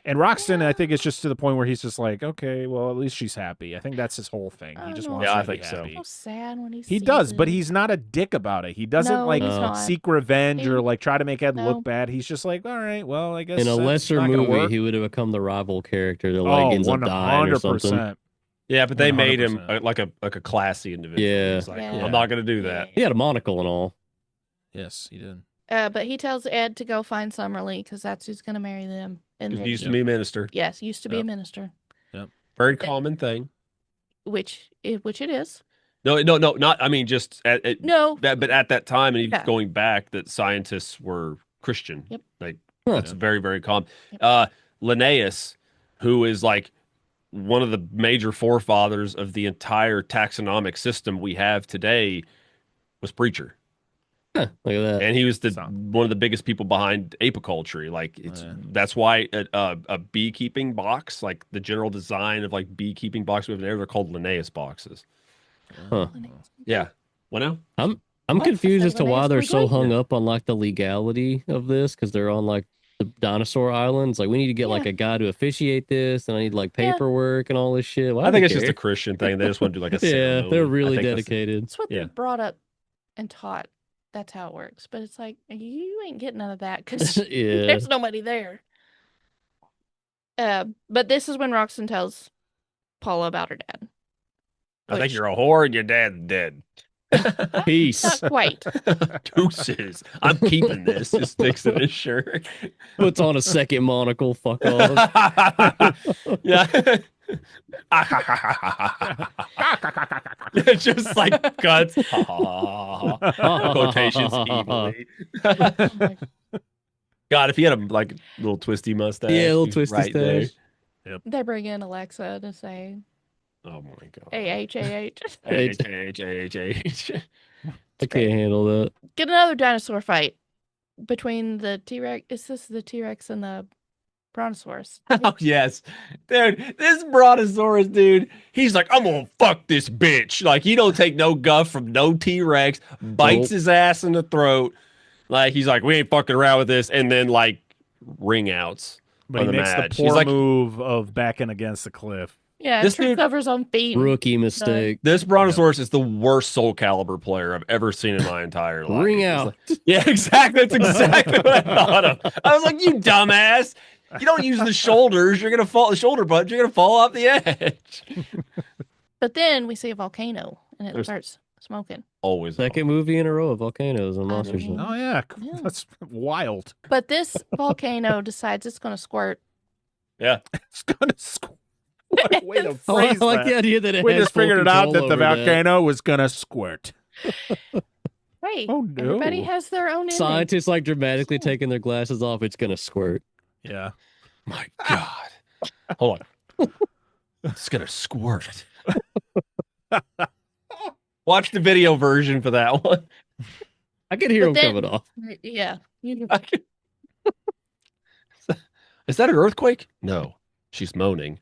And Roxton, I think, is just to the point where he's just like, okay, well, at least she's happy. I think that's his whole thing. He I just know. wants Yeah, her I to be think so. happy. So sad when he He sees does, but it. he's not a dick about it. He doesn't No, like he's not. seek revenge or He- like try to make Ed No. look bad. He's just like, all right, well, I guess In a that's lesser not gonna movie, work. he would have become the rival character that like Oh, ends up dying or something. 100%. Yeah, but they made him 100%. like a classy individual. Yeah. He's like, Yeah. I'm not gonna do that. He had a monocle and all. Yes, he did. But he tells Ed to go find Summerlee because that's who's going to marry them. And He then- used to be a minister. yes, used to be a Yep. minister, Very common thing. which it is. No, not. I mean, just at No, that, but at that time, and even Yeah. going back, that scientists were Christian. Yep. Like Huh. that's very, very common. Yep. Linnaeus, who is like one of the major forefathers of the entire taxonomic system we have today, was preacher, Huh, look at that. and he was So- one of the biggest people behind apiculture. Like it's Yeah. that's why a beekeeping box, like the general design of like beekeeping box we have there, they're called Linnaeus boxes. Huh. Yeah. What now? I'm What? confused I as said to why Linnaeus they're was so right. hung up on like the legality of this because they're on like the dinosaur islands. Like we need to get like Yeah. a guy to officiate this, and I need like Yeah. paperwork and all this shit. Why I do think they it's just a care? Christian thing. They just want to do like a Yeah, ceremony. they're I really think that's- dedicated. That's what Yeah. they're brought up and taught. That's how it works. But it's like, you ain't getting none of that because Yeah. there's nobody there. But this is when Roxanne tells Paula about her dad. I think Which- you're a whore and your dad's dead. Peace. Not quite. Deuces. I'm keeping this. Just sticks in his shirt. Puts on a second monocle. Fuck off. Yeah. Just like guts. Quotations evilly. God, if he had a like little twisty mustache. Yeah, a little he's twisty right there. stash. They bring in Alexa to say Oh my god. AH. H. I can't handle that. Get another dinosaur fight between the T-Rex. Is this the T-Rex and the Brontosaurus? Oh yes, dude, this Brontosaurus dude, he's like, I'm gonna fuck this bitch. Like he don't take no guff from no T-Rex, bites Nope. his ass in the throat. Like he's like, we ain't fucking around with this, and then like ring outs. But he on the makes match. the He's poor like- move of backing against the cliff. Yeah, This trip dude- covers on feet. Rookie mistake. This Brontosaurus is the worst Soul Calibur player I've ever seen in my entire life. Ring It's out. like- yeah, exactly. That's exactly what I thought of. I was like, you dumbass. You don't use the shoulders. You're gonna fall the shoulder butt. You're gonna fall off the edge. But then we see a volcano and it There's- starts smoking. Always. Second movie in a row of volcanoes on I Monsters. know. Inc. Oh yeah, Yeah. that's wild. But this volcano decides it's going to squirt. Yeah. It's gonna squirt. What a way to Oh, I phrase like that. the idea that it We has just full figured it out control that the over that. volcano was gonna squirt. Hey, Oh, no. everybody has their own ending. Scientists like dramatically taking their glasses off. It's gonna squirt. Yeah. My God. Hold on. It's gonna squirt. Watch the video version for that one. I can hear But them then- coming off. Yeah. You- Is that an earthquake? No. She's moaning.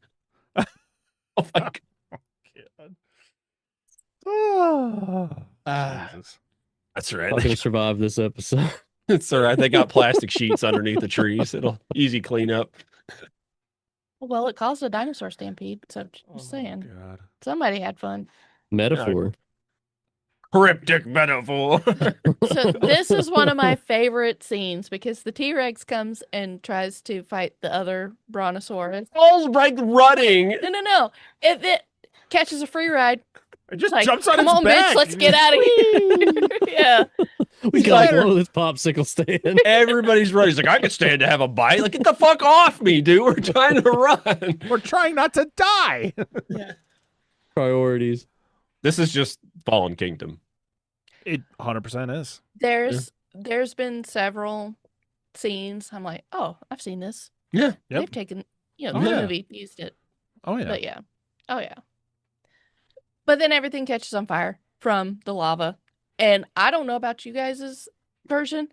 Oh my God. Jesus. That's I'm right. not gonna survive this episode. It's all right. They got plastic sheets underneath the trees. It'll easy clean up. Well, it caused a dinosaur stampede. So just saying, God. somebody had fun. Metaphor. Cryptic metaphor. So this is one of my favorite scenes because the T-Rex comes and tries to fight the other Brontosaurus. All's like running. No. It catches a free ride. It just Like, jumps on come its on, back. bitch, let's get out of here. Yeah. We got to blow this popsicle stand. Everybody's running. He's like, I could stand to have a bite. Like, get the fuck off me, dude. We're trying to run. We're trying not to die. Priorities. This is just Fallen Kingdom. It 100% is. There's been several scenes. I'm like, oh, I've seen this. Yeah. Yep. They've taken, the Yeah. movie used it. Oh yeah. But yeah. Oh yeah. But then everything catches on fire from the lava. And I don't know about you guys' version.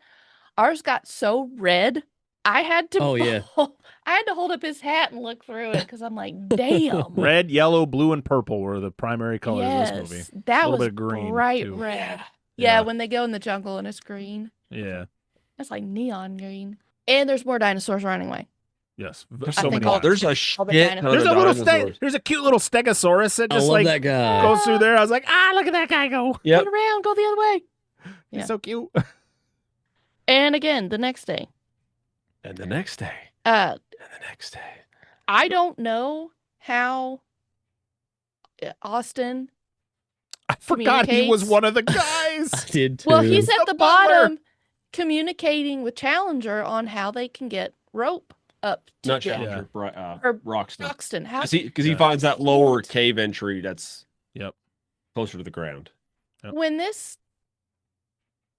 Ours got so red. I had to Oh, yeah. I had to hold up his hat and look through it because I'm like, damn. Red, yellow, blue, and purple were the primary colors yes, of this movie. that A little was bit of green, bright too. red. Yeah. Yeah, when they go in the jungle and it's green. Yeah. It's like neon green. And there's more dinosaurs running away. Yes. There's I so think many. all- There's a all shit the ton dinosaurs. There's of a little dinosaurs. there's a cute little stegosaurus that I just love like that guy. goes through there. I was like, look at that guy go. Yep. Turn around, go the other way. He's Yeah. so cute. And again, the next day. And the next day. Uh, And the next day. I don't know how Austin. I forgot he was Communicates. one of the guys. I did too. Well, he's at The the butler. bottom communicating with Challenger on how they can get rope up to Not get Challenger, Or Rockstar. Roxton. How Because he Yeah. finds that lower cave entry that's Yep. closer to the ground. when this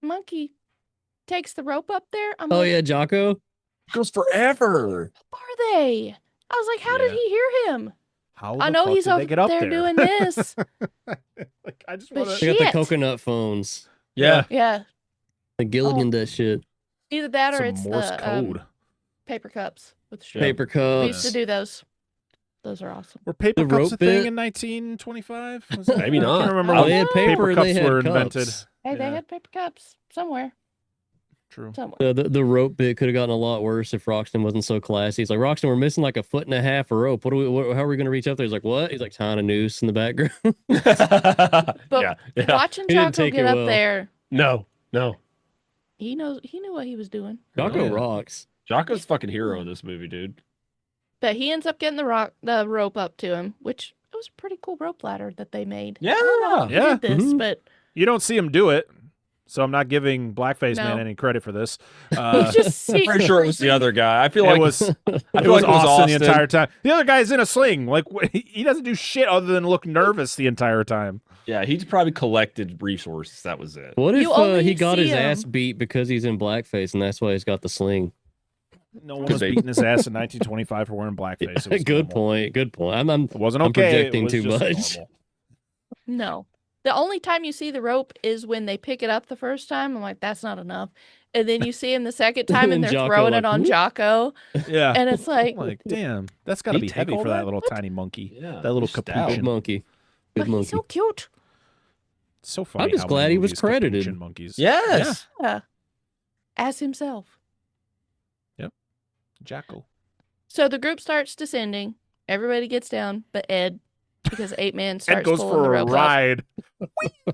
monkey takes the rope up there, I'm Oh like, yeah, Jocko. It goes forever. "Who are they?" I was like, "How did Yeah. he hear him?" How I the know fuck he's did over they get up there doing this. Like, I just But want They got the Shit. coconut phones. Yeah. Yeah, The Gilligan that shit. either that or some it's Morse the code. paper cups with Yeah. string. Paper We cups. used to do those. Those are awesome. Were paper The cups rope a thing bit? in 1925? Maybe I not. can't remember Oh, Oh, when they had no. paper. paper and cups they had were cups. invented. Hey, they Yeah. had paper cups somewhere. True. Somewhere. The rope bit could have gotten a lot worse if Roxton wasn't so classy. He's like, Roxton, we're missing like a foot and a half of rope. How are we going to reach up there? He's like, what? He's like tying a noose in the background. But yeah. Yeah. watching He didn't Jocko take get it up well. there, No. he knew what he was doing. Jocko Yeah. rocks. Jocko's fucking hero in this movie, dude. But he ends up getting the rope up to him, which it was a pretty cool rope ladder that they made. Yeah. I don't know how he Yeah. did this, Mhm. but You don't see him do it. So I'm not giving Blackface Man No. any credit for this. You just see Pretty sure it was the other guy. I feel It like was I it feel was like it was Austin the Austin. entire time. The other guy's in a sling. Like he doesn't do shit other than look nervous the entire time. Yeah, he's probably collected resources. That was it. What if You only he got see his ass him. beat because he's in blackface and that's why he's got the sling? No one Could was be. beating his ass in 1925 for wearing blackface. It was Good normal. point. Good point. It wasn't I'm okay. projecting it was too just much. normal. No. The only time you see the rope is when they pick it up the first time. I'm like, that's not enough. And then you see him the second time and then they're Jocko throwing like, it on "Whoop." Jocko. Yeah. And it's like, I'm like, damn, that's got to He be take heavy all for that that? little tiny monkey. Yeah, That little he's stout. Good capuchin. monkey. but Good monkey. he's so cute. It's so funny. just how glad many he was movies credited. capuchin monkeys. Yes. Yeah. As himself. Jocko. So the group starts descending. Everybody gets down, but Ed, because 8-Man Ed starts goes pulling the for a rope up. ride.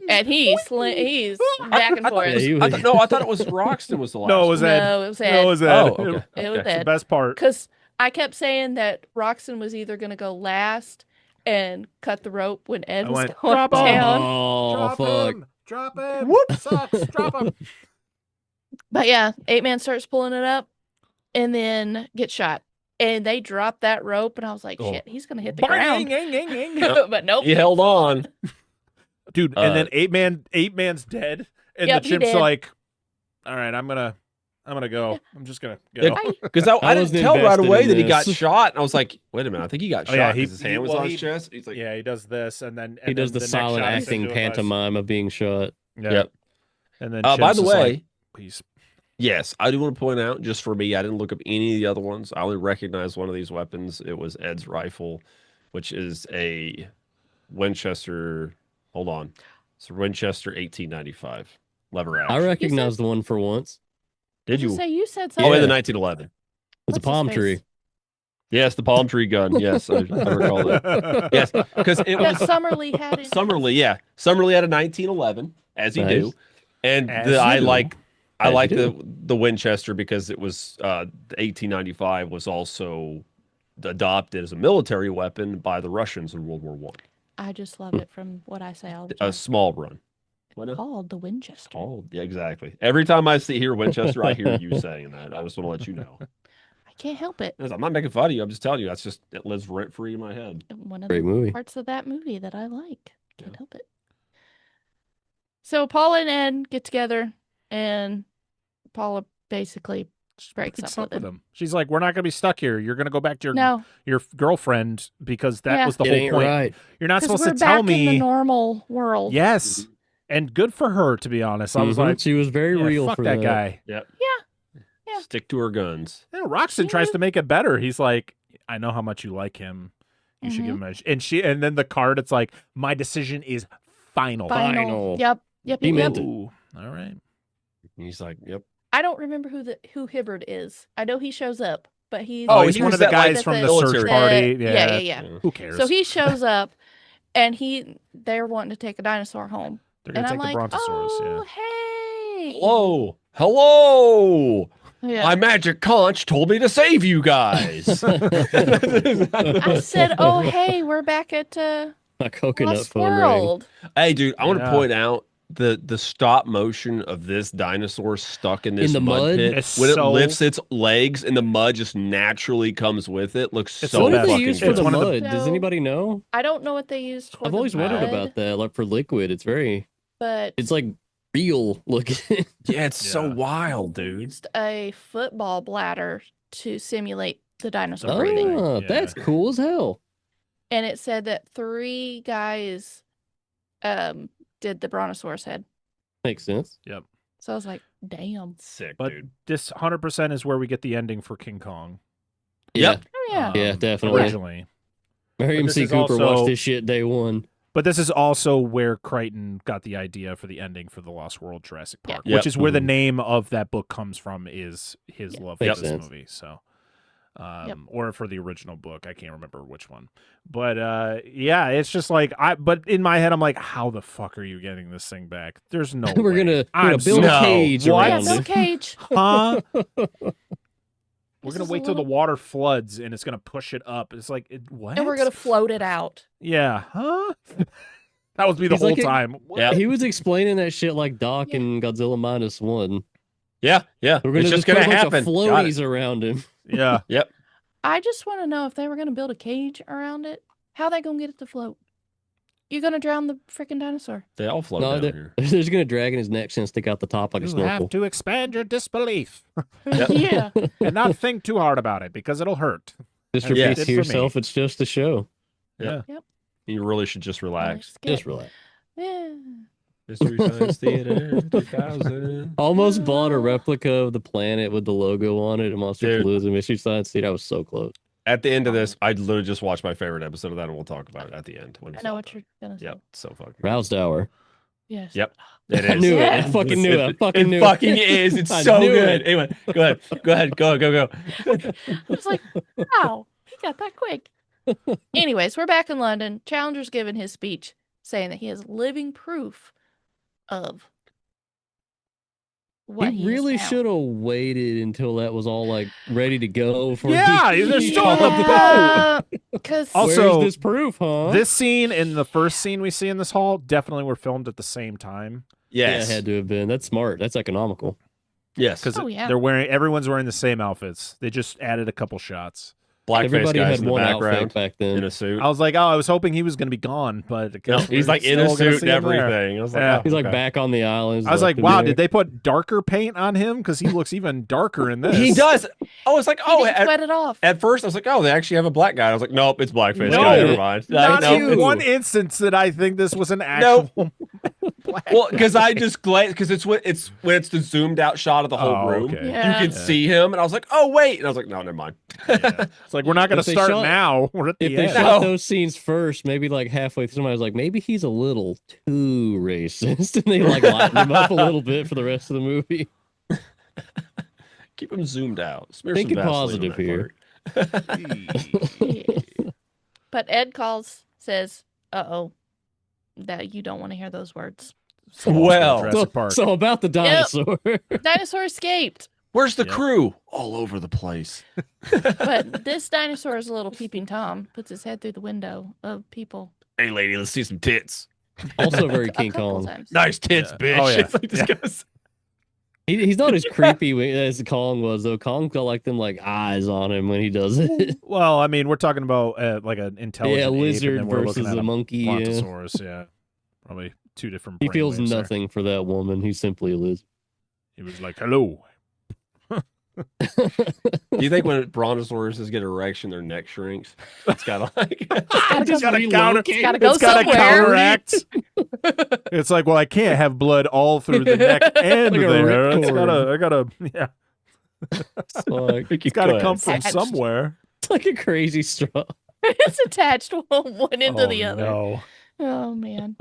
And he's back and forth. Yeah, he was- I thought it was Roxton was the last. No, it was one. Ed. No, it was Ed. No, it was Ed. Oh, okay. It was It's the Ed. best part. Because I kept saying that Roxton was either going to go last and cut the rope when Ed I was went, going "Drop him." down. Oh, fuck. Drop him. Whoop. Sucks. Drop him. But yeah, 8-Man starts pulling it up and then gets shot. And they dropped that rope, and I was like, Oh. shit, he's going to hit the ground. Yep. But nope. He held on. Dude, and then 8-Man's dead, and Yep, the he chimp's did. like, all right, I'm gonna go. I'm just gonna go. Yeah, Because I didn't wasn't tell right invested away in that he got this. shot. And I was like, wait a minute, I think he got Oh, shot yeah, because his hand was well, on his chest. He's like, Yeah, he does this, and then He does the next silent shot, he's acting doing pantomime of being shot. Yeah. Yep. And then by Chimps the is way, like, please. yes, I do want to point out, just for me, I didn't look up any of the other ones. I only recognized one of these weapons. It was Ed's rifle, which is a Winchester. Hold on. It's a Winchester 1895 lever action. I recognize the one for once. Did you? Say you said Oh, something. in the 1911. It's What's a his palm face? tree. Yes, the palm tree gun. Yes, I recall that. Yes, because it That was Summerlee had in Summerlee. Yeah, Summerlee had a 1911, as you Nice. do, and As I you do. like As you I like do. the Winchester because it was the 1895 was also adopted as a military weapon by the Russians in World War One. I just love it from what I say all the time. A small run. What now? Called the Winchester. Oh, yeah, exactly. Every time I hear Winchester, I hear you saying that. I just want to let you know. I can't help it. I'm not making fun of you. I'm just telling you. That's just it lives rent free in my head. One of Great the movie. parts of that movie that I like. Can't Yeah. help it. So Paula and Ed get together, and Paula basically breaks Breaks up with him. him. She's like, we're not gonna be stuck here. You're gonna go back to your girlfriend because that Yeah. was the It whole ain't point. right. You're not Because supposed we're to tell back in the me. normal world. Yes, and good for her, to be honest. I was Mhm. like, she was very yeah, real fuck for that guy. Yep. Yeah. Stick to her guns. And Roxton tries to make it better. He's like, I know how much you like him. You should give him a. And then the card, it's like, my decision is final. Final. Yep. He meant it. Ooh, all right. And he's like, "Yep." I don't remember who Hibbard is. I know he shows up, but he's Oh, he's he one was of the that, like, guys from the military- search party. Yeah. Yeah. Who cares? So he shows up, and they're wanting to take a dinosaur home. They're And gonna I'm take the like, Brontosaurus. oh, hey. Hello. Yeah. My magic conch told me to save you guys. I said, oh, hey, we're back at A coconut Lost phone ring. World. Hey, dude, I want to Yeah. point out the stop motion of this dinosaur stuck in this the mud? pit. It's When so- it lifts its legs and the mud just naturally comes with it. Looks It's so the What did best. they fucking use for good. the one of mud? the- Does So- anybody know? I don't know what they used for I've the always wondered mud, about that. Like for liquid, it's but it's like real looking. Yeah, it's so Yeah. wild, dude. used a football bladder to simulate the dinosaur breathing. breathing. Oh, that's cool as hell. And it said that 3 guys did the brontosaurus head. Makes sense. So I was like, damn. Sick, But dude. this 100% is where we get the ending for King Kong. Yep. Oh, yeah. Yeah, definitely. Originally. Mary But this MC is Cooper also- watched this shit day one. But this is also where Crichton got the idea for the ending for The Lost World Jurassic Yeah. Park, Yep. which is where the Mhm. name of that book comes from, is his love for Makes this sense. movie. So, Yep. or for the original book. I can't remember which one. But yeah, it's just like, but in my head, I'm like, how the fuck are you getting this thing back? There's no We're way. gonna I'm build so- a cage What? Yeah, around Bill it. Cage. Huh? We're This gonna is a wait till the little- water floods and it's gonna push it up. It's like, what? And we're going to float it out. Yeah. Huh? That was me the He's whole like time. Yeah. He was explaining that shit like Doc in Godzilla -1. Yeah. We're gonna It's just just gonna put a bunch happen. of Got it. floaties around him. Yeah. Yep. I just want to know if they were going to build a cage around it, how they going to get it to float? You're going to drown the freaking dinosaur. They all float No, down here. they're just gonna drag in his neck and stick out the top like a You snorkel. have to expand your disbelief Yeah. and not think too hard about it because it'll hurt. Just Yeah. repeat Did to for yourself, me. it's just a show. Yeah. You really should just relax. Just relax. Yeah. Mystery Science Theater 2000. Almost bought a replica of the planet with the logo on it. Dude. Monsterpalooza Mystery Science Theater. I was so close. At the end of this, I literally just watched my favorite episode of that, and we'll talk about it at the end. When I it's know all what done. you're going to say. Yep, so fucking. Roused Hour. Yes. Yep, it is. I knew it. Yeah. I fucking knew it. I fucking knew it. Fucking is. It's I so knew good. it. Anyway, go ahead. Go. I was like, wow, he got that quick. Anyways, we're back in London. Challenger's giving his speech saying that he has living proof of what He really has found. should have waited until that was all like ready to go. Before Yeah, he, they're he still on the shot boat. Because Also, Where's this proof, huh? This scene and the first scene we see in this hall definitely were filmed at the same time Yes. Yeah, it had to have been. That's smart. That's economical. Yes. because Oh, yeah. everyone's wearing the same outfits. They just added a couple shots. Blackface Everybody guys had in the one background outfit back then. in a suit. I was like, I was hoping he was going to be gone, but I No, guess he's we're like in a still gonna suit see and him there. everything. I was like, Yeah. oh, He's like okay. back on the island. I was like, in wow, there. did they put darker paint on him? Because he looks even darker in this. He does. I was like, he oh, didn't sweat it off. at first I was like, oh, they actually have a black guy. I was like, nope, it's blackface No, guy. Never mind. Not No, in it's- one instance that I think this was an actual black Well, guy. because I just glanced because it's when it's the zoomed out shot of the whole Oh, room. okay. Yeah. You can see him, and I was like, oh wait, and I was like, no, never mind. Yeah. It's like we're not going to If they start shot- now. We're at If the they end. shot No. those scenes first, maybe like halfway through, somebody was like, maybe he's a little too racist, and they like lightened him up a little bit for the rest of the movie. Keep him zoomed out. Smear Thinking some Vaseline on positive that here. part. Yeah. But Ed calls, says, uh-oh, that you don't want to hear those words. Well, Jurassic Park. So about the dinosaur. Dinosaur escaped. Where's the Yep. crew? All over the place. But this dinosaur is a little peeping Tom. Puts his head through the window of people. Hey, lady, let's see some tits. Also very A King couple Kong. times. Nice tits, Yeah. bitch. Oh, yeah. It's like this Yeah. guy's- He's not as creepy as Kong was, though. Kong got like them like eyes on him when he does it. Well, I mean, we're talking about like an intelligent Yeah, ape, and lizard then we're versus looking at a monkey. Yeah. brontosaurus. Yeah, probably two different. He feels brainwaves there. nothing for that woman. He's simply a lizard. He was like, "Hello." Do you think when brontosauruses get erection, their neck shrinks? It's kind of like It's gotta counter. It's gotta go It's gotta somewhere. counteract. It's like, well, I can't have blood all through the neck and Like a there. It's ripcord. I gotta. Yeah, It's like, it's gotta come from Attached. somewhere. it's like a crazy straw. It's attached one into Oh, the other. no. Oh, man.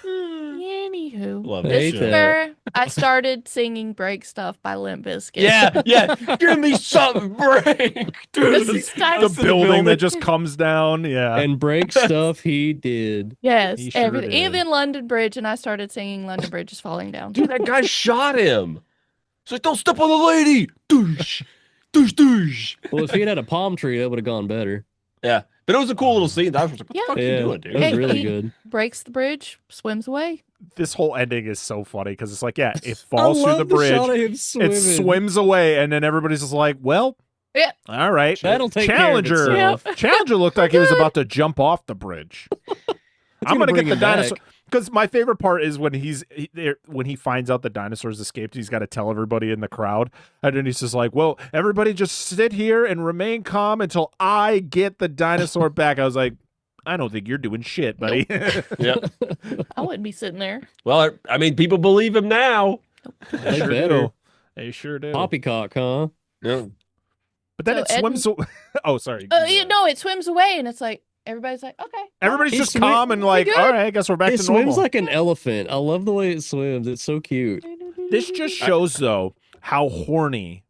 Anywho. Love Hey, that This shit. is where I started singing Break Stuff by Limp Bizkit. Yeah. Give me something break. Dude, This is The nice. building that just comes down. Yeah. And break stuff he did. Yes, He sure everything. did. Even London Bridge, and I started singing London Bridge is falling down. Dude, that guy shot him. He's like, don't step on the lady. Douche. Douche. Well, if he had had a palm tree, that would have gone better. Yeah. But it was a cool little scene. I was like, what the Yeah. fuck are you Yeah, doing, it dude? was Hey, really he- good. Breaks the bridge, swims away. This whole ending is so funny because it's like, yeah, it falls I through love the bridge. shot of him It swimming. swims away, and then everybody's just like, well, Yeah. all right. That'll take Challenger. care of itself. Yep. Challenger looked like he was about to jump off the bridge. I'm gonna gonna get bring the him back. dinosaur because my favorite part is when when he finds out the dinosaurs escaped. He's got to tell everybody in the crowd, and then he's just like, "Well, everybody just sit here and remain calm until I get the dinosaur back." I was like, "I don't think you're doing shit, buddy." Yeah. I wouldn't be sitting there. Well, I mean, people believe him now. They They sure better. do. They sure do. Poppycock, huh? Yeah. But then So it swims. Oh, sorry. It swims away, and it's like everybody's like, okay. Everybody's He just swi- calm and like, good. all right, I guess we're back It to swims normal. like an elephant. I love the way it swims. It's so cute. This just shows though how horny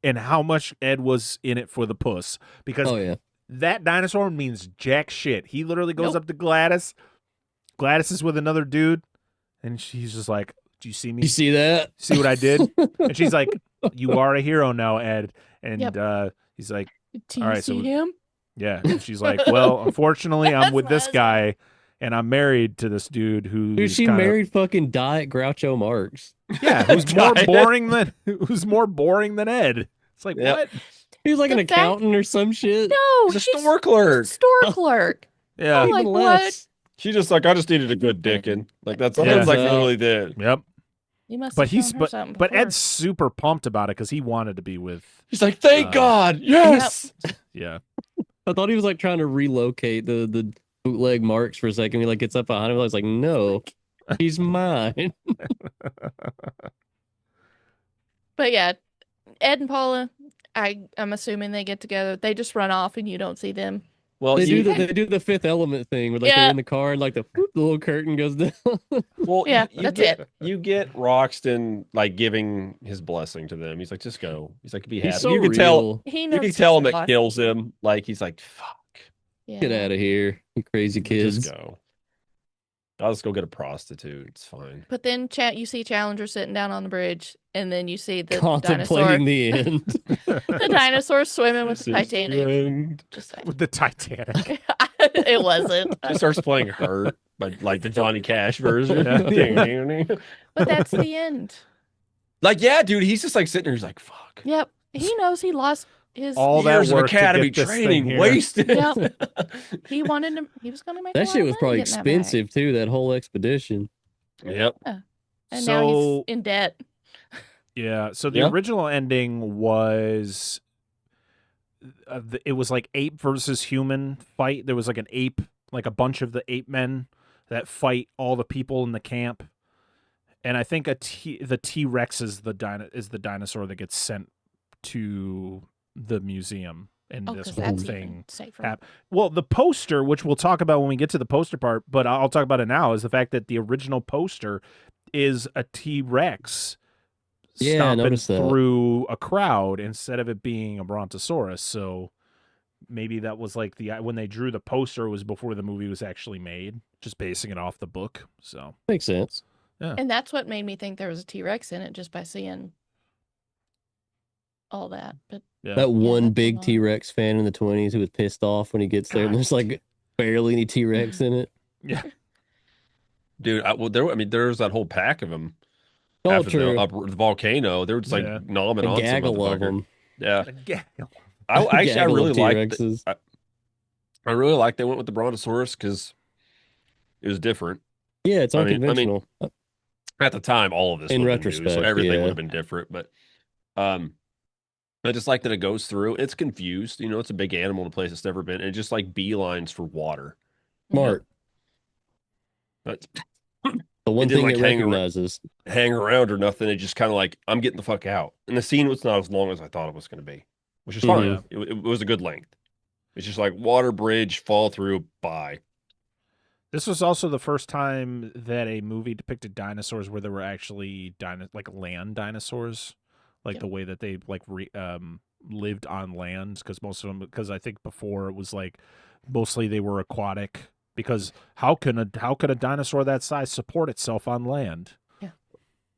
and how much Ed was in it for the puss because Oh yeah. that dinosaur means jack shit. He literally goes Nope. up to Gladys. Gladys is with another dude, and she's just like, "Do you see me? You see that? See what I did?" And she's like, "You are a hero now, Ed." And Yep. he's like, Do you All right, see so- him? "Yeah." And she's like, "Well, unfortunately, I'm That's with this what I guy, and I'm married to this dude who's Dude, she married fucking Diet Groucho Marx. Yeah, who's more boring than Ed. It's like, Yep. what? He was like The an accountant or some shit. No, He's a store clerk. Store clerk. Yeah. I'm like, Even what? less. She just like, I just needed a good dicking. Like that's Yeah. like literally did. Yep. You must But have shown her something but before. Ed's super pumped about it because he wanted to be with. He's like, thank God, yes. Yeah. I thought he was like trying to relocate the bootleg Marx for a second. He like gets up behind him. I was like, no, he's mine. But yeah, Ed and Paula, I'm assuming they get together. They just run off and you don't see them. Well, They do the Fifth Element thing where like Yeah. they're in the car and like the little curtain goes down. well, Yeah, you that's get it. you get Roxton like giving his blessing to them. He's like, just go. He's like, be happy. He's so you can real. tell. He You knows can tell him a it lot. kills him. Like he's like, fuck. Yeah. Get out of here, you crazy kids. Just go. I'll just go get a prostitute. It's fine. But then you see Challenger sitting down on the bridge, and then you see the Contemplating dinosaur, the end. the dinosaur swimming with the Titanic. And Just saying. With the Titanic. It wasn't. she starts playing "Hurt," but like the Johnny Cash version. But that's the end. Like, yeah, dude, he's just like sitting there. He's like, fuck. Yep. He knows he lost his. All that Years of work to academy get this thing training here. wasted. Yep. He wanted to. He was going to make That a lot shit of was money probably getting that back. expensive too. That whole expedition. Yep. And now So- he's in debt. Yeah. So the Yeah. original ending was, it was like ape versus human fight. There was like an ape, like a bunch of the ape men that fight all the people in the camp, and I think the T-Rex is the dinosaur that gets sent to the museum, and Oh, this because whole that's thing. even safer. Well, the poster, which we'll talk about when we get to the poster part, but I'll talk about it now, is the fact that the original poster is a T-Rex Yeah, I stomping noticed that. through a crowd instead of it being a Brontosaurus. So maybe that was like when they drew the poster was before the movie was actually made, just basing it off the book. So Makes sense. And that's what made me think there was a T-Rex in it, just by seeing all that. But yeah. That one that's a big lot. T-Rex fan in the 20s who was pissed off when he gets there and God. there's like barely any T-Rex in it. Yeah. Dude, there's that whole pack of them Oh, after true. the volcano. They were just like Yeah. nomming A on some gaggle of motherfucker. them. Yeah. Yeah. I Gaggle really of liked T-Rexes. I really liked they went with the Brontosaurus because it was different. Yeah, it's I mean- unconventional. At the time, all of this In would have been new, so retrospect, everything yeah. would have been different. But I just like that it goes through. It's confused. It's a big animal in a place it's never been, and it just like beelines for water. Smart. But The one didn't, thing like, it hang around. recognizes. hang around or nothing. It just kind of like, I'm getting the fuck out. And the scene was not as long as I thought it was going to be, which is fine. Mhm. It was a good length. It's just like water bridge, fall through, bye. This was also the first time that a movie depicted dinosaurs where there were actually like land dinosaurs, like Yep. the way that they like lived on land. Because I think before it was like mostly they were aquatic. Because how could a dinosaur that size support itself on land?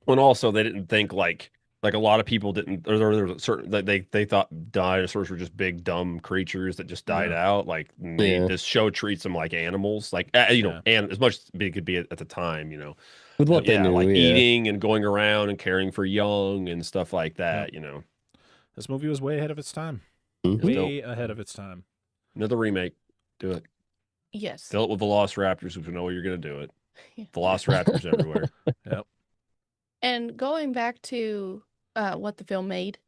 And also, they didn't think like a lot of people didn't. Or there was a certain that they thought dinosaurs were just big dumb creatures that just died out. Like Yeah. this show treats them like animals, like and as much as it could be at the time, With what they yeah, knew, like yeah. eating and going around and caring for young and stuff like that. This movie was way ahead of its time. Mhm. Way ahead of its time. Another remake, do it. yes. Fill it with Velociraptors if you know you're gonna do it. Velociraptors everywhere. And going back to what the film made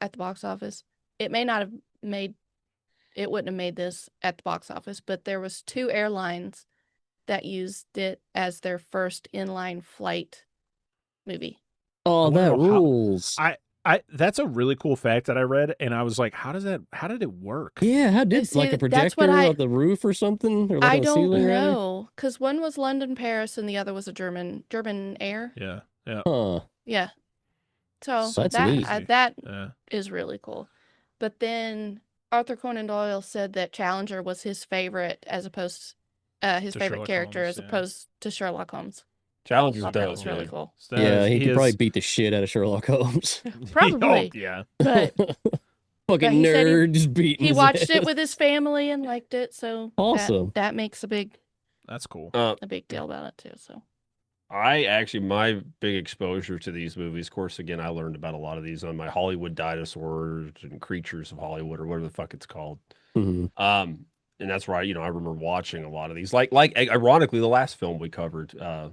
at the box office, it may not have made, it wouldn't have made this at the box office, but there was 2 airlines that used it as their first inline flight movie. Oh, wonder that how- rules. That's a really cool fact that I read, and I was like, how did it work? Yeah, how did See, like a that's projector what on the roof or something? Or like I on the don't ceiling, rather? know, because one was London, Paris, and the other was a German Air. Yeah. Huh. Yeah. So That's neat. that Yeah. is really cool. But then Arthur Conan Doyle said that Challenger was his favorite as opposed his To favorite Sherlock character Holmes, as yeah. opposed to Sherlock Holmes. Challenger's Thought that dope. was really man. cool. So Yeah, he could is- probably beat the shit out of Sherlock Holmes. Probably. yeah. But Fucking he said nerd just beating he his watched ass. it with his family and liked it, so Awesome. that makes a big That's cool. a big deal about it too. So my big exposure to these movies, of course, again, I learned about a lot of these on my Hollywood Dinosaurs and Creatures of Hollywood, or whatever the fuck it's called. Mhm. And that's why, I remember watching a lot of these, like ironically, the last film we covered, Valley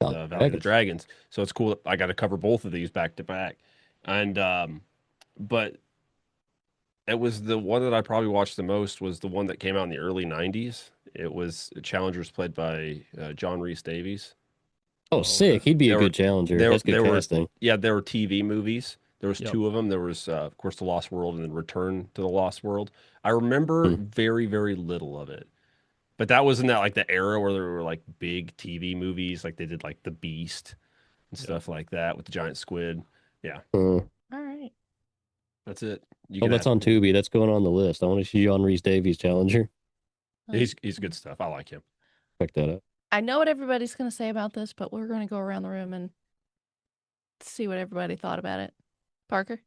of the Dragons. So it's cool that I got to cover both of these back to back. And but it was the one that I probably watched the most was the one that came out in the early '90s. It was Challengers, played by John Rhys Davies. Oh, sick! He'd be a good challenger. That's good casting. There were TV movies. There was Yep. two of them. There was, of course, The Lost World and then Return to the Lost World. I remember very, very little of it. But that was in that, like, the era where there were, like, big TV movies. Like, they did, like, The Beast and stuff like that with the giant squid. Yeah, all right. that's it. You Oh, can that's have- on Tubi. That's going on the list. I want to see John Rhys Davies challenger. He's good stuff. I like him. Check that out. I know what everybody's going to say about this, but we're going to go around the room and see what everybody thought about it. Parker?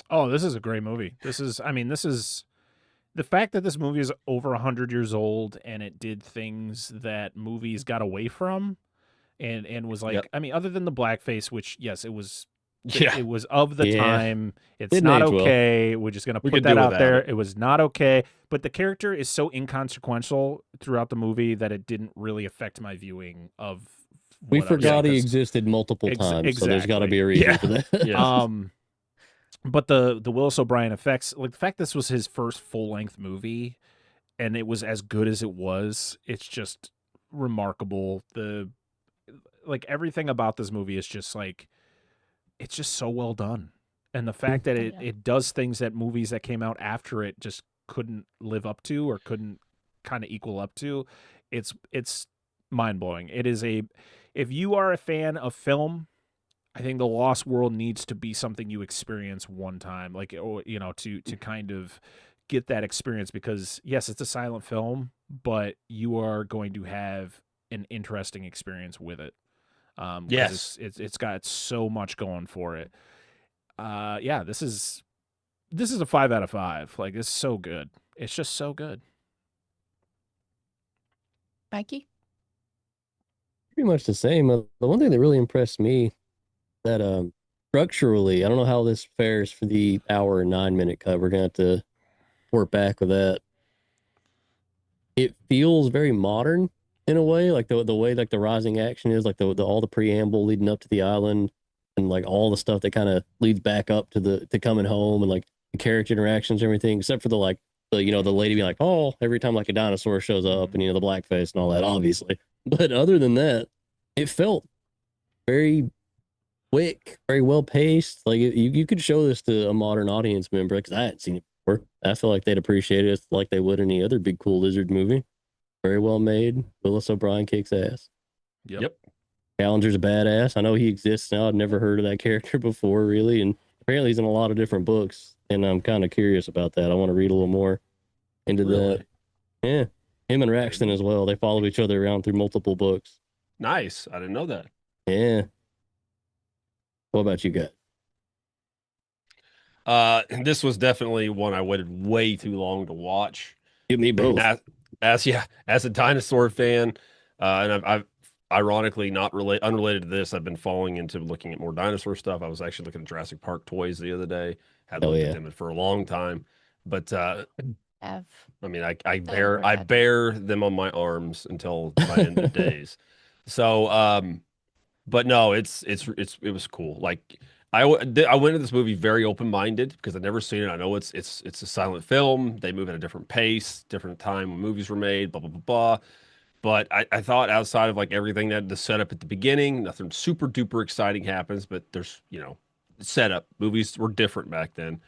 Oh, this is a great movie. This is the fact that this movie is over 100 years old and it did things that movies got away from and was like, Yep. I mean, other than the blackface, which, yes, it was Yeah. it was of the Yeah. time. It's Didn't not age well. okay. We're just going to We put could that do out without there. it. It was not okay. But the character is so inconsequential throughout the movie that it didn't really affect my viewing of We what I was forgot he seeing. existed multiple times, so there's got to exactly. be a reason Yeah. for that. Yeah. But the Willis O'Brien effects, like the fact this was his first full length movie, and it was as good as it was, it's just remarkable. Everything about this movie is just like, it's just so well done, and the fact that Yeah. it does things that movies that came out after it just couldn't live up to or couldn't kind of equal up to, it's mind blowing. If you are a fan of film, I think The Lost World needs to be something you experience one time, like, or, to kind of get that experience, because yes, it's a silent film, but you are going to have an interesting experience with it. 'Cause Yes. it's got so much going for it. Yeah, this is a 5 out of 5. Like, it's so good. It's just so good. Mikey? Pretty much the same. The one thing that really impressed me that structurally, I don't know how this fares for the hour and 9-minute cut. We're gonna have to work back with that. It feels very modern in a way, like the way like the rising action is, like the all the preamble leading up to the island, and like all the stuff that kind of leads back up to coming home, and like the character interactions and everything, except for the lady being like, oh, every time like a dinosaur shows up, and the blackface and all that, obviously. But other than that, it felt very quick, very well paced. Like you could show this to a modern audience member, because I hadn't seen it before. I feel like they'd appreciate it like they would any other big cool lizard movie. Very well made. Willis O'Brien kicks ass. Yep. Challenger's a badass. I know he exists now. I'd never heard of that character before, really, and apparently he's in a lot of different books. And I'm kind of curious about that. I want to read a little more into that. Yeah, him and Raxton as well. They followed each other around through multiple books. Nice. I didn't know that. Yeah. What about you guys? This was definitely one I waited way too long to watch. Give me both. As a dinosaur fan, and I've ironically unrelated to this, I've been falling into looking at more dinosaur stuff. I was actually looking at Jurassic Park toys the other day. Had looked at them for a long time, but I mean, I bear them on my arms until my end of days. So, but no, it was cool. Like I went into this movie very open-minded because I'd never seen it. I know it's a silent film. They move at a different pace, different time when movies were made, blah, blah, blah, blah. But I thought outside of like everything that the setup at the beginning, nothing super duper exciting happens, but there's, setup. Movies were different back then.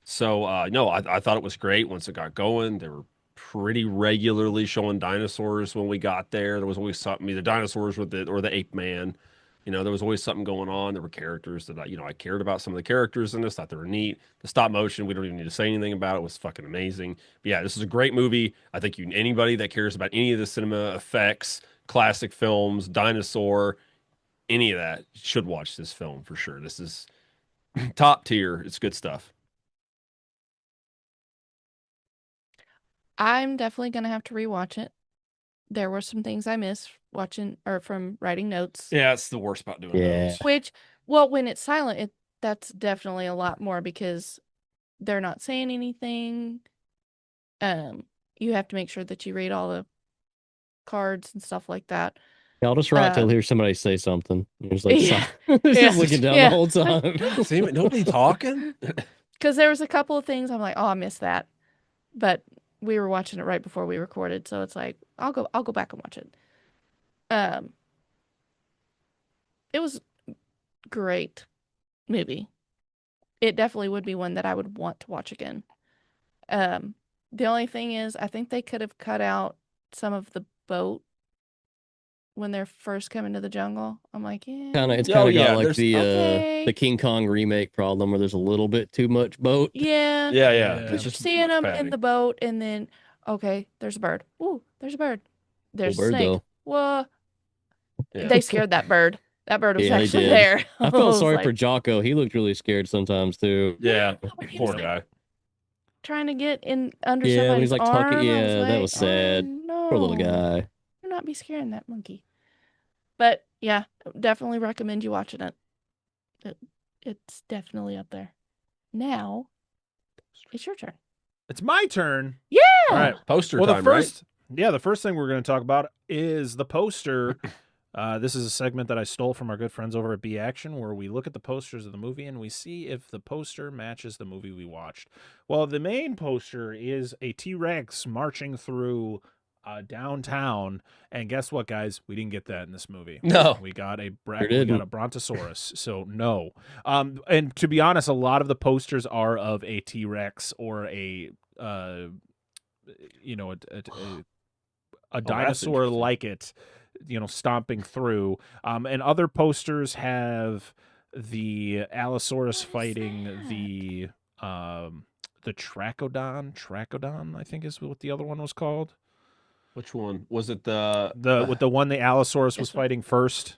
So, no, I thought it was great once it got going. They were pretty regularly showing dinosaurs when we got there. There was always something, either dinosaurs or the ape man. There was always something going on. There were characters that I cared about some of the characters in this, thought they were neat. The stop motion, we don't even need to say anything about it, was fucking amazing. But yeah, this is a great movie. I think anybody that cares about any of the cinema effects, classic films, dinosaur, any of that should watch this film for sure. This is top tier. It's good stuff. I'm definitely going to have to rewatch it there were some things I missed watching or from writing notes. Yeah, it's the worst about doing Yeah. those. Which, well, when it's silent, that's definitely a lot more because they're not saying anything. You have to make sure that you read all the cards and stuff like that. I'll just write till hear somebody say something. It's like Yeah. just looking down Yeah. the whole time. See, nobody talking? Because there was a couple of things I'm like, oh, I missed that, but we were watching it right before we recorded, so it's like I'll go back and watch it. It was great movie. It definitely would be one that I would want to watch again. The only thing is, I think they could have cut out some of the boat when they're first coming to the jungle. I'm like, yeah. It's Oh, kind of yeah, got like there's- Okay. the King Kong remake problem where there's a little bit too much boat. Yeah. Yeah. Yeah. It's You're just seeing them fatty. in the boat, and then, okay, there's a bird. Ooh, there's a bird. There's Cool a bird, snake. though. Whoa. Yeah. They scared that bird. That bird was Yeah, they actually did. there. I felt was sorry like, for Jocko. He looked really scared sometimes too. Yeah, when he poor was guy. trying to get in under Yeah, when somebody's he's like arm. talking. I was Yeah, that like, was sad. Oh, no. Poor little guy. Do not be scaring that monkey. But yeah, definitely recommend you watching it. It's definitely up there. Now, it's your turn. It's my turn. Yeah. All right. Poster Well, time, the first, the first thing we're going to talk about is the poster. This is a segment that I stole from our good friends over at B Action, where we look at the posters of the movie and we see if the poster matches the movie we watched. Well, the main poster is a T-Rex marching through downtown, and guess what, guys? We didn't get that in this movie. No. We got a didn't. Brontosaurus, so no. And to be honest, a lot of the posters are of a T-Rex or a dinosaur interesting. like it, stomping through. And other posters have the Allosaurus fighting the Trachodon, I think is what the other one was called. Which one was it? The With the one the Allosaurus was This one. fighting first.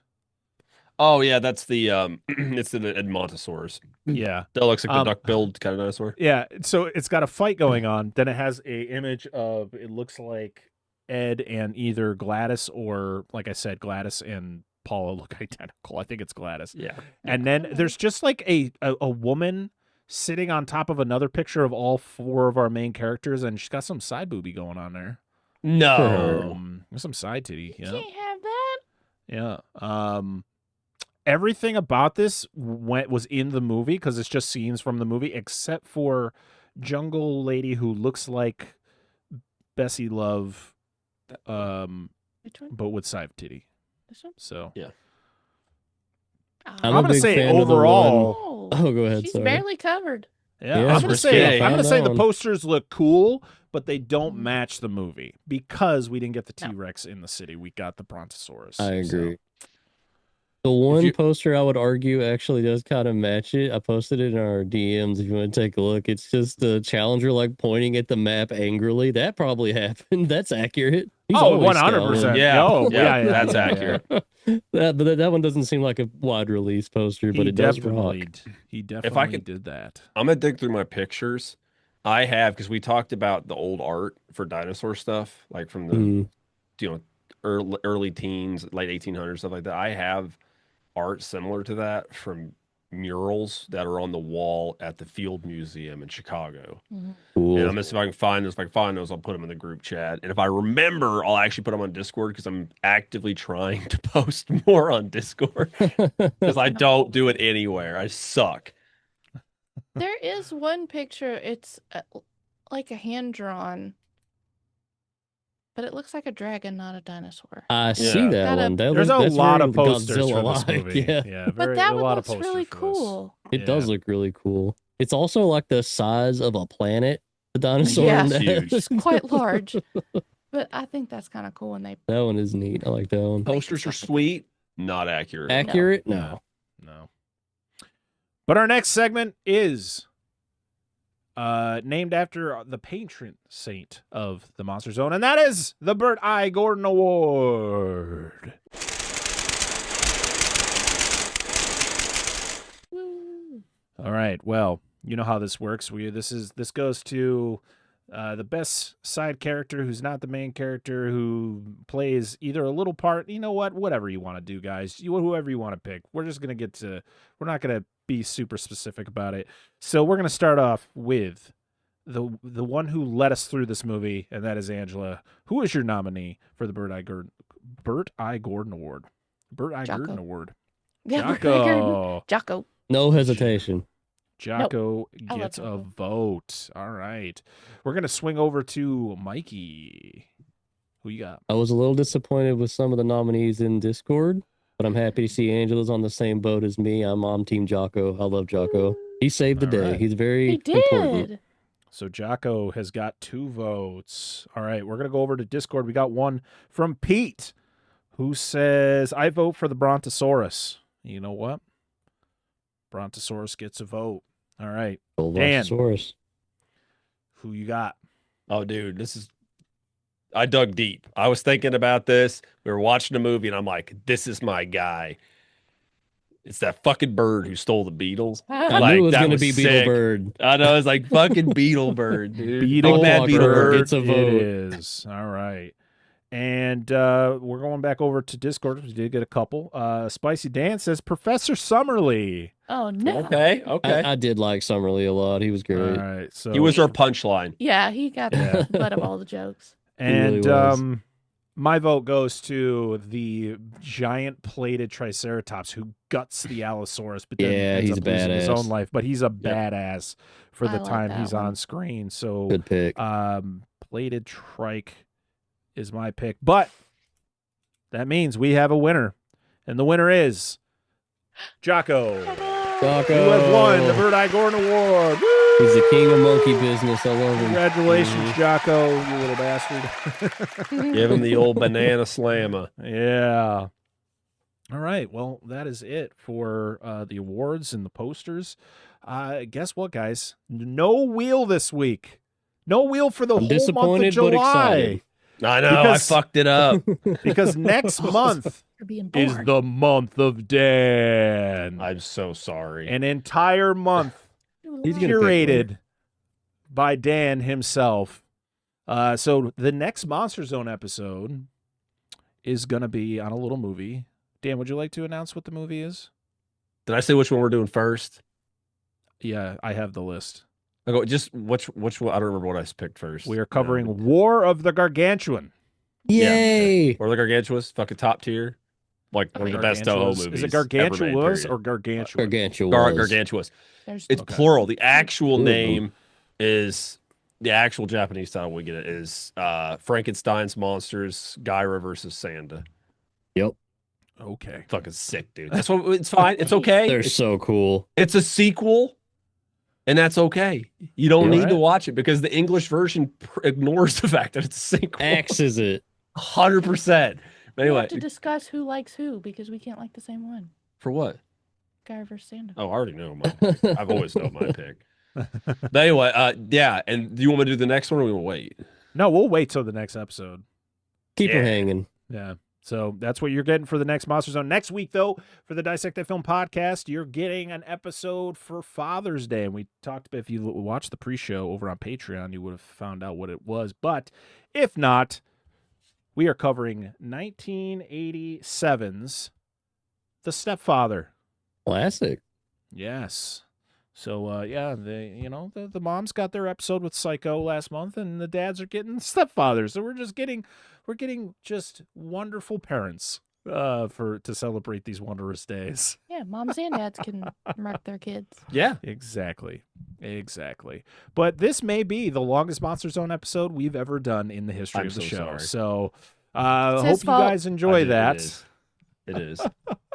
Oh yeah, that's the it's the Edmontosaurus. Yeah. That looks like the duck-billed kind of dinosaur. Yeah, so it's got a fight going on. Then it has a image of, it looks like Ed and either Gladys or, like I said, Gladys and Paula look identical. I think it's Gladys. Yeah. And then there's just like a woman sitting on top of another picture of all four of our main characters, and she's got some side boobie going on there. No. There's some side titty. You Yeah. can't have that. Yeah. Everything about this was in the movie because it's just scenes from the movie, except for Jungle Lady who looks like Bessie Love, Which one? but with side titty. This one? So Yeah. I'm I'm a gonna big say fan of the overall. Oh, go ahead. She's Sorry. barely covered. Yeah, Yeah, I'm gonna risque. say the Found posters look cool, but they don't Mhm. match the movie because we didn't get the No. T-Rex in the city. We got the Brontosaurus. I So- agree. The one you- poster I would argue actually does kind of match it. I posted it in our DMs if you want to take a look. It's just the Challenger like pointing at the map angrily. That probably happened. That's accurate. He's Oh, always 100%. scowling. Yeah. Oh, Yeah, yeah, that's yeah, accurate. That one doesn't seem like a wide release poster, but He it does rock. definitely could- did that. I'm gonna dig through my pictures. I have, because we talked about the old art for dinosaur stuff, like from the Mhm. early teens, late 1800s, stuff like that. I have art similar to that from murals that are on the wall at the Field Museum in Chicago. Cool. And I'm gonna see if I can find those. If I can find those, I'll put them in the group chat. And if I remember, I'll actually put them on Discord because I'm actively trying to post more on Discord because I don't do it anywhere. I suck. There is one picture. It's like a hand drawn, but it looks like a dragon, not a dinosaur. I see Yeah. that Got a- one. There's a That's lot very of posters for this Godzilla-like. movie. Yeah, But a that one lot looks of posters really for this. cool. it does look really cool. It's also like the size of a planet. The dinosaur. Yeah. in It's that. huge. It's quite large, but I think that's kind of cool when they. That one is neat. I like that one. Posters are sweet, not accurate. Accurate? No. No. No. But our next segment is named after the patron saint of the Monster Zone, and that is the Burt I. Gordon Award. Woo. All right. Well, you know how this works. This goes to The best side character who's not the main character, who plays either a little part. You know what? Whatever you want to do, guys. Whoever you want to pick. We're just going to we're not going to be super specific about it. So we're going to start off with the one who led us through this movie, and that is Angela. Who is your nominee for the Burt I. Gordon Award? Burt I. Jocko. Gordon Award. Yeah, Jocko. Jocko. No hesitation. Jocko I love gets a Jocko. vote. All right. We're going to swing over to Mikey. Who you got? I was a little disappointed with some of the nominees in Discord, but I'm happy to see Angela's on the same boat as me. I'm on Team Jocko. I love Jocko. He saved the All day. right. He's very He did. important. So Jocko has got 2 votes. All right. We're going to go over to Discord. We got one from Pete, who says, I vote for the Brontosaurus. You know what? Brontosaurus gets a vote. All right. Dan. Velociraptor. Who you got? Oh, dude, I dug deep. I was thinking about this. We were watching a movie, and I'm like, this is my guy. It's that fucking bird who stole the Beatles. I Like, knew it was that going to was be sick. Beetlebird. I know, it's like fucking Beetlebird, dude. Beetle Big bad Walker Beetlebird. gets a vote. It is. All right. And we're going back over to Discord. We did get a couple. Spicy Dan says Professor Summerlee. Oh no. Okay. I did like Summerlee a lot. He was great. All right. So He was our punchline. Yeah, he got Yeah. the butt of all the jokes. And really was. my vote goes to the giant plated Triceratops who guts the Allosaurus, but then Yeah, ends he's up losing his badass. own life. But he's a badass for I the like time that he's one. on screen. So Good pick. plated trike is my pick. But that means we have a winner. And the winner is Jocko. Jocko. You have won the Bird Eye Gordon Award. Woo! He's the king of monkey business. I love him. Congratulations, Jocko, you little bastard. Give him the old banana slammer. Yeah. All right. Well, that is it for the awards and the posters. Guess what, guys? No wheel this week. No wheel for the I'm whole month of disappointed, but July. excited. I know, Because- I fucked it up. Because next month You're being is born. the month of Dan. I'm so sorry. An entire month He's gonna pick curated by Dan himself. So the next Monster Zone episode is going to be on a little movie. Dan, would you like to announce what the movie is? Did I say which one we're doing first? Yeah, I have the list. I go just which one? I don't remember what I picked first. We are covering War of the Gargantuan. Yay! Or the Gargantuous, fucking top tier, like one of the best Toho Gargantuous. movies. Is it ever made, Gargantuous period. or Gargantuan? Gargantua. Gargantuous? There's It's Okay. plural. The actual Ooh. name is the actual Japanese title. We get it is Frankenstein's Monsters, Gyra versus Sanda. Yep. Okay. Fucking sick, dude. That's what. It's fine. It's okay. They're so cool. It's a sequel, and that's okay. You don't Yeah. need to Right. watch it because the English version ignores the fact that it's a sequel. Axes it. 100%. We Anyway, have to discuss who likes who because we can't like the same one. for what? Guy versus Sanda. Oh, I already know my pick. I've always known my pick. But anyway, yeah. And do you want me to do the next one, or we want to wait? No, we'll wait till the next episode. Keep her Yeah. hanging. Yeah. So that's what you're getting for the next Monster Zone. Next week, though, for the Dissect That Film podcast, you're getting an episode for Father's Day. And we talked about, if you watched the pre-show over on Patreon, you would have found out what it was. But if not, we are covering 1987's The Stepfather. Classic. Yes. So yeah, the moms got their episode with Psycho last month, and the dads are getting Stepfathers. So we're getting just wonderful parents to celebrate these wondrous days. Yeah, moms and dads can mark their kids. Yeah. Exactly. But this may be the longest Monster Zone episode we've ever done in the history I'm of the so show. sorry. So his hope you fault. guys enjoy that. It is.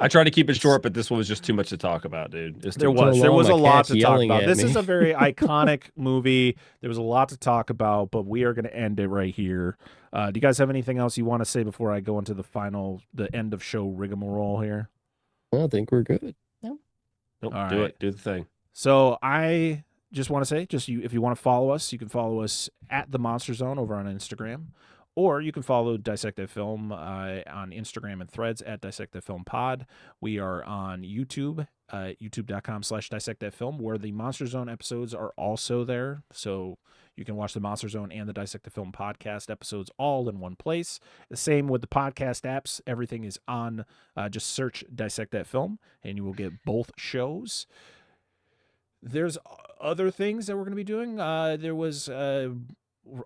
I tried to keep it short, but this one was just too much to talk about, dude. It's too There much. was a My lot cat's to talk yelling about. at This me. is a very iconic movie. There was a lot to talk about, but we are going to end it right here. Do you guys have anything else you want to say before I go into the end of show rigmarole here? I think we're good. Nope, All do right. it. Do the thing. So if you want to follow us, you can follow us at the Monster Zone over on Instagram, Or you can follow Dissect That Film on Instagram and Threads at Dissect That Film Pod. We are on YouTube, youtube.com/Dissect That Film, where the Monster Zone episodes are also there. So you can watch the Monster Zone and the Dissect the Film podcast episodes all in one place. The same with the podcast apps. Everything is on. Just search Dissect That Film, and you will get both shows. There's other things that we're going to be doing.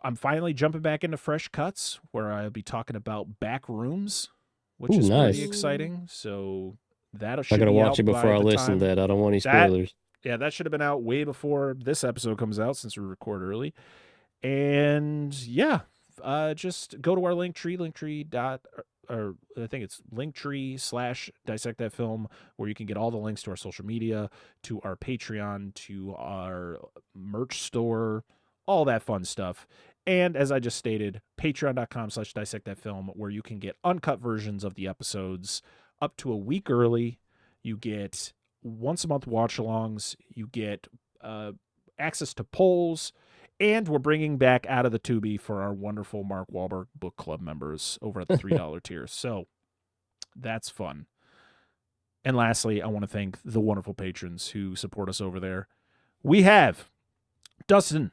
I'm finally jumping back into Fresh Cuts, where I'll be talking about Back Rooms, which is nice. pretty exciting. So that should I gotta be watch out it before by I the listen time. to that. I don't want any spoilers. Yeah, that should have been out way before this episode comes out, since we record early. And yeah, just go to our Linktree, or I think it's Linktree/Dissect That Film, where you can get all the links to our social media, to our Patreon, to our merch store, all that fun stuff. And as I just stated, patreon.com/Dissect That Film, where you can get uncut versions of the episodes up to a week early. You get once a month watch alongs, you get access to polls, and we're bringing back Out of the Tubi for our wonderful Mark Wahlberg book club members over at the $3 tier. So that's fun. And lastly, I want to thank the wonderful patrons who support us over there. We have Dustin,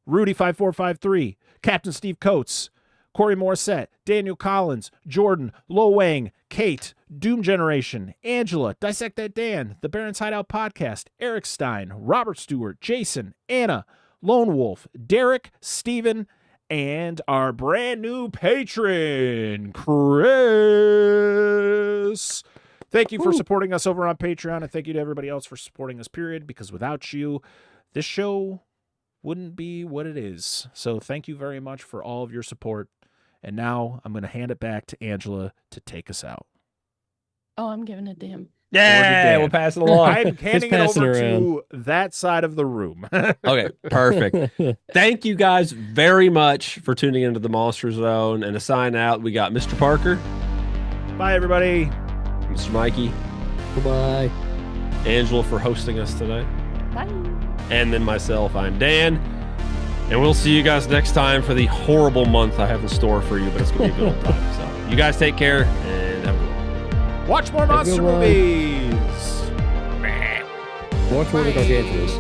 Rudy5453, Captain Steve Coates, Corey Morissette, Daniel Collins, Jordan, Lo Wang, Kate, Doom Generation, Angela, Dissect That Dan, The Baron's Hideout Podcast, Eric Stein, Robert Stewart, Jason, Anna, Lone Wolf, Derek, Steven, and our brand new patron, Chris. Thank you for supporting us over on Patreon, and thank you to everybody else for supporting us, period, because without you, this show wouldn't be what it is. So thank you very much for all of your support. And now I'm going to hand it back to Angela to take us out. Oh, I'm giving it to him. Yeah, we'll pass it along. I'm handing it passing over around. to that side of the room. Okay, perfect. Thank you guys very much for tuning into the Monster Zone. And to sign out, we got Mr. Parker, Bye, everybody. Mr. Mikey, Goodbye. Angela for hosting us today, Bye. and then myself, I'm Dan. And we'll see you guys next time for the horrible month I have in store for you, but it's going to be a good old time. So you guys take care and have a good one. Watch more Have a monster good one. movies. Watch more of Gargantuous.